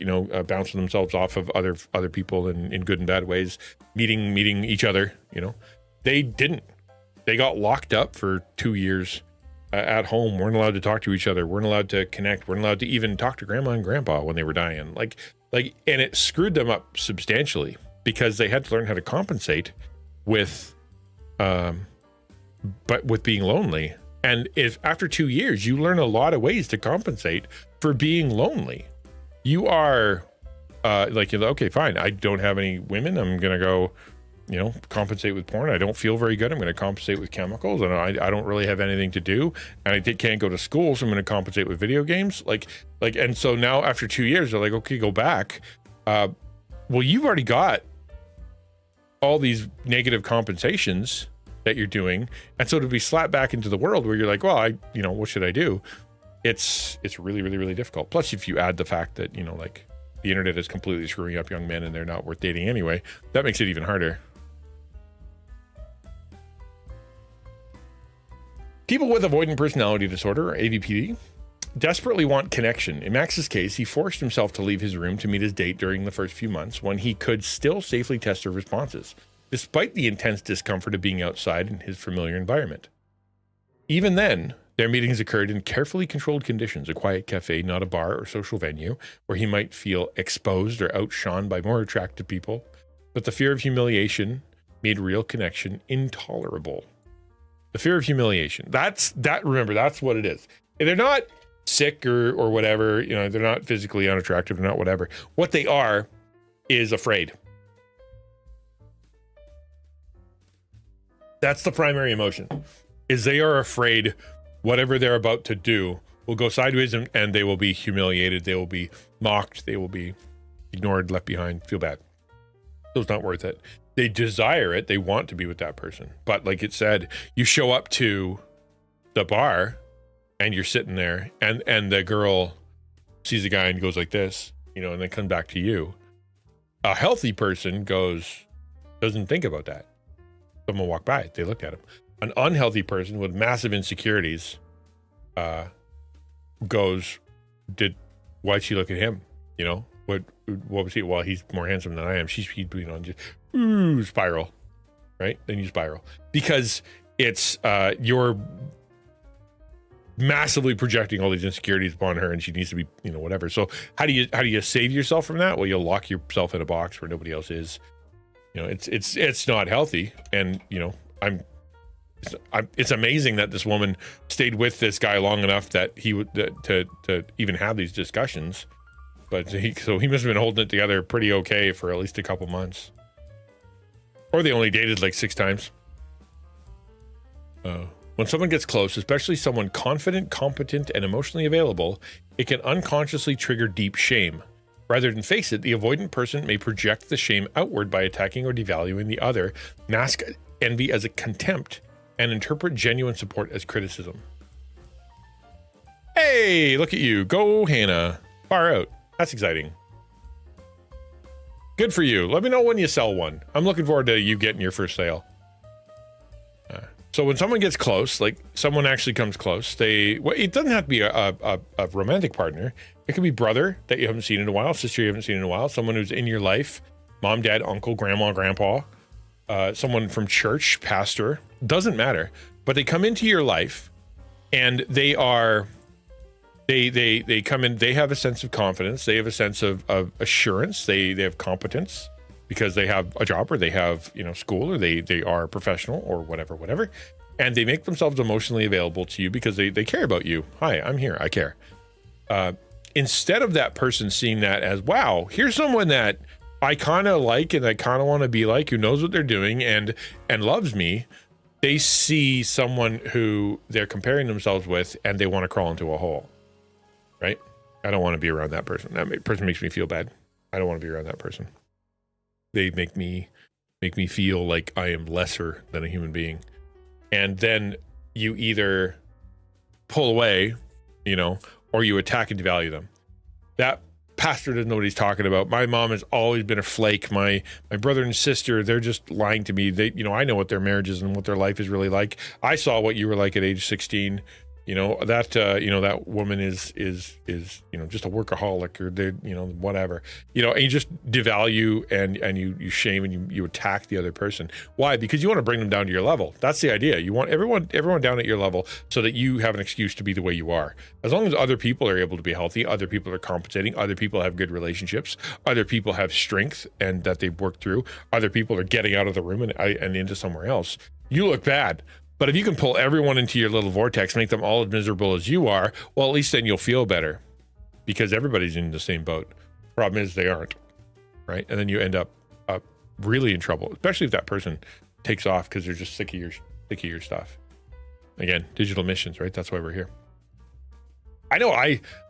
bouncing themselves off of other people in good and bad ways, meeting each other. They didn't. They got locked up for 2 years at home, weren't allowed to talk to each other, weren't allowed to connect, weren't allowed to even talk to grandma and grandpa when they were dying. Like, and it screwed them up substantially, because they had to learn how to compensate with being lonely. And if after 2 years you learn a lot of ways to compensate for being lonely, you are okay, fine, I don't have any women, I'm gonna go compensate with porn. I don't feel very good, I'm going to compensate with chemicals, and I don't really have anything to do, and I can't go to school, so I'm going to compensate with video games. And so now after 2 years, they're like, okay, go back. Well, you've already got all these negative compensations that you're doing, and so to be slapped back into the world where you're like, well, what should I do? It's really, really, really difficult. Plus, if you add the fact that the internet is completely screwing up young men and they're not worth dating anyway, that makes it even harder. People with avoidant personality disorder, or AvPD, desperately want connection. In Max's case, he forced himself to leave his room to meet his date during the first few months, when he could still safely test her responses, despite the intense discomfort of being outside in his familiar environment. Even then, their meetings occurred in carefully controlled conditions, a quiet cafe, not a bar or social venue, where he might feel exposed or outshone by more attractive people. But the fear of humiliation made real connection intolerable. The fear of humiliation. Remember, that's what it is. They're not sick or whatever, they're not physically unattractive, they're not whatever. What they are is afraid. That's the primary emotion, is they are afraid whatever they're about to do will go sideways and they will be humiliated. They will be mocked. They will be ignored, left behind, feel bad. So it's not worth it. They desire it. They want to be with that person. But like it said, you show up to the bar and you're sitting there and the girl sees a guy and goes like this, you know, and then comes back to you. A healthy person doesn't think about that. Someone walked by, they looked at him. An unhealthy person with massive insecurities why'd she look at him? You know, what was he? Well, he's more handsome than I am. He's being on just spiral, right? Then you spiral because it's you're massively projecting all these insecurities upon her, and she needs to be, you know, whatever. So how do you save yourself from that? Well, you'll lock yourself in a box where nobody else is. You know, it's not healthy, and you know, it's amazing that this woman stayed with this guy long enough that he would to even have these discussions. But he must have been holding it together pretty okay for at least a couple months, or they only dated like 6 times. When someone gets close, especially someone confident, competent, and emotionally available, it can unconsciously trigger deep shame. Rather than face it, the avoidant person may project the shame outward by attacking or devaluing the other, mask envy as a contempt, and interpret genuine support as criticism. Hey, look at you. Go, Hannah. Far out. That's exciting. Good for you. Let me know when you sell one. I'm looking forward to you getting your first sale. So when someone gets close, like someone actually comes close, it doesn't have to be a romantic partner. It could be brother that you haven't seen in a while, sister you haven't seen in a while, someone who's in your life, mom, dad, uncle, grandma, grandpa, someone from church, pastor, doesn't matter. But they come into your life and they come in, they have a sense of confidence, they have a sense of assurance, they have competence because they have a job or they have, you know, school or they are professional or whatever. And they make themselves emotionally available to you because they care about you. Hi, I'm here, I care. Instead of that person seeing that as, wow, here's someone that I kind of like and I kind of want to be like, who knows what they're doing and loves me, they see someone who they're comparing themselves with and they want to crawl into a hole, right? I don't want to be around that person. That person makes me feel bad. I don't want to be around that person. They make me feel like I am lesser than a human being. And then you either pull away, you know, or you attack and devalue them. That pastor doesn't know what he's talking about. My mom has always been a flake. My brother and sister, they're just lying to me. They, you know, I know what their marriage is and what their life is really like. I saw what you were like at age 16. You know, that woman is, you know, just a workaholic or they, you know, whatever, you know, and you just devalue and you shame and you attack the other person. Why? Because you want to bring them down to your level. That's the idea. You want everyone down at your level so that you have an excuse to be the way you are. As long as other people are able to be healthy, other people are compensating, other people have good relationships, other people have strength and that they've worked through, other people are getting out of the room and into somewhere else, you look bad. But if you can pull everyone into your little vortex, make them all as miserable as you are, well, at least then you'll feel better because everybody's in the same boat. Problem is they aren't, right? And then you end up really in trouble, especially if that person takes off because they're just sick of your stuff. Again, digital missions, right? That's why we're here. I know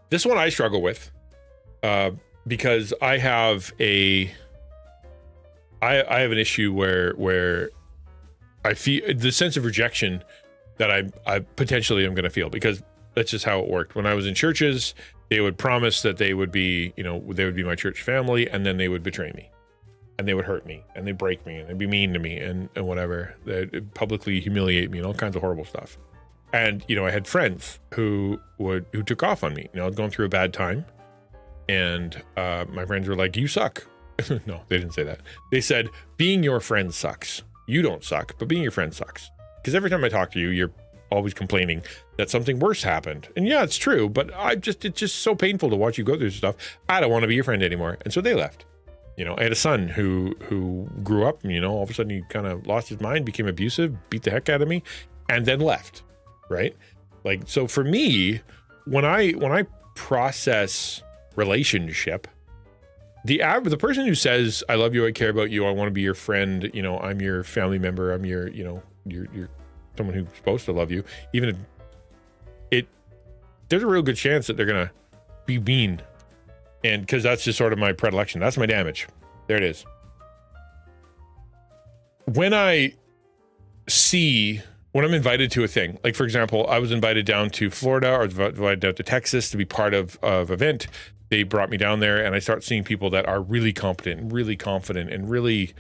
this one I struggle with because I have an issue where I feel the sense of rejection that I potentially am going to feel because that's just how it worked. When I was in churches, they would promise that they would be, you know, they would be my church family, and then they would betray me, and they would hurt me, and they'd break me, and they'd be mean to me, and whatever. They'd publicly humiliate me, and all kinds of horrible stuff. And you know, I had friends who took off on me. You know, I was going through a bad time, and my friends were like, "You suck." No, they didn't say that. They said, "Being your friend sucks. You don't suck, but being your friend sucks." Because every time I talk to you, you're always complaining that something worse happened. And yeah, it's true, but it's just so painful to watch you go through stuff. I don't want to be your friend anymore. And so they left. You know, I had a son who grew up, and, you know, all of a sudden he kind of lost his mind, became abusive, beat the heck out of me, and then left. Right? Like, so for me, when I process relationship, the person who says, "I love you, I care about you, I want to be your friend, you know, I'm your family member, I'm your, you know, you're someone who's supposed to love you," even if there's a real good chance that they're gonna be mean, and because that's just sort of my predilection. That's my damage. There it is. When I'm invited to a thing, like for example, I was invited down to Florida, or invited down to Texas to be part of event. They brought me down there, and I start seeing people that are really competent, and really confident, and really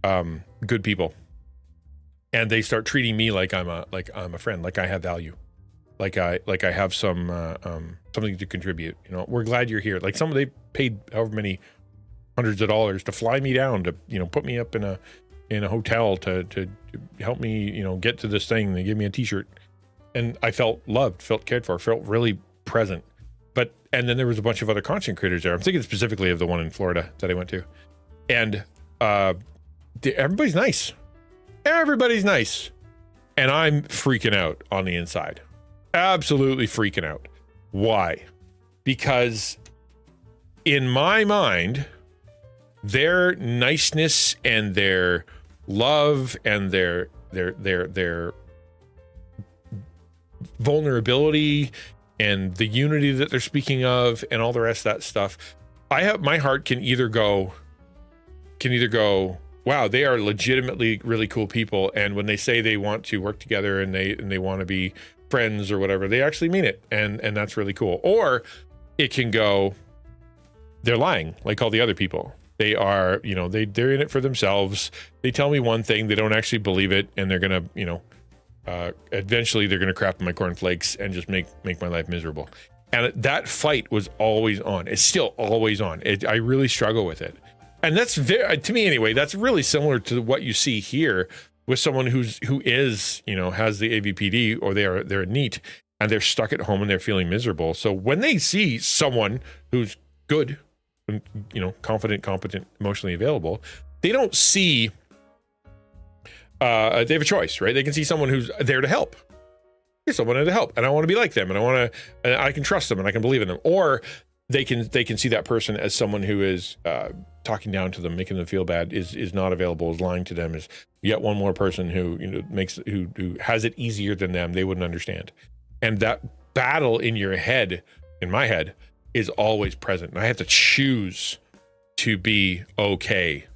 good people. And they start treating me like I'm a friend, like I have value, like I have some something to contribute. You know, we're glad you're here. Like they paid however many hundreds of dollars to fly me down to, you know, put me up in a hotel to help me, you know, get to this thing. They gave me a t-shirt, and I felt loved, felt cared for, felt really present. And then there was a bunch of other content creators there. I'm thinking specifically of the one in Florida that I went to, and everybody's nice. Everybody's nice, and I'm freaking out on the inside, absolutely freaking out. Why? Because in my mind, their niceness and their love and their vulnerability and the unity that they're speaking of and all the rest of that stuff, my heart can either go, wow, they are legitimately really cool people, and when they say they want to work together and they want to be friends or whatever, they actually mean it, and that's really cool. Or it can go, they're lying like all the other people. They are, you know, they're in it for themselves. They tell me one thing, they don't actually believe it, and they're gonna, you know, eventually they're gonna crap in my cornflakes and just make my life miserable. And that fight was always on. It's still always on. I really struggle with it, and that's to me anyway. That's really similar to what you see here with someone who is, you know, has the AvPD, or they're a NEET, and they're stuck at home and they're feeling miserable. So when they see someone who's good, you know, confident, competent, emotionally available, they don't see. They have a choice, right? They can see someone who's there to help. Here's someone there to help, and I want to be like them, and I can trust them, and I can believe in them. Or they can see that person as someone who is talking down to them, making them feel bad, is not available, is lying to them, is yet one more person who, you know, who has it easier than them. They wouldn't understand, and that battle in your head, in my head, is always present. And I have to choose to be okay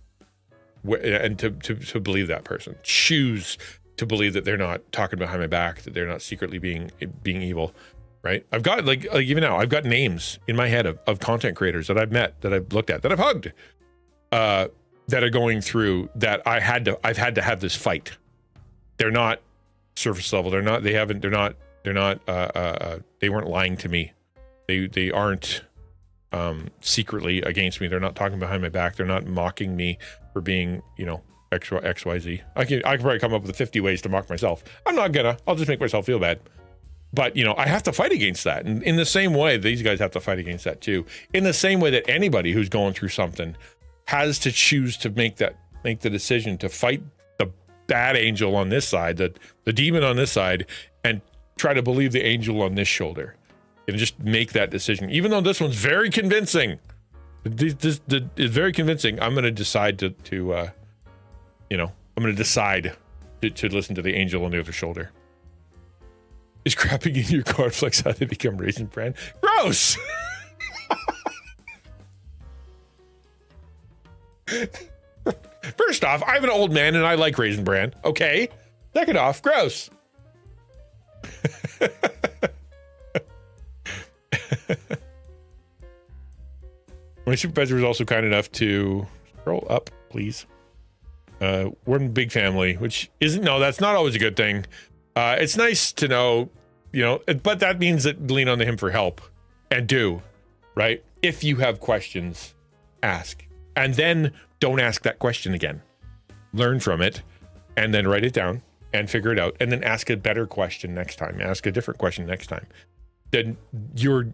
and to believe that person. Choose to believe that they're not talking behind my back, that they're not secretly being evil, right? I've got like even now, I've got names in my head of content creators that I've met, that I've looked at, that I've hugged, that are going through that. I've had to have this fight. They're not surface level. They weren't lying to me. They aren't secretly against me. They're not talking behind my back. They're not mocking me for being, you know, XYZ. I can probably come up with 50 ways to mock myself. I'm not gonna. I'll just make myself feel bad. But, you know, I have to fight against that. And in the same way, these guys have to fight against that too. In the same way that anybody who's going through something has to choose to make the decision to fight the bad angel on this side, the demon on this side, and try to believe the angel on this shoulder. And just make that decision. Even though this one's very convincing. This is very convincing. I'm going to decide to you know, I'm going to decide to listen to the angel on the other shoulder. Is crapping in your cornflakes how they become Raisin Bran? Gross! First off, I'm an old man and I like Raisin Bran. Okay. Second off, gross. My supervisor was also kind enough to scroll up, please. We're in a big family, which that's not always a good thing. It's nice to know, you know, but that means that lean on him for help and right? If you have questions, ask, and then don't ask that question again. Learn from it and then write it down and figure it out, and then ask a better question next time. Ask a different question next time. Then your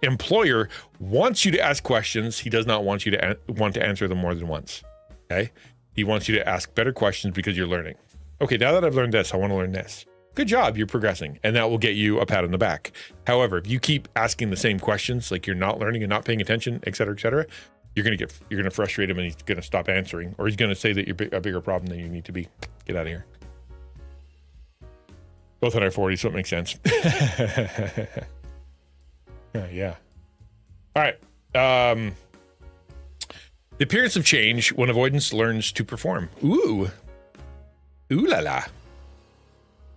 employer wants you to ask questions. He does not want you to want to answer them more than once. Okay? He wants you to ask better questions because you're learning. Okay, now that I've learned this, I want to learn this. Good job, you're progressing, and that will get you a pat on the back. However, if you keep asking the same questions, like you're not learning and not paying attention, et cetera, you're gonna frustrate him, and he's gonna stop answering, or he's gonna say that you're a bigger problem than you need to be. Get out of here. Both in our 40s, so it makes sense. Yeah. All right. The appearance of change when avoidance learns to perform. Ooh. Ooh la la.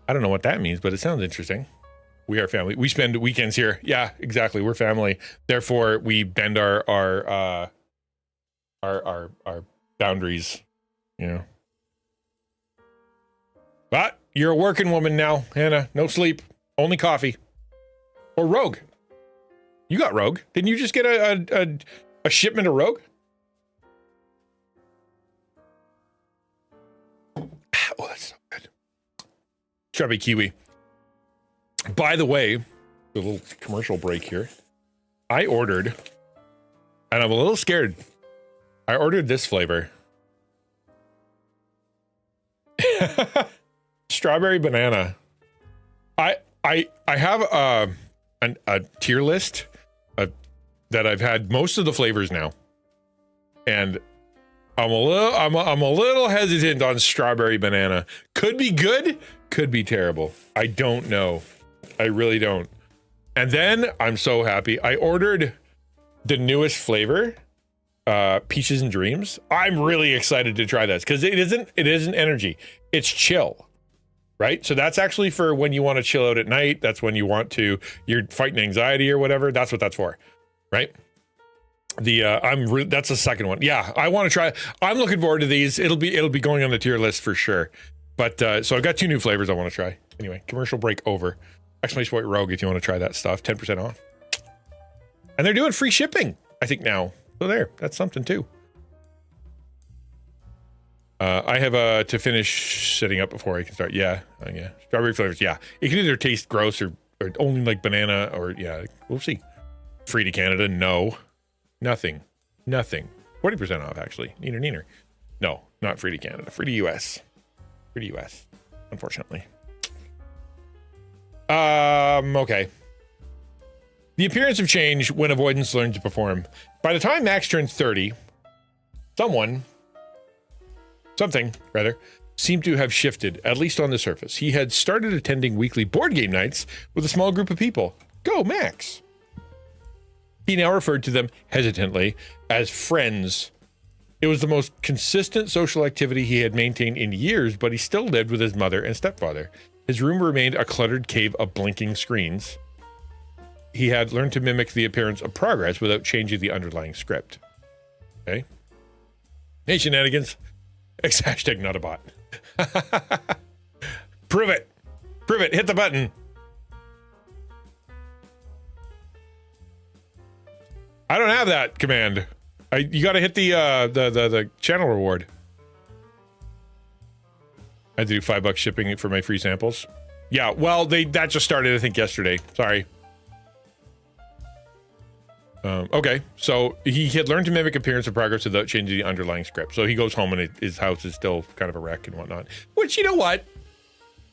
I don't know what that means, but it sounds interesting. We are family. We spend weekends here. Yeah, exactly. We're family. Therefore, we bend our boundaries, you know. But you're a working woman now, Hannah. No sleep. Only coffee. Or Rogue. You got Rogue. Didn't you just get a shipment of Rogue? Oh, that's so good. Strawberry kiwi. By the way, a little commercial break here. I ordered, and I'm a little scared. I ordered this flavor. Strawberry banana. I have a tier list that I've had most of the flavors now, and I'm a little hesitant on strawberry banana. Could be good, could be terrible. I don't know. I really don't. And then I'm so happy. I ordered the newest flavor, Peaches and Dreams. I'm really excited to try this because it isn't energy. It's chill. Right? So that's actually for when you want to chill out at night. That's when you're fighting anxiety or whatever. That's what that's for. Right? That's the second one. Yeah, I want to try. I'm looking forward to these. It'll be going on the tier list for sure. But so I've got 2 new flavors I want to try. Anyway, commercial break over. Exclamation point Rogue if you want to try that stuff. 10% off. And they're doing free shipping, I think now. So there, that's something too. I have to finish setting up before I can start. Yeah. Strawberry flavors. Yeah. It can either taste gross or only like banana or yeah. We'll see. Free to Canada. No. Nothing. 40% off actually. Neener. No, not free to Canada. Free to US. Unfortunately. Okay. The appearance of change when avoidance learns to perform. By the time Max turned 30, something seemed to have shifted, at least on the surface. He had started attending weekly board game nights with a small group of people. Go, Max! He now referred to them hesitantly as friends. It was the most consistent social activity he had maintained in years, but he still lived with his mother and stepfather. His room remained a cluttered cave of blinking screens. He had learned to mimic the appearance of progress without changing the underlying script. Okay. Hey, shenanigans. Hashtag not a bot. Prove it. Hit the button. I don't have that command. You got to hit the channel reward. I had to do $5 shipping for my free samples. Yeah, well, that just started, I think, yesterday. Sorry. Okay, so he had learned to mimic appearance of progress without changing the underlying script. So he goes home and his house is still kind of a wreck and whatnot. Which, you know what?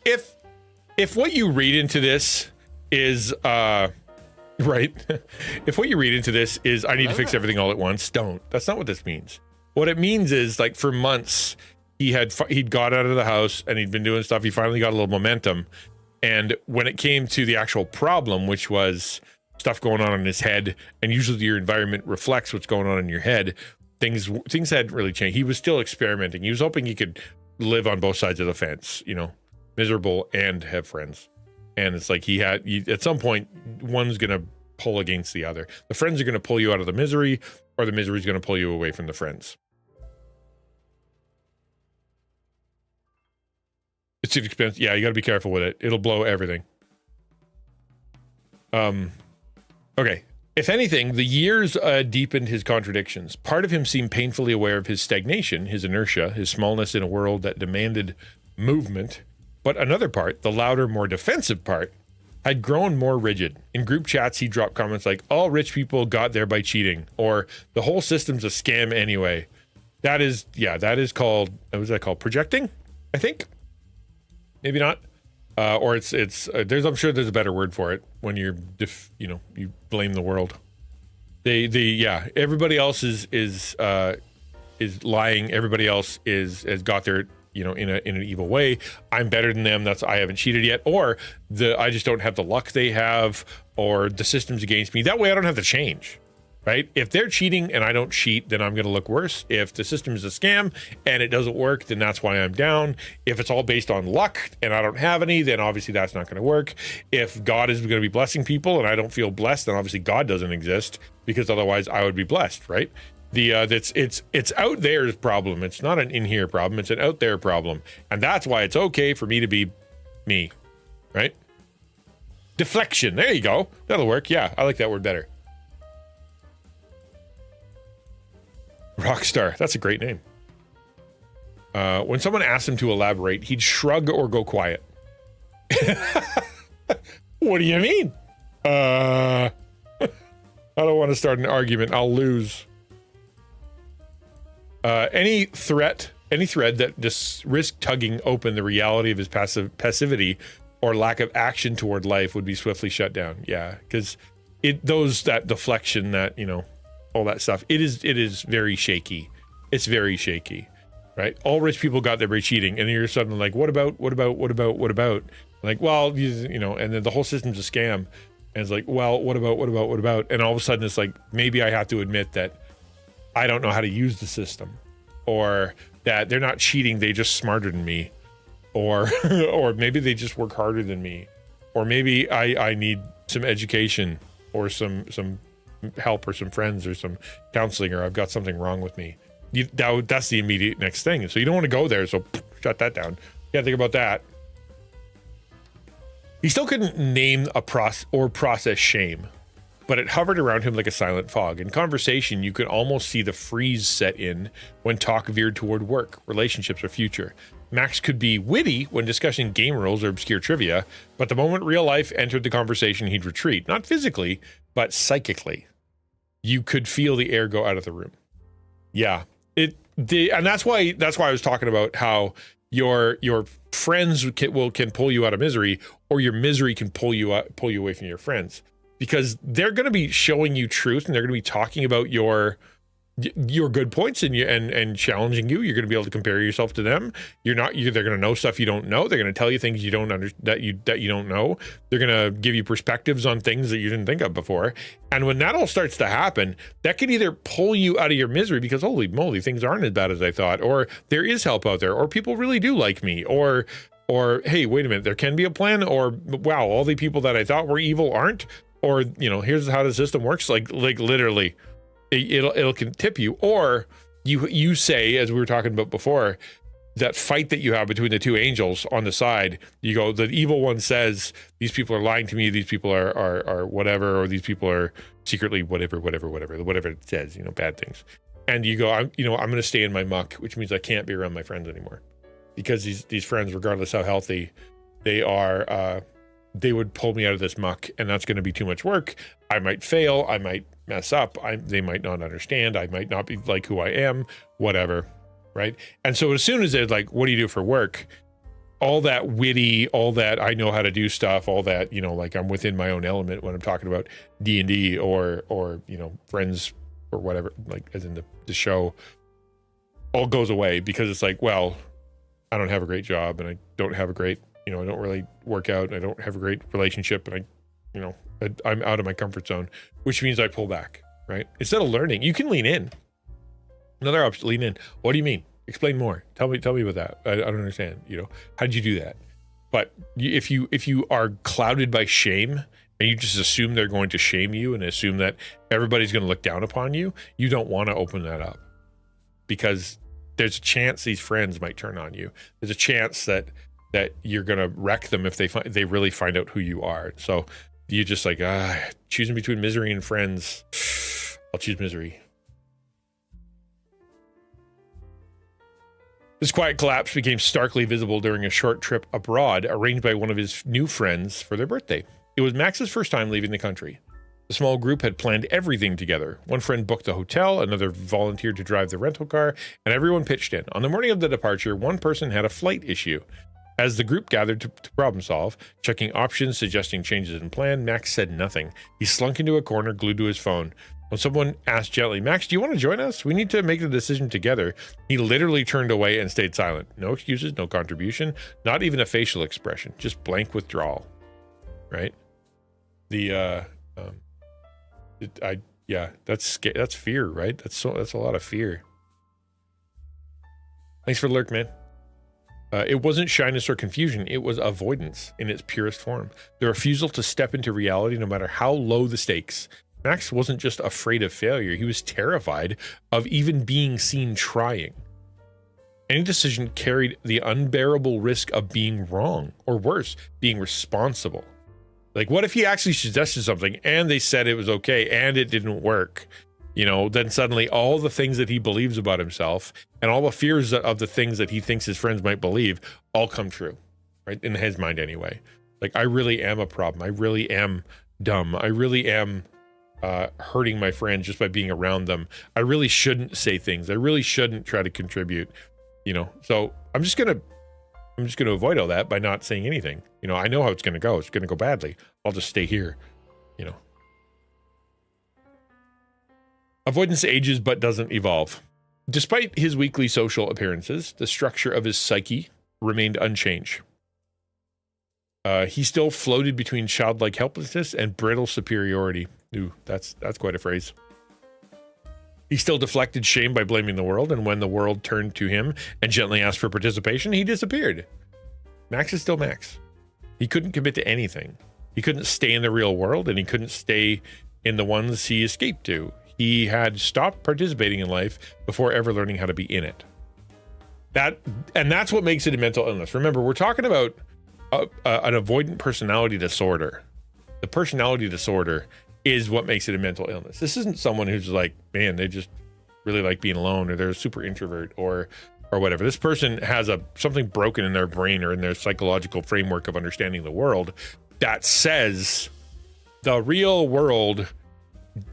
If what you read into this is right, if what you read into this is I need to fix everything all at once, don't. That's not what this means. What it means is, like, for months he'd got out of the house and he'd been doing stuff. He finally got a little momentum, and when it came to the actual problem, which was stuff going on in his head, and usually your environment reflects what's going on in your head, things hadn't really changed. He was still experimenting. He was hoping he could live on both sides of the fence, you know, miserable and have friends. And it's like at some point, one's gonna pull against the other. The friends are gonna pull you out of the misery, or the misery is gonna pull you away from the friends. It's expensive. Yeah, you got to be careful with it. It'll blow everything. Okay. If anything, the years deepened his contradictions. Part of him seemed painfully aware of his stagnation, his inertia, his smallness in a world that demanded movement. But another part, the louder, more defensive part, had grown more rigid. In group chats, he dropped comments like, all rich people got there by cheating, or the whole system's a scam anyway. That is called, what was that called? Projecting, I think? Maybe not. Or it's I'm sure there's a better word for it when you blame the world. Everybody else is lying. Everybody else has got their, in an evil way. I'm better than them. I haven't cheated yet, or I just don't have the luck they have, or the system's against me. That way I don't have to change. Right? If they're cheating and I don't cheat, then I'm going to look worse. If the system is a scam and it doesn't work, then that's why I'm down. If it's all based on luck and I don't have any, then obviously that's not going to work. If God is going to be blessing people and I don't feel blessed, then obviously God doesn't exist, because otherwise I would be blessed, right? It's out there's problem. It's not an in here problem. It's an out there problem. And that's why it's okay for me to be me, right? Deflection. There you go. That'll work. Yeah, I like that word better. Rockstar. That's a great name. When someone asked him to elaborate, he'd shrug or go quiet. What do you mean? I don't want to start an argument. I'll lose. Any thread that just risk tugging open the reality of his passivity or lack of action toward life would be swiftly shut down. Yeah, because that deflection, that, all that stuff, it is very shaky. It's very shaky, right? All rich people got there by cheating, and you're suddenly like, what about? Like, well, and then the whole system's a scam, and it's like, well, what about? And all of a sudden it's like, maybe I have to admit that I don't know how to use the system, or that they're not cheating, they just smarter than me, or or maybe they just work harder than me, or maybe I need some education or some help or some friends or some counseling, or I've got something wrong with me. That's the immediate next thing. So you don't want to go there, so shut that down. You gotta think about that. He still couldn't name process shame, but it hovered around him like a silent fog. In conversation, you could almost see the freeze set in when talk veered toward work, relationships, or future. Max could be witty when discussing game rules or obscure trivia, but the moment real life entered the conversation, he'd retreat. Not physically, but psychically. You could feel the air go out of the room. Yeah. And that's why I was talking about how your friends can pull you out of misery, or your misery can pull you away from your friends, because they're going to be showing you truth, and they're going to be talking about your good points and challenging you. You're going to be able to compare yourself to them. They're going to know stuff you don't know. They're going to tell you things you don't that you don't know. They're going to give you perspectives on things that you didn't think of before. And when that all starts to happen, that can either pull you out of your misery because, holy moly, things aren't as bad as I thought, or there is help out there, or people really do like me, or hey, wait a minute, there can be a plan, or wow, all the people that I thought were evil aren't, or here's how the system works. Like literally. It'll can tip you, or you say, as we were talking about before, that fight that you have between the two angels on the side. You go, the evil one says, these people are lying to me, these people are whatever, or these people are secretly whatever it says, bad things. And you go, I'm going to stay in my muck, which means I can't be around my friends anymore, because these friends, regardless how healthy they are, they would pull me out of this muck, and that's going to be too much work. I might fail. I might mess up. They might not understand. I might not be like who I am, whatever. Right. And so as soon as they're like, what do you do for work? All that witty, all that I know how to do stuff, all that, like I'm within my own element when I'm talking about D&D or friends or whatever, like as in the show, all goes away, because it's like, well, I don't have a great job, and I don't have a great, I don't really work out, and I don't have a great relationship, and I'm out of my comfort zone, which means I pull back, right? Instead of learning, you can lean in. Another option, lean in. What do you mean? Explain more. Tell me about that. I don't understand. How did you do that? But if you are clouded by shame, and you just assume they're going to shame you, and assume that everybody's going to look down upon you, you don't want to open that up, because there's a chance these friends might turn on you. There's a chance that you're going to wreck them if they really find out who you are. So you just like, choosing between misery and friends, I'll choose misery. This quiet collapse became starkly visible during a short trip abroad arranged by one of his new friends for their birthday. It was Max's first time leaving the country. The small group had planned everything together. One friend booked the hotel, another volunteered to drive the rental car, and everyone pitched in. On the morning of the departure, one person had a flight issue. As the group gathered to problem solve, checking options, suggesting changes in plan, Max said nothing. He slunk into a corner, glued to his phone. When someone asked gently, Max, do you want to join us? We need to make the decision together. He literally turned away and stayed silent. No excuses, no contribution, not even a facial expression, just blank withdrawal. Right? That's fear, right? That's a lot of fear. Thanks for the lurk, man. It wasn't shyness or confusion. It was avoidance in its purest form. The refusal to step into reality, no matter how low the stakes. Max wasn't just afraid of failure. He was terrified of even being seen trying. Any decision carried the unbearable risk of being wrong, or worse, being responsible. Like, what if he actually suggested something and they said it was okay and it didn't work? Then suddenly all the things that he believes about himself and all the fears of the things that he thinks his friends might believe all come true, right? In his mind anyway. Like, I really am a problem. I really am dumb. I really am hurting my friends just by being around them. I really shouldn't say things. I really shouldn't try to contribute, So I'm just going to avoid all that by not saying anything. I know how it's going to go. It's going to go badly. I'll just stay here, Avoidance ages but doesn't evolve. Despite his weekly social appearances, the structure of his psyche remained unchanged. He still floated between childlike helplessness and brittle superiority. Ooh, that's quite a phrase. He still deflected shame by blaming the world, and when the world turned to him and gently asked for participation, he disappeared. Max is still Max. He couldn't commit to anything. He couldn't stay in the real world, and he couldn't stay in the ones he escaped to. He had stopped participating in life before ever learning how to be in it. That's what makes it a mental illness. Remember, we're talking about an avoidant personality disorder. The personality disorder is what makes it a mental illness. This isn't someone who's like, man, they just really like being alone, or they're a super introvert, or whatever. This person has something broken in their brain or in their psychological framework of understanding the world that says the real world,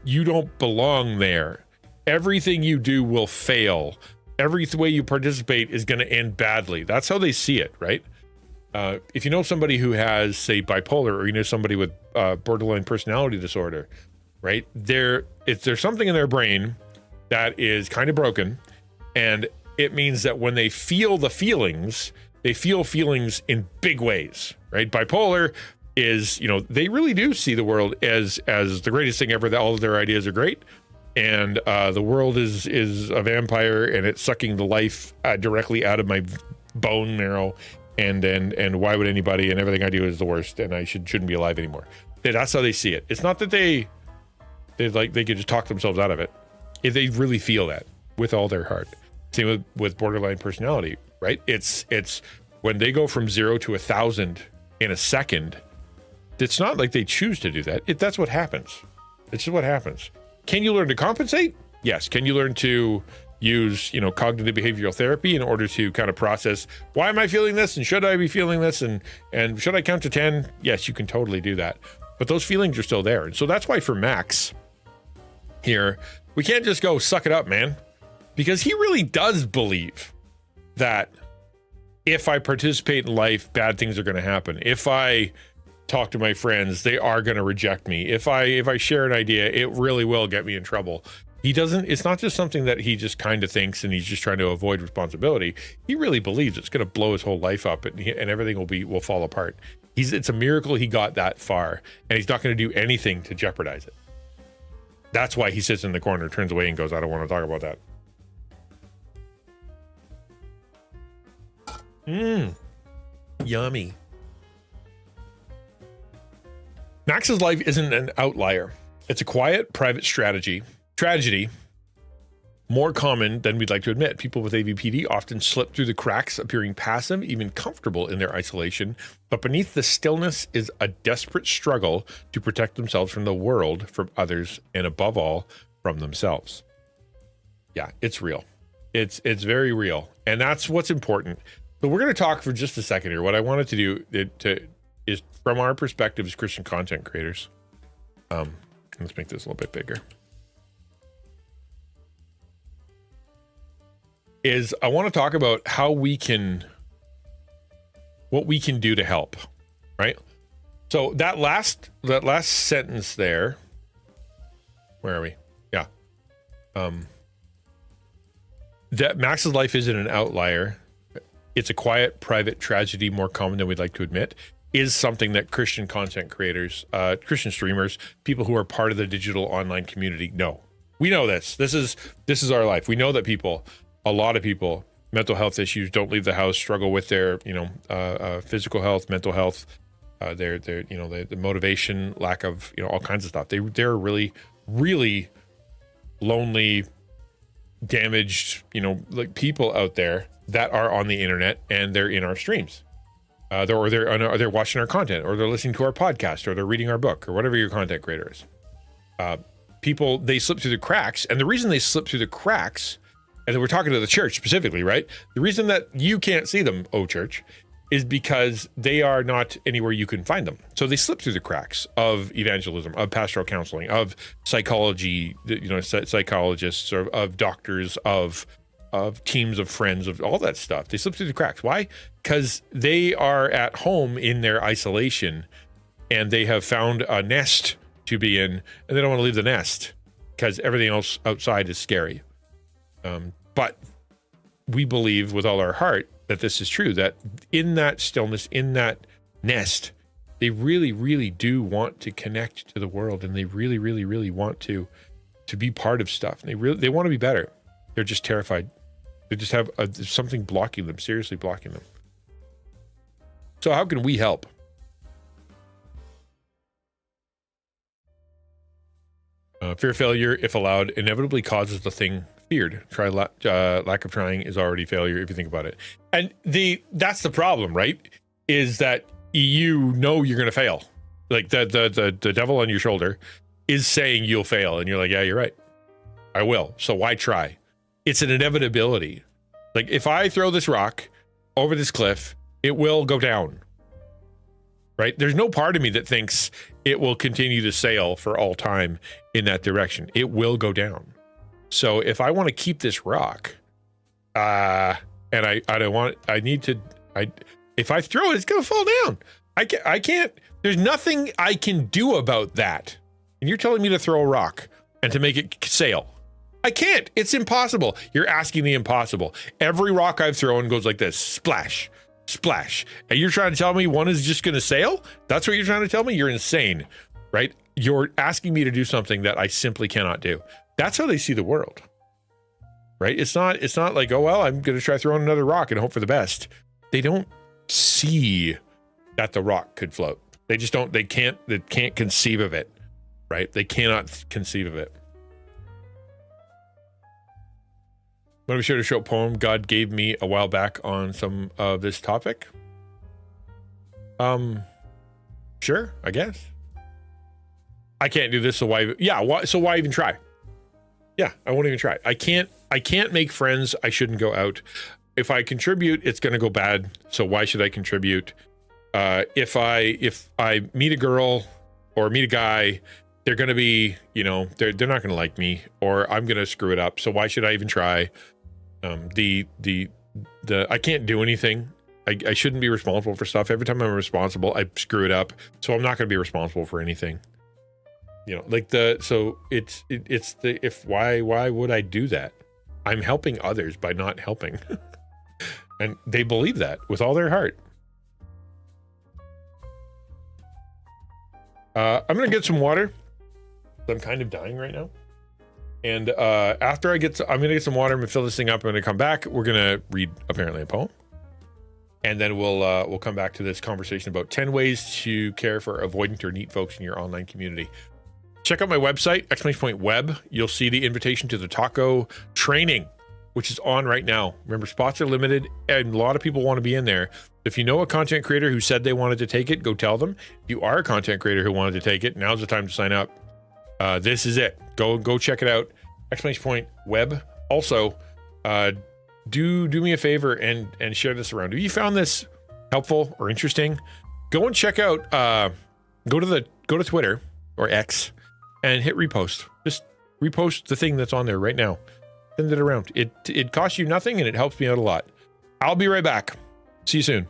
you don't belong there. Everything you do will fail. Every way you participate is going to end badly. That's how they see it, right? If you know somebody who has, say, bipolar, or you know somebody with borderline personality disorder, right? There's something in their brain that is kind of broken, and it means that when they feel the feelings, they feel feelings in big ways, right? Bipolar is, they really do see the world as the greatest thing ever, that all of their ideas are great, and the world is a vampire, and it's sucking the life directly out of my bone marrow, and why would anybody, and everything I do is the worst, and I shouldn't be alive anymore. That's how they see it. It's not that they could just talk themselves out of it. If they really feel that with all their heart. Same with borderline personality, right? It's when they go from 0 to 1,000 in a second. It's not like they choose to do that. That's what happens. It's just what happens. Can you learn to compensate? Yes. Can you learn to use, cognitive behavioral therapy in order to kind of process, why am I feeling this? And should I be feeling this? And should I count to 10? Yes, you can totally do that. But those feelings are still there. And so that's why for Max here, we can't just go suck it up, man. Because he really does believe that if I participate in life, bad things are going to happen. If I talk to my friends, they are going to reject me. If I share an idea, it really will get me in trouble. It's not just something that he just kind of thinks and he's just trying to avoid responsibility. He really believes it's going to blow his whole life up, and everything will fall apart. It's a miracle he got that far, and he's not going to do anything to jeopardize it. That's why he sits in the corner, turns away, and goes, I don't want to talk about that. Yummy. Max's life isn't an outlier. It's a quiet, private tragedy, more common than we'd like to admit. People with AvPD often slip through the cracks, appearing passive, even comfortable in their isolation. But beneath the stillness is a desperate struggle to protect themselves from the world, from others, and above all, from themselves. Yeah, it's real. It's very real. And that's what's important. So we're going to talk for just a second here. What I wanted to do is from our perspective as Christian content creators. Let's make this a little bit bigger. Is I want to talk about what we can do to help, right? So that last sentence there, where are we? That Max's life isn't an outlier. It's a quiet, private tragedy, more common than we'd like to admit, is something that Christian content creators, Christian streamers, people who are part of the digital online community know. We know this. This is our life. We know that a lot of people, mental health issues, don't leave the house, struggle with their, physical health, mental health, the motivation, lack of, all kinds of stuff. They're really, really lonely, damaged, like people out there that are on the internet and they're in our streams. They're watching our content, or they're listening to our podcast, or they're reading our book, or whatever your content creator is. People, they slip through the cracks, and the reason they slip through the cracks, and we're talking to the church specifically, right? The reason that you can't see them, church, is because they are not anywhere you can find them. So they slip through the cracks of evangelism, of pastoral counseling, of psychology, psychologists, or of doctors, of teams of friends, of all that stuff. They slip through the cracks. Why? Because they are at home in their isolation, and they have found a nest to be in, and they don't want to leave the nest because everything else outside is scary. But we believe with all our heart that this is true, that in that stillness, in that nest, they really, really do want to connect to the world, and they really, really, really want to be part of stuff. And they want to be better. They're just terrified. They just have something blocking them, seriously blocking them. So how can we help? Fear of failure, if allowed, inevitably causes the thing feared. Lack of trying is already failure if you think about it. And that's the problem, right? Is that you're going to fail. Like the devil on your shoulder is saying you'll fail, and you're like, yeah, you're right. I will. So why try? It's an inevitability. Like, if I throw this rock over this cliff, it will go down. Right? There's no part of me that thinks it will continue to sail for all time in that direction. It will go down. So if I want to keep this rock, and if I throw it, it's going to fall down. I can't, there's nothing I can do about that. And you're telling me to throw a rock and to make it sail. I can't. It's impossible. You're asking the impossible. Every rock I've thrown goes like this. Splash, splash. And you're trying to tell me one is just going to sail? That's what you're trying to tell me? You're insane, right? You're asking me to do something that I simply cannot do. That's how they see the world, right? It's not like, oh, well, I'm going to try throwing another rock and hope for the best. They don't see that the rock could float. They just don't, they can't conceive of it, right? They cannot conceive of it. I'm going to be sure to show a poem God gave me a while back on some of this topic. Sure, I guess. I can't do this, so why? Yeah, so why even try? Yeah, I won't even try. I can't make friends. I shouldn't go out. If I contribute, it's going to go bad. So why should I contribute? If I meet a girl or meet a guy, they're going to be, they're not going to like me, or I'm going to screw it up. So why should I even try? I can't do anything. I shouldn't be responsible for stuff. Every time I'm responsible, I screw it up. So I'm not going to be responsible for anything. Why would I do that? I'm helping others by not helping. And they believe that with all their heart. I'm going to get some water. I'm kind of dying right now. And after I'm going to get some water, I'm going to fill this thing up. I'm going to come back. We're going to read apparently a poem. And then we'll come back to this conversation about 10 ways to care for avoidant or neat folks in your online community. Check out my website, !web. You'll see the invitation to the taco training, which is on right now. Remember, spots are limited, and a lot of people want to be in there. If you know a content creator who said they wanted to take it, go tell them. If you are a content creator who wanted to take it, now's the time to sign up. This is it. Go check it out, !web. Also, do me a favor and share this around. If you found this helpful or interesting, go and check out. Go to Twitter or X and hit repost. Just repost the thing that's on there right now. Send it around. It costs you nothing, and it helps me out a lot. I'll be right back. See you soon.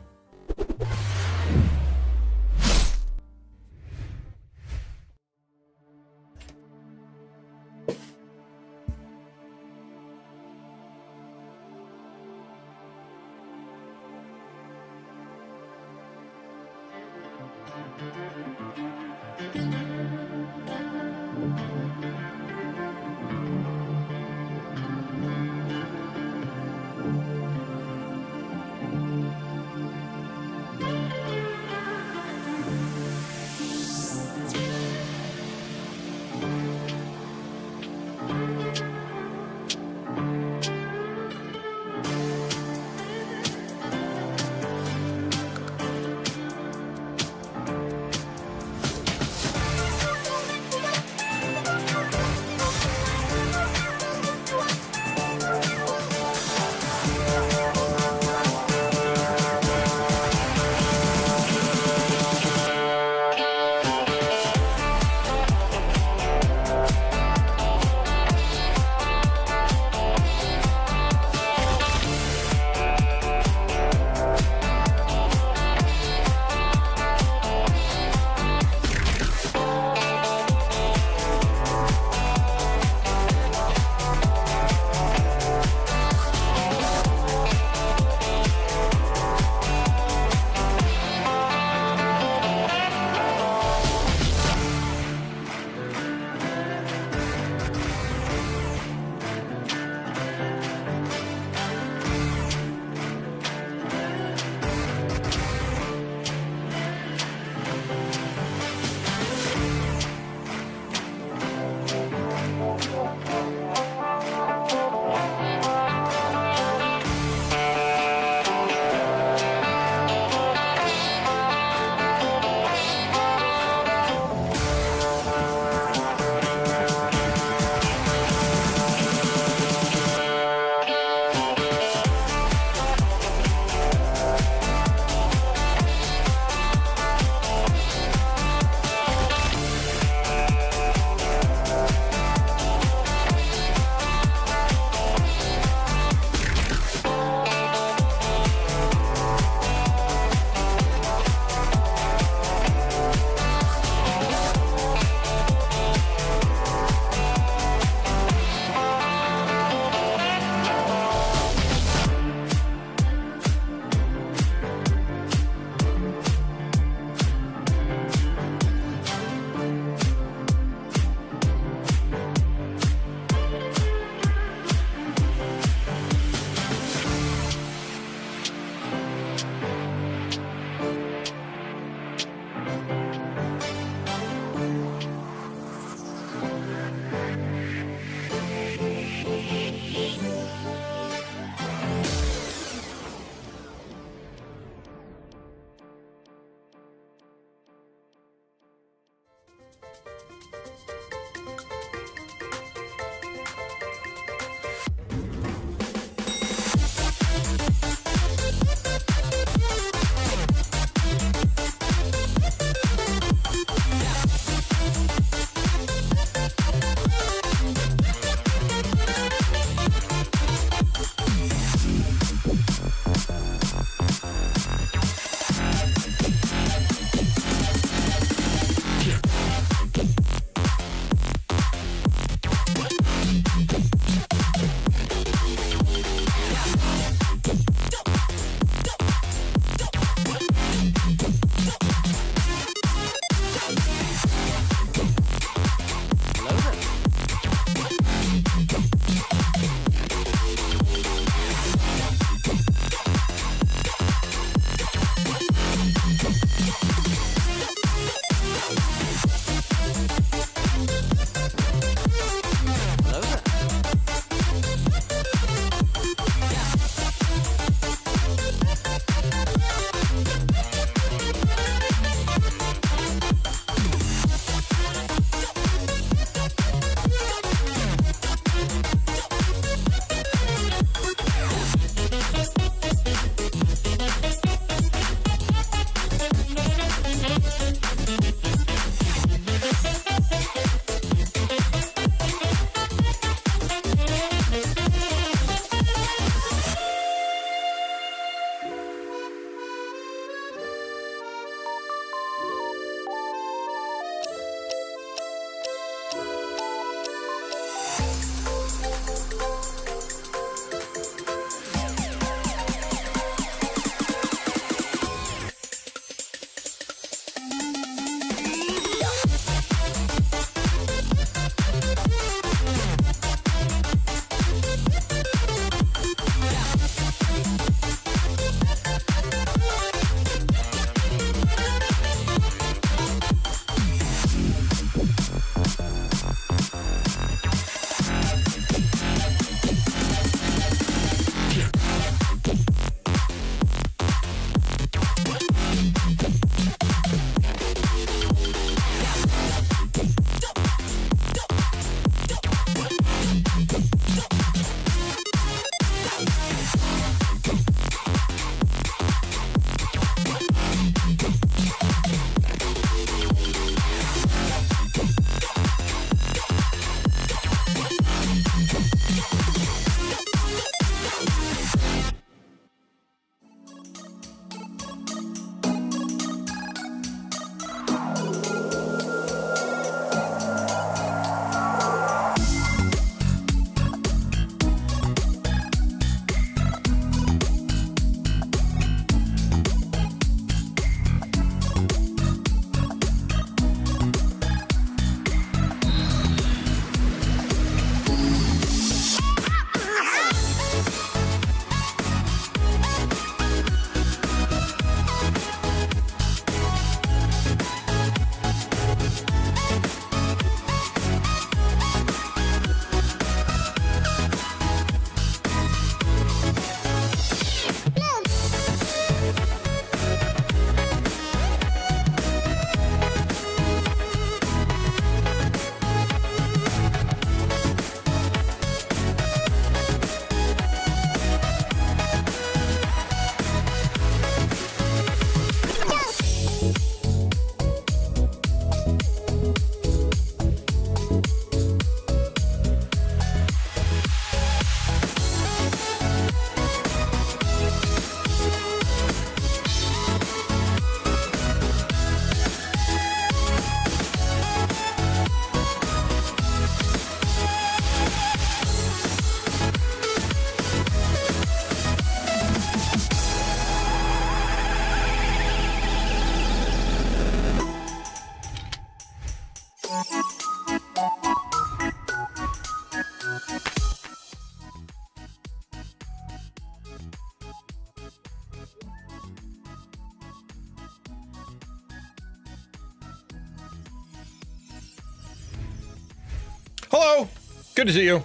Hello. Good to see you.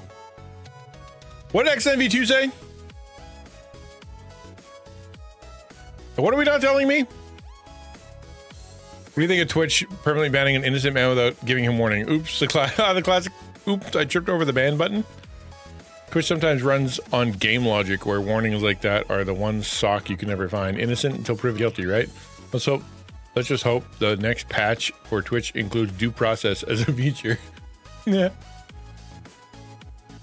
What did XNV2 say? What are we not telling me? What do you think of Twitch permanently banning an innocent man without giving him warning? Oops, the classic. Oops, I tripped over the ban button. Twitch sometimes runs on game logic where warnings like that are the one sock you can never find. Innocent until proven guilty, right? Let's just hope the next patch for Twitch includes due process as a feature. Yeah.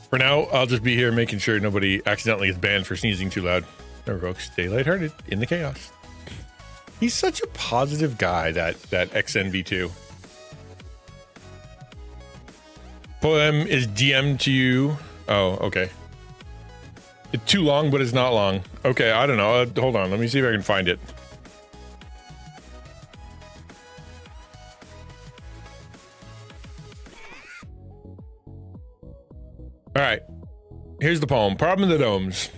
For now, I'll just be here making sure nobody accidentally is banned for sneezing too loud. Remember, folks, stay lighthearted in the chaos. He's such a positive guy, that XNV2. Poem is DM to you. Oh, okay. It's too long, but it's not long. Okay, I don't know. Hold on. Let me see if I can find it. All right. Here's the poem. Problem in the Domes.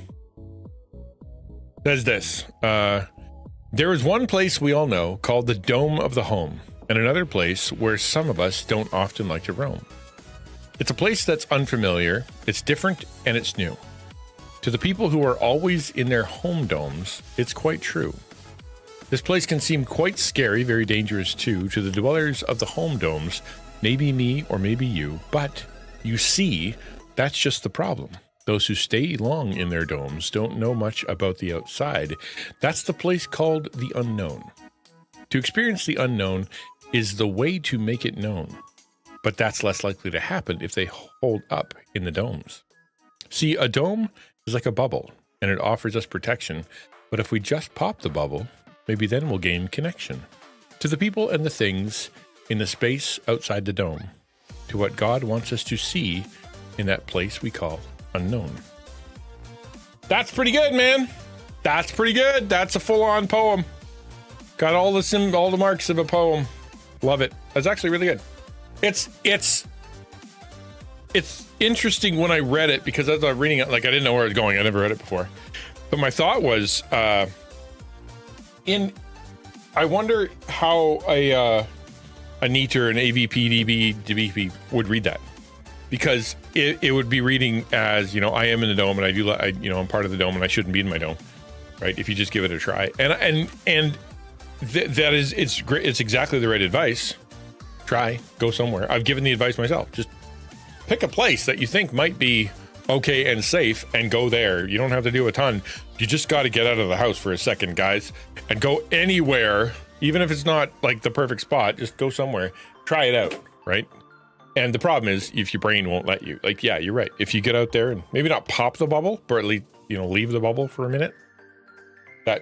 Says this. There is one place we all know called the Dome of the Home, and another place where some of us don't often like to roam. It's a place that's unfamiliar, it's different, and it's new. To the people who are always in their home domes, it's quite true. This place can seem quite scary, very dangerous too, to the dwellers of the home domes, maybe me or maybe you, but you see, that's just the problem. Those who stay long in their domes don't know much about the outside. That's the place called the unknown. To experience the unknown is the way to make it known. But that's less likely to happen if they hold up in the domes. See, a dome is like a bubble, and it offers us protection. But if we just pop the bubble, maybe then we'll gain connection to the people and the things in the space outside the dome, to what God wants us to see in that place we call unknown. That's pretty good, man. That's pretty good. That's a full-on poem. Got all the marks of a poem. Love it. That's actually really good. It's interesting when I read it, because as I was reading it, like, I didn't know where it was going. I never read it before. But my thought was, I wonder how a NEET or an AvPD would read that, because it would be reading as, you know, I am in the dome and I'm part of the dome and I shouldn't be in my dome, right? If you just give it a try, and that is, it's great. It's exactly the right advice. Try, go somewhere. I've given the advice myself. Just pick a place that you think might be okay and safe and go there. You don't have to do a ton. You just got to get out of the house for a second, guys, and go anywhere, even if it's not like the perfect spot. Just go somewhere, try it out, right? And the problem is, if your brain won't let you, like, yeah, you're right. If you get out there and maybe not pop the bubble, but at least, you know, leave the bubble for a minute.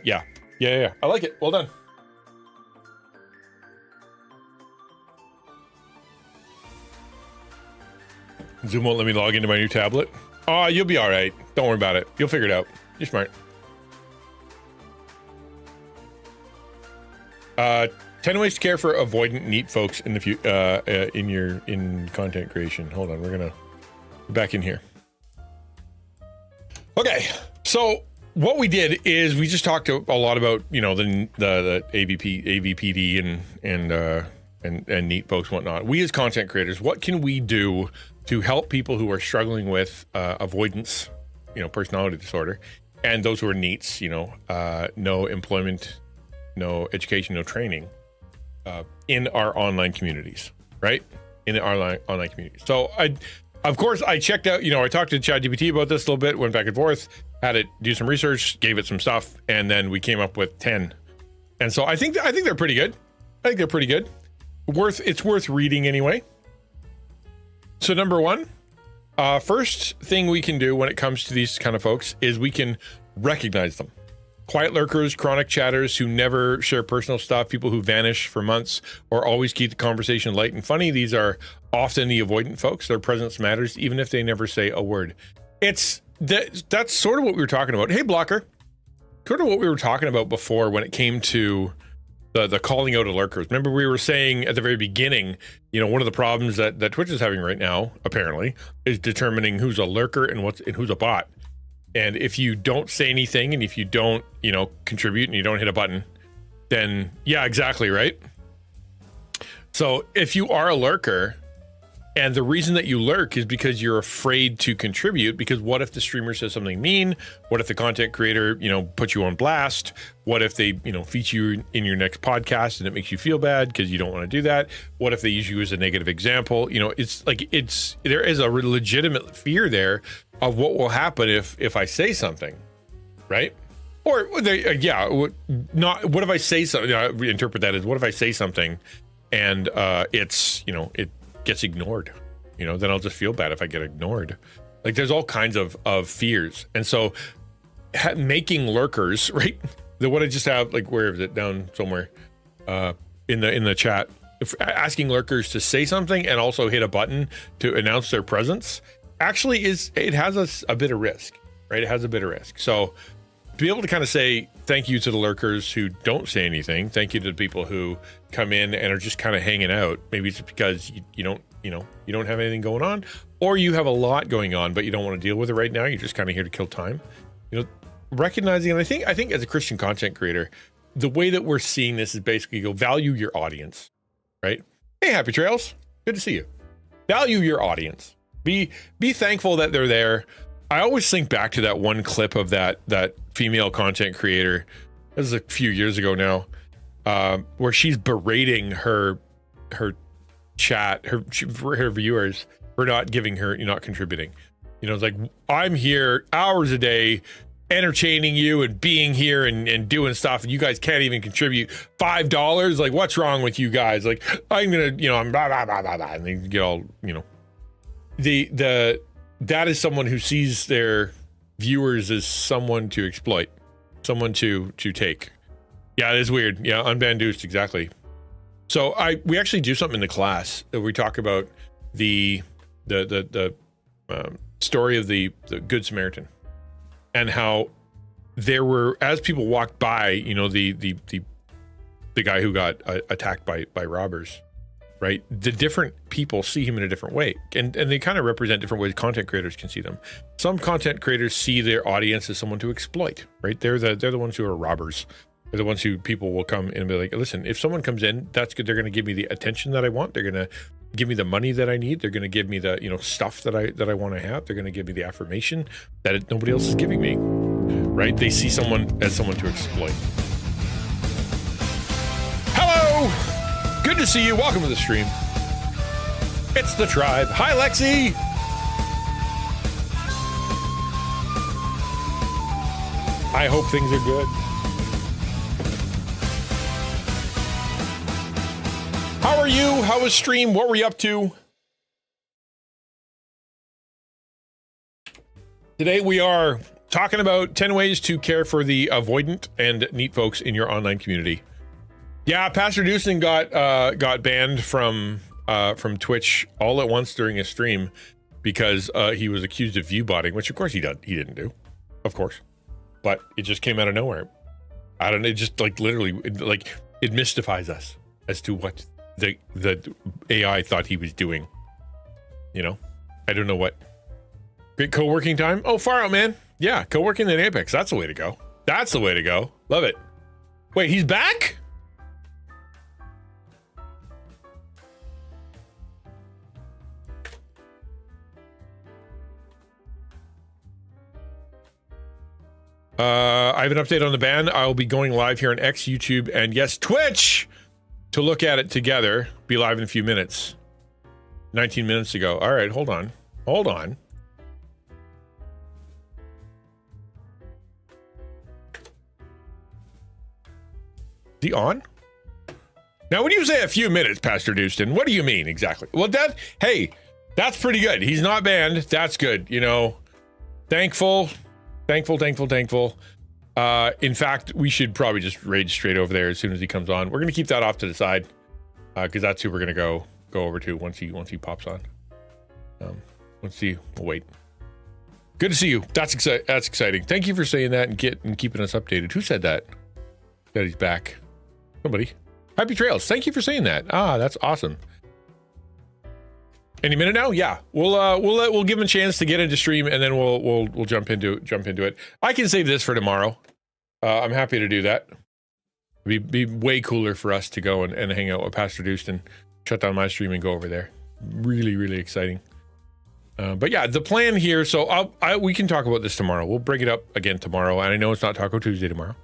Yeah. I like it. Well done. Zoom won't let me log into my new tablet. Oh, you'll be all right. Don't worry about it. You'll figure it out. You're smart. 10 ways to care for avoidant NEET folks in the in content creation. Hold on, we're gonna be back in here. Okay, so what we did is we just talked a lot about, you know, the AvPD and NEET folks and whatnot. We as content creators, what can we do to help people who are struggling with avoidance, you know, personality disorder, and those who are NEETs, you know, no employment, no education, no training, in our online communities, right? In our online communities. So of course, I checked out, you know, I talked to ChatGPT about this a little bit, went back and forth, had it do some research, gave it some stuff, and then we came up with 10. And so I think they're pretty good. I think they're pretty good. It's worth reading anyway. So number one, first thing we can do when it comes to these kind of folks is we can recognize them. Quiet lurkers, chronic chatters who never share personal stuff, people who vanish for months or always keep the conversation light and funny. These are often the avoidant folks. Their presence matters, even if they never say a word. That's sort of what we were talking about. Hey, Blocker. Sort of what we were talking about before when it came to the calling out of lurkers. Remember, we were saying at the very beginning, you know, one of the problems that Twitch is having right now, apparently, is determining who's a lurker and who's a bot. And if you don't say anything, and if you don't, you know, contribute, and you don't hit a button, then yeah, exactly, right? So if you are a lurker, And the reason that you lurk is because you're afraid to contribute, because what if the streamer says something mean? What if the content creator, puts you on blast? What if they, feature you in your next podcast and it makes you feel bad because you don't want to do that? What if they use you as a negative example? There is a legitimate fear there of what will happen if I say something, right? Or what if I say something? Interpret that as, what if I say something and it gets ignored, then I'll just feel bad if I get ignored. Like, there's all kinds of fears. And so making lurkers, right? The one I just have, like, where is it? Down somewhere in the chat. Asking lurkers to say something and also hit a button to announce their presence actually it has a bit of risk, right? It has a bit of risk. So be able to kind of say thank you to the lurkers who don't say anything. Thank you to the people who come in and are just kind of hanging out. Maybe it's because you don't have anything going on, or you have a lot going on, but you don't want to deal with it right now. You're just kind of here to kill time. Recognizing, and I think as a Christian content creator, the way that we're seeing this is basically go value your audience, right? Hey, Happy Trails, good to see you. Value your audience. Be thankful that they're there. I always think back to that one clip of that female content creator. This is a few years ago now, where she's berating her chat, her viewers for not contributing. It's like, I'm here hours a day entertaining you and being here and doing stuff, and you guys can't even contribute $5. Like, what's wrong with you guys? Like, I'm gonna, I'm blah blah blah blah blah, and they get all, that is someone who sees their viewers as someone to exploit, someone to take. Yeah, it is weird. Yeah, unbandoosed, exactly. So we actually do something in the class that we talk about the story of the Good Samaritan, and how there were, as people walked by, the guy who got attacked by robbers, right? The different people see him in a different way, and they kind of represent different ways content creators can see them. Some content creators see their audience as someone to exploit, right? They're the ones who are robbers. They're the ones who people will come in and be like, listen, if someone comes in, that's good. They're going to give me the attention that I want. They're going to give me the money that I need. They're going to give me the stuff that I want to have. They're going to give me the affirmation that nobody else is giving me, right? They see someone as someone to exploit. Hello, good to see you. Welcome to the stream. It's the tribe. Hi, Lexi. I hope things are good. How are you? How was stream? What were you up to? Today we are talking about 10 ways to care for the avoidant and neat folks in your online community. Yeah, Pastor Dewson got banned from Twitch all at once during a stream because he was accused of view botting, which of course he didn't do, of course, but it just came out of nowhere. I don't know, it just literally it mystifies us as to what the AI thought he was doing. I don't know what. Great co-working time. Oh, far out, man. Yeah, co-working in Apex. That's the way to go. That's the way to go. Love it. Wait, he's back? I have an update on the ban. I'll be going live here on X, YouTube, and yes, Twitch to look at it together. Be live in a few minutes. 19 minutes ago. All right, hold on. Hold on. Is he on? Now, when you say a few minutes, Pastor Dewston, what do you mean exactly? Well, hey, that's pretty good. He's not banned. That's good. Thankful. In fact, we should probably just rage straight over there as soon as he comes on. We're going to keep that off to the side because that's who we're going to go over to once he pops on. Let's see. We'll wait. Good to see you. That's exciting. Thank you for saying that and keeping us updated. Who said that? That he's back. Somebody. Happy Trails. Thank you for saying that. That's awesome. Any minute now? Yeah. We'll give him a chance to get into stream, and then we'll jump into it. I can save this for tomorrow. I'm happy to do that. It'd be way cooler for us to go and hang out with Pastor Dewston, shut down my stream and go over there. really, really exciting. But yeah, the plan here. So we can talk about this tomorrow. We'll bring it up again tomorrow. And I know it's not Taco Tuesday tomorrow.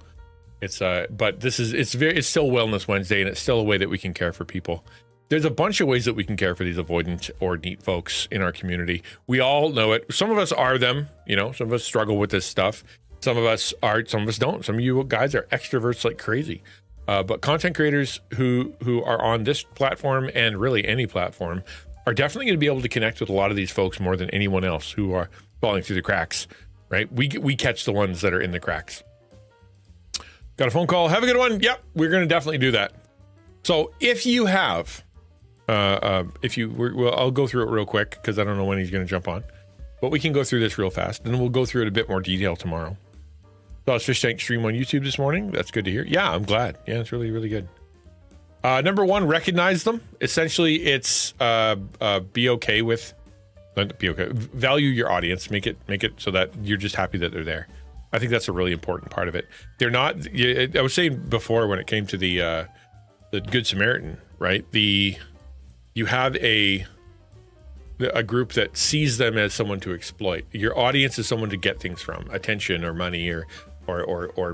It's but it's still Wellness Wednesday, and it's still a way that we can care for people. There's a bunch of ways that we can care for these avoidant or NEET folks in our community. We all know it. Some of us are them, some of us struggle with this stuff. Some of us are, some of us don't. Some of you guys are extroverts like crazy. But content creators who are on this platform and really any platform are definitely going to be able to connect with a lot of these folks more than anyone else who are falling through the cracks, right? We catch the ones that are in the cracks. Got a phone call. Have a good one. Yep, we're going to definitely do that. So if you have, I'll go through it real quick because I don't know when he's going to jump on, but we can go through this real fast, and then we'll go through it a bit more detail tomorrow. Saw his fish tank stream on YouTube this morning. That's good to hear. Yeah, I'm glad. Yeah, it's really, really good. Number one, recognize them. Essentially, it's be okay with, value your audience. Make it so that you're just happy that they're there. I think that's a really important part of it. They're not. I was saying before when it came to the Good Samaritan, right? You have a group that sees them as someone to exploit. Your audience is someone to get things from, attention or money or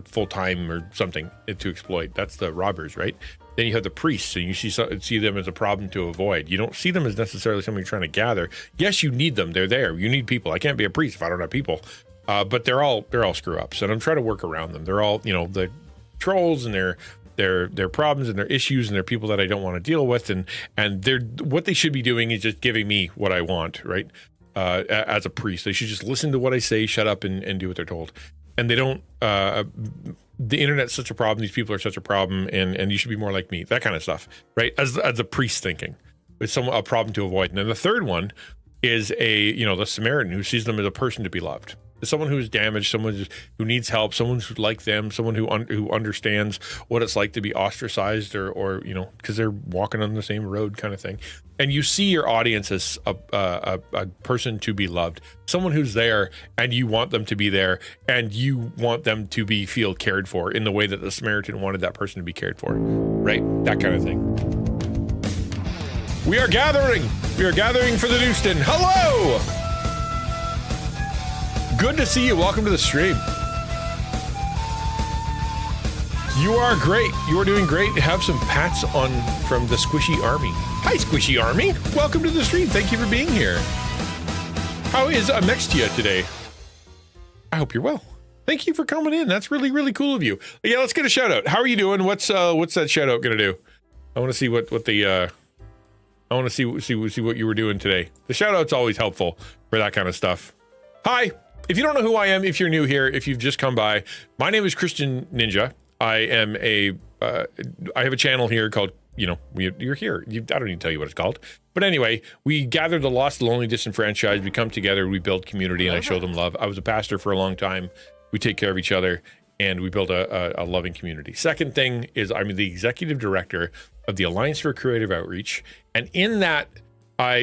full time or something to exploit. That's the robbers, right? Then you have the priests, and you see them as a problem to avoid. You don't see them as necessarily something you're trying to gather. Yes, you need them. They're there. You need people. I can't be a priest if I don't have people. But they're all screw ups, and I'm trying to work around them. They're all, the trolls, and their problems and their issues, and they're people that I don't want to deal with, and they're what they should be doing is just giving me what I want, right? As a priest, they should just listen to what I say, shut up, and do what they're told. And they don't. The internet's such a problem. These people are such a problem, and you should be more like me. That kind of stuff, right? As a priest thinking, it's a problem to avoid. And then the third one is the Samaritan who sees them as a person to be loved. Someone who's damaged, someone who needs help, someone who's like them, someone who understands what it's like to be ostracized or because they're walking on the same road kind of thing. And you see your audience as a person to be loved, someone who's there, and you want them to be there, and you want them to feel cared for in the way that the Samaritan wanted that person to be cared for, right? That kind of thing. We are gathering for the Newston. Hello! Good to see you. Welcome to the stream. You are great. You are doing great. Have some pats on from the Squishy Army. Hi, Squishy Army. Welcome to the stream. Thank you for being here. How is Amextia today? I hope you're well. Thank you for coming in. That's really, really cool of you. Yeah, let's get a shout out. How are you doing? What's that shout out gonna do? I want to see what the I want to see what you were doing today. The shout out's always helpful for that kind of stuff. Hi. If you don't know who I am, if you're new here, if you've just come by, my name is XtianNinja. I have a channel here called, you're here. I don't need to tell you what it's called. But anyway, we gather the lost, the lonely, disenfranchised. We come together, we build community, and I show them love. I was a pastor for a long time. We take care of each other, and we build a loving community. Second thing is I'm the executive director of the Alliance for Creative Outreach. And in that,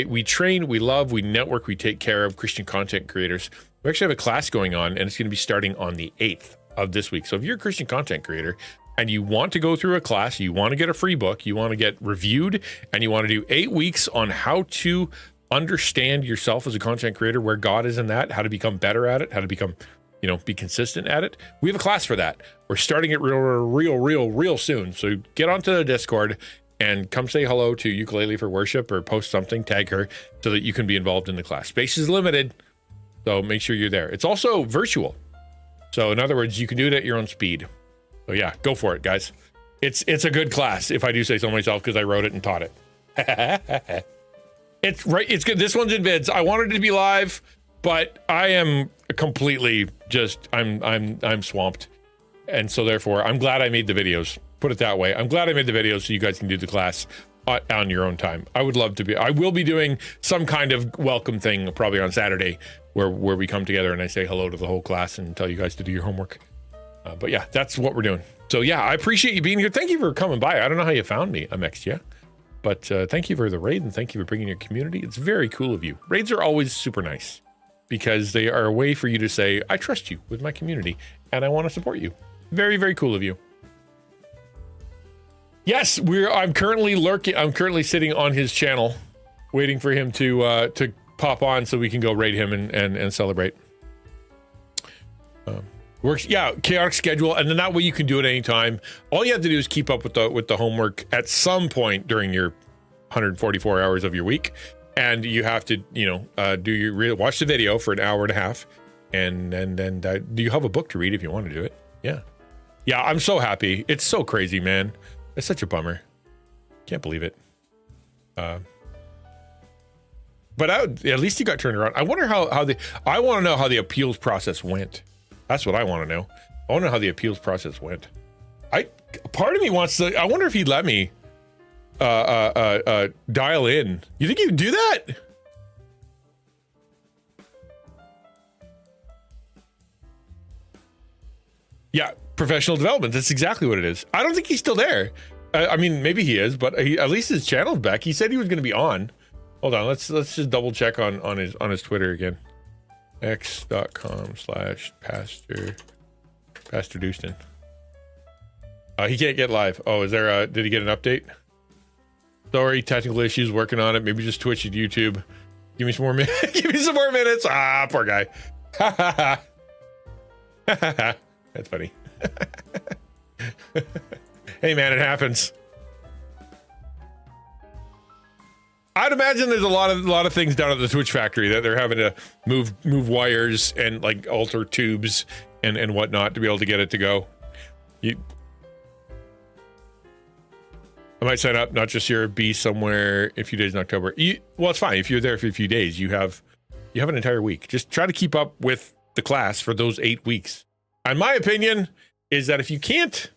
we train, we love, we network, we take care of Christian content creators. We actually have a class going on, and it's going to be starting on the 8th of this week. So if you're a Christian content creator and you want to go through a class, you want to get a free book, you want to get reviewed, and you want to do 8 weeks on how to understand yourself as a content creator, where God is in that, how to become better at it, how to become, be consistent at it. We have a class for that. We're starting it real soon. So get onto the Discord and come say hello to Ukulele for Worship, or post something, tag her, so that you can be involved in the class. Space is limited. So make sure you're there. It's also virtual. So in other words, you can do it at your own speed. So yeah, go for it, guys. It's a good class, if I do say so myself, because I wrote it and taught it. It's right. It's good. This one's in vids. I wanted it to be live, but I am completely I'm swamped. And so therefore, I'm glad I made the videos. Put it that way. I'm glad I made the videos so you guys can do the class on your own time. I would love to I will be doing some kind of welcome thing probably on Saturday where we come together and I say hello to the whole class and tell you guys to do your homework. But yeah, that's what we're doing. So yeah, I appreciate you being here. Thank you for coming by. I don't know how you found me, Amextia, but thank you for the raid, and thank you for bringing your community. It's very cool of you. Raids are always super nice because they are a way for you to say, I trust you with my community and I want to support you. Very, very cool of you. Yes, I'm currently lurking. I'm currently sitting on his channel waiting for him to pop on so we can go raid him and celebrate. Works, yeah, chaotic schedule, and then that way you can do it anytime. All you have to do is keep up with the homework at some point during your 144 hours of your week, and you have to, watch the video for an hour and a half, and then do you have a book to read if you want to do it? Yeah, I'm so happy. It's so crazy, man. It's such a bummer. Can't believe it. But at least you got turned around. I wonder I want to know how the appeals process went. That's what I want to know. I want to know how the appeals process went. Part of me wants to. I wonder if he'd let me dial in. You think he'd do that? Yeah, professional development. That's exactly what it is. I don't think he's still there. I mean, maybe he is, but at least his channel's back. He said he was going to be on. Hold on, let's just double check on his Twitter again. x.com/Pastor Dustin. He can't get live. Oh, is there did he get an update? Sorry, technical issues, working on it. Maybe just Twitch and YouTube. Give me some more minutes. Give me some more minutes. Ah, poor guy. That's funny. Hey man, it happens. I'd imagine there's a lot of things down at the Twitch factory that they're having to move wires and like alter tubes and whatnot to be able to get it to go. I might sign up, not just here, be somewhere a few days in October. Well, it's fine if you're there for a few days. You have an entire week. Just try to keep up with the class for those 8 weeks. And my opinion is that if you can't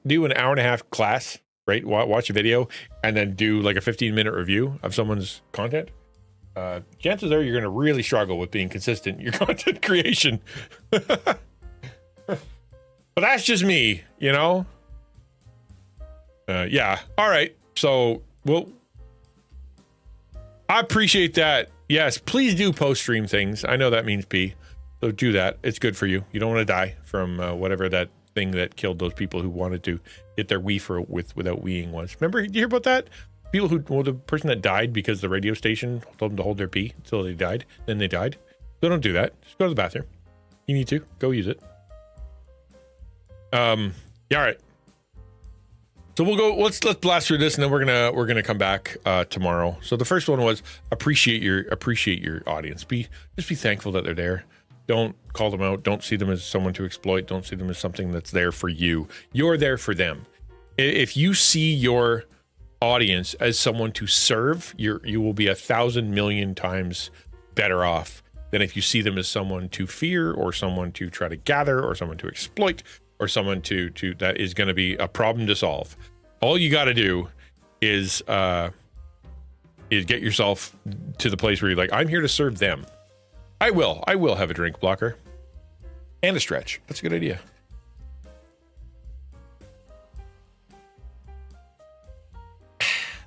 do an hour and a half class, right? Watch a video and then do like a 15-minute review of someone's content. Chances are you're going to really struggle with being consistent in your content creation. But that's just me, Yeah. All right. So, I appreciate that. Yes, please do post stream things. I know that means pee. So do that. It's good for you. You don't want to die from whatever that thing that killed those people who wanted to get their wee without weeing was. Remember, did you hear about that? The person that died because the radio station told them to hold their pee until they died. Then they died. So don't do that. Just go to the bathroom. You need to go use it. Yeah. All right. So we'll go. Let's blast through this, and then we're gonna come back tomorrow. So the first one was appreciate your audience. Just be thankful that they're there. Don't call them out. Don't see them as someone to exploit. Don't see them as something that's there for you. You're there for them. If you see your audience as someone to serve, you will be 1,000 million times better off than if you see them as someone to fear, or someone to try to gather, or someone to exploit, or someone to that is going to be a problem to solve. All you got to do is get yourself to the place where you're like, I'm here to serve them. I will have a drink blocker and a stretch. That's a good idea.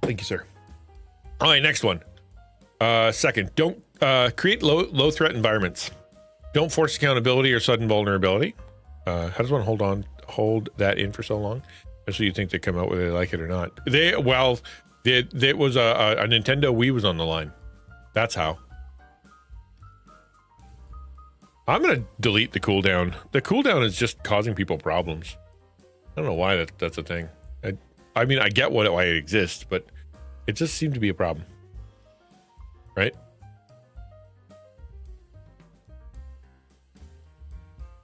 Thank you, sir. All right, next one. Second, don't create low threat environments. Don't force accountability or sudden vulnerability. How does one hold that in for so long? Especially you think they come out whether they like it or not. It was a Nintendo Wii was on the line. That's how. I'm gonna delete the cooldown. The cooldown is just causing people problems. I don't know why that's a thing. I mean, I get why it exists, but it just seemed to be a problem. Right?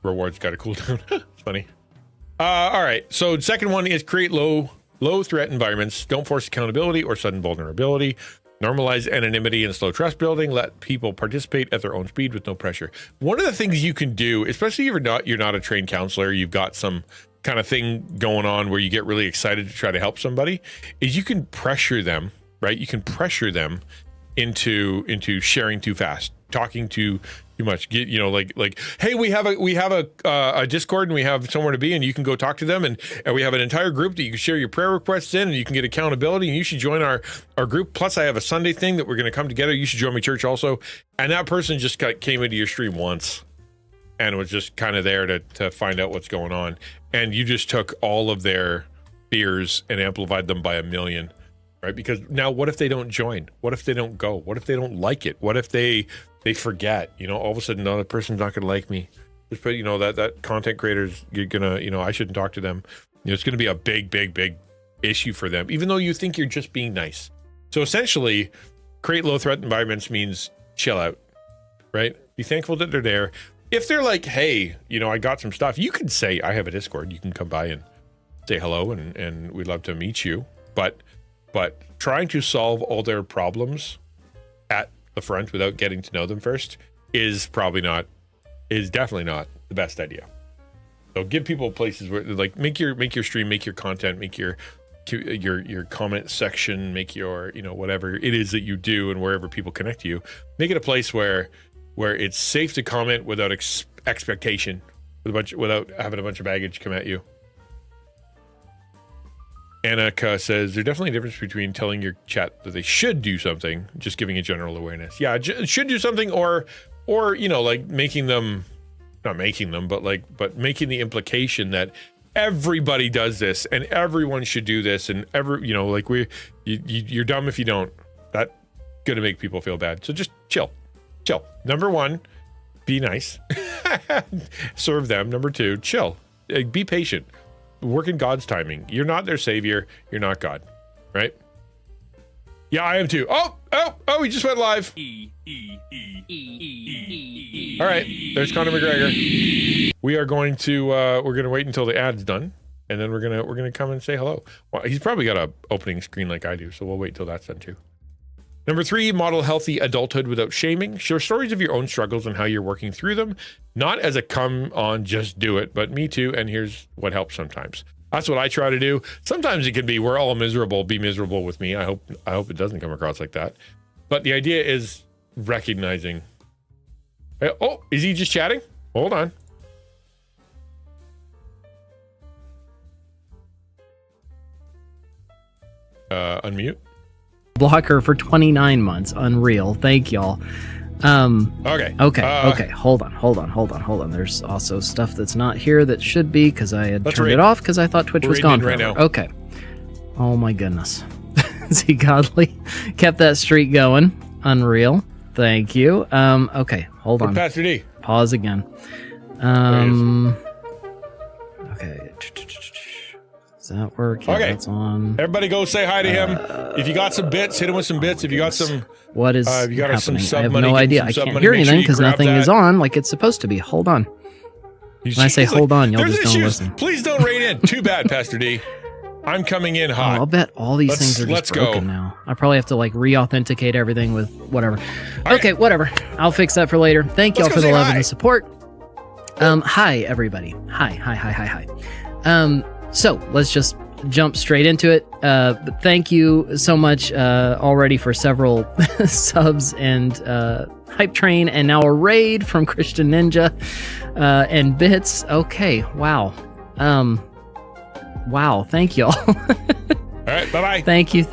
Rewards got a cooldown. It's funny. All right. So second one is create low threat environments. Don't force accountability or sudden vulnerability. Normalize anonymity and slow trust building. Let people participate at their own speed with no pressure. One of the things you can do, especially if you're not a trained counselor, you've got some kind of thing going on where you get really excited to try to help somebody, is you can pressure them, right? You can pressure them into sharing too fast, talking too much. Like, hey, we have a Discord and we have somewhere to be, and you can go talk to them, and we have an entire group that you can share your prayer requests in, and you can get accountability, and you should join our group. Plus, I have a Sunday thing that we're going to come together. You should join my church also. And that person just came into your stream once and was just kind of there to find out what's going on, and you just took all of their fears and amplified them by 1 million. right? Because now what if they don't join? What if they don't go? What if they don't like it? What if they forget? All of a sudden, no, that person's not going to like me. Just put, that content creators, you're going to, I shouldn't talk to them. It's going to be a big issue for them, even though you think you're just being nice. So essentially, create low threat environments means chill out, right? Be thankful that they're there. If they're like, hey, I got some stuff, you can say, I have a Discord. You can come by and say hello, and we'd love to meet you. But trying to solve all their problems at the front without getting to know them first is definitely not the best idea. So give people places where, like, make your stream, make your content, make your comment section, make your, whatever it is that you do, and wherever people connect to you, make it a place where it's safe to comment without expectation, without having a bunch of baggage come at you. Annika says, there's definitely a difference between telling your chat that they should do something, just giving a general awareness. Yeah, should do something, or like making them, not making them, but making the implication that everybody does this and everyone should do this, and you're dumb if you don't. That's gonna make people feel bad. So just chill. Number one, be nice. Serve them. Number two, chill. Be patient. Work in God's timing. You're not their savior. You're not God, right? Yeah, I am too. Oh, he just went live. All right, there's Conor McGregor. We are going to we're going to wait until the ad's done, and then we're gonna come and say hello. Well, he's probably got a opening screen like I do, so we'll wait till that's done too. Number 3, model healthy adulthood without shaming. Share stories of your own struggles and how you're working through them, not as a come on, just do it, but me too, and here's what helps sometimes. That's what I try to do. Sometimes it can be, we're all miserable, be miserable with me. I hope it doesn't come across like that. But the idea is recognizing. Oh, is he just chatting? Hold on. Unmute. Blocker for 29 months. Unreal. Thank y'all. Okay. Okay. Hold on. There's also stuff that's not here that should be, because I had turned it off because I thought Twitch was gone right forever. now. Okay. Oh my goodness. See, Godly kept that streak going. Unreal. Thank you. Okay. Hold on. Pastor D. Pause again. Okay. Does that work? Yeah, Okay. That's on. Everybody go say hi to him. If you got some bits, hit him with some bits. If you got some... What is if you got some happening? sub I have money, no give him idea. some I sub can't money. hear Make sure anything you because grab nothing that. is on like it's supposed to be. Hold on. When I say hold on, y'all There's just don't issues. listen. Please don't rain in. Too bad, Pastor D. I'm coming in Oh, hot. I'll bet all these things are let's just broken go. now. I probably have to like re-authenticate everything with whatever. Okay, whatever. I'll fix that for later. Thank y'all Let's for go the say love hi. and the support. Hi everybody. Hi. So let's just jump straight into it. But thank you so much already for several subs and hype train, and now a raid from XtianNinja and bits. Okay, wow. Wow, thank y'all. All right, bye-bye. Thank you.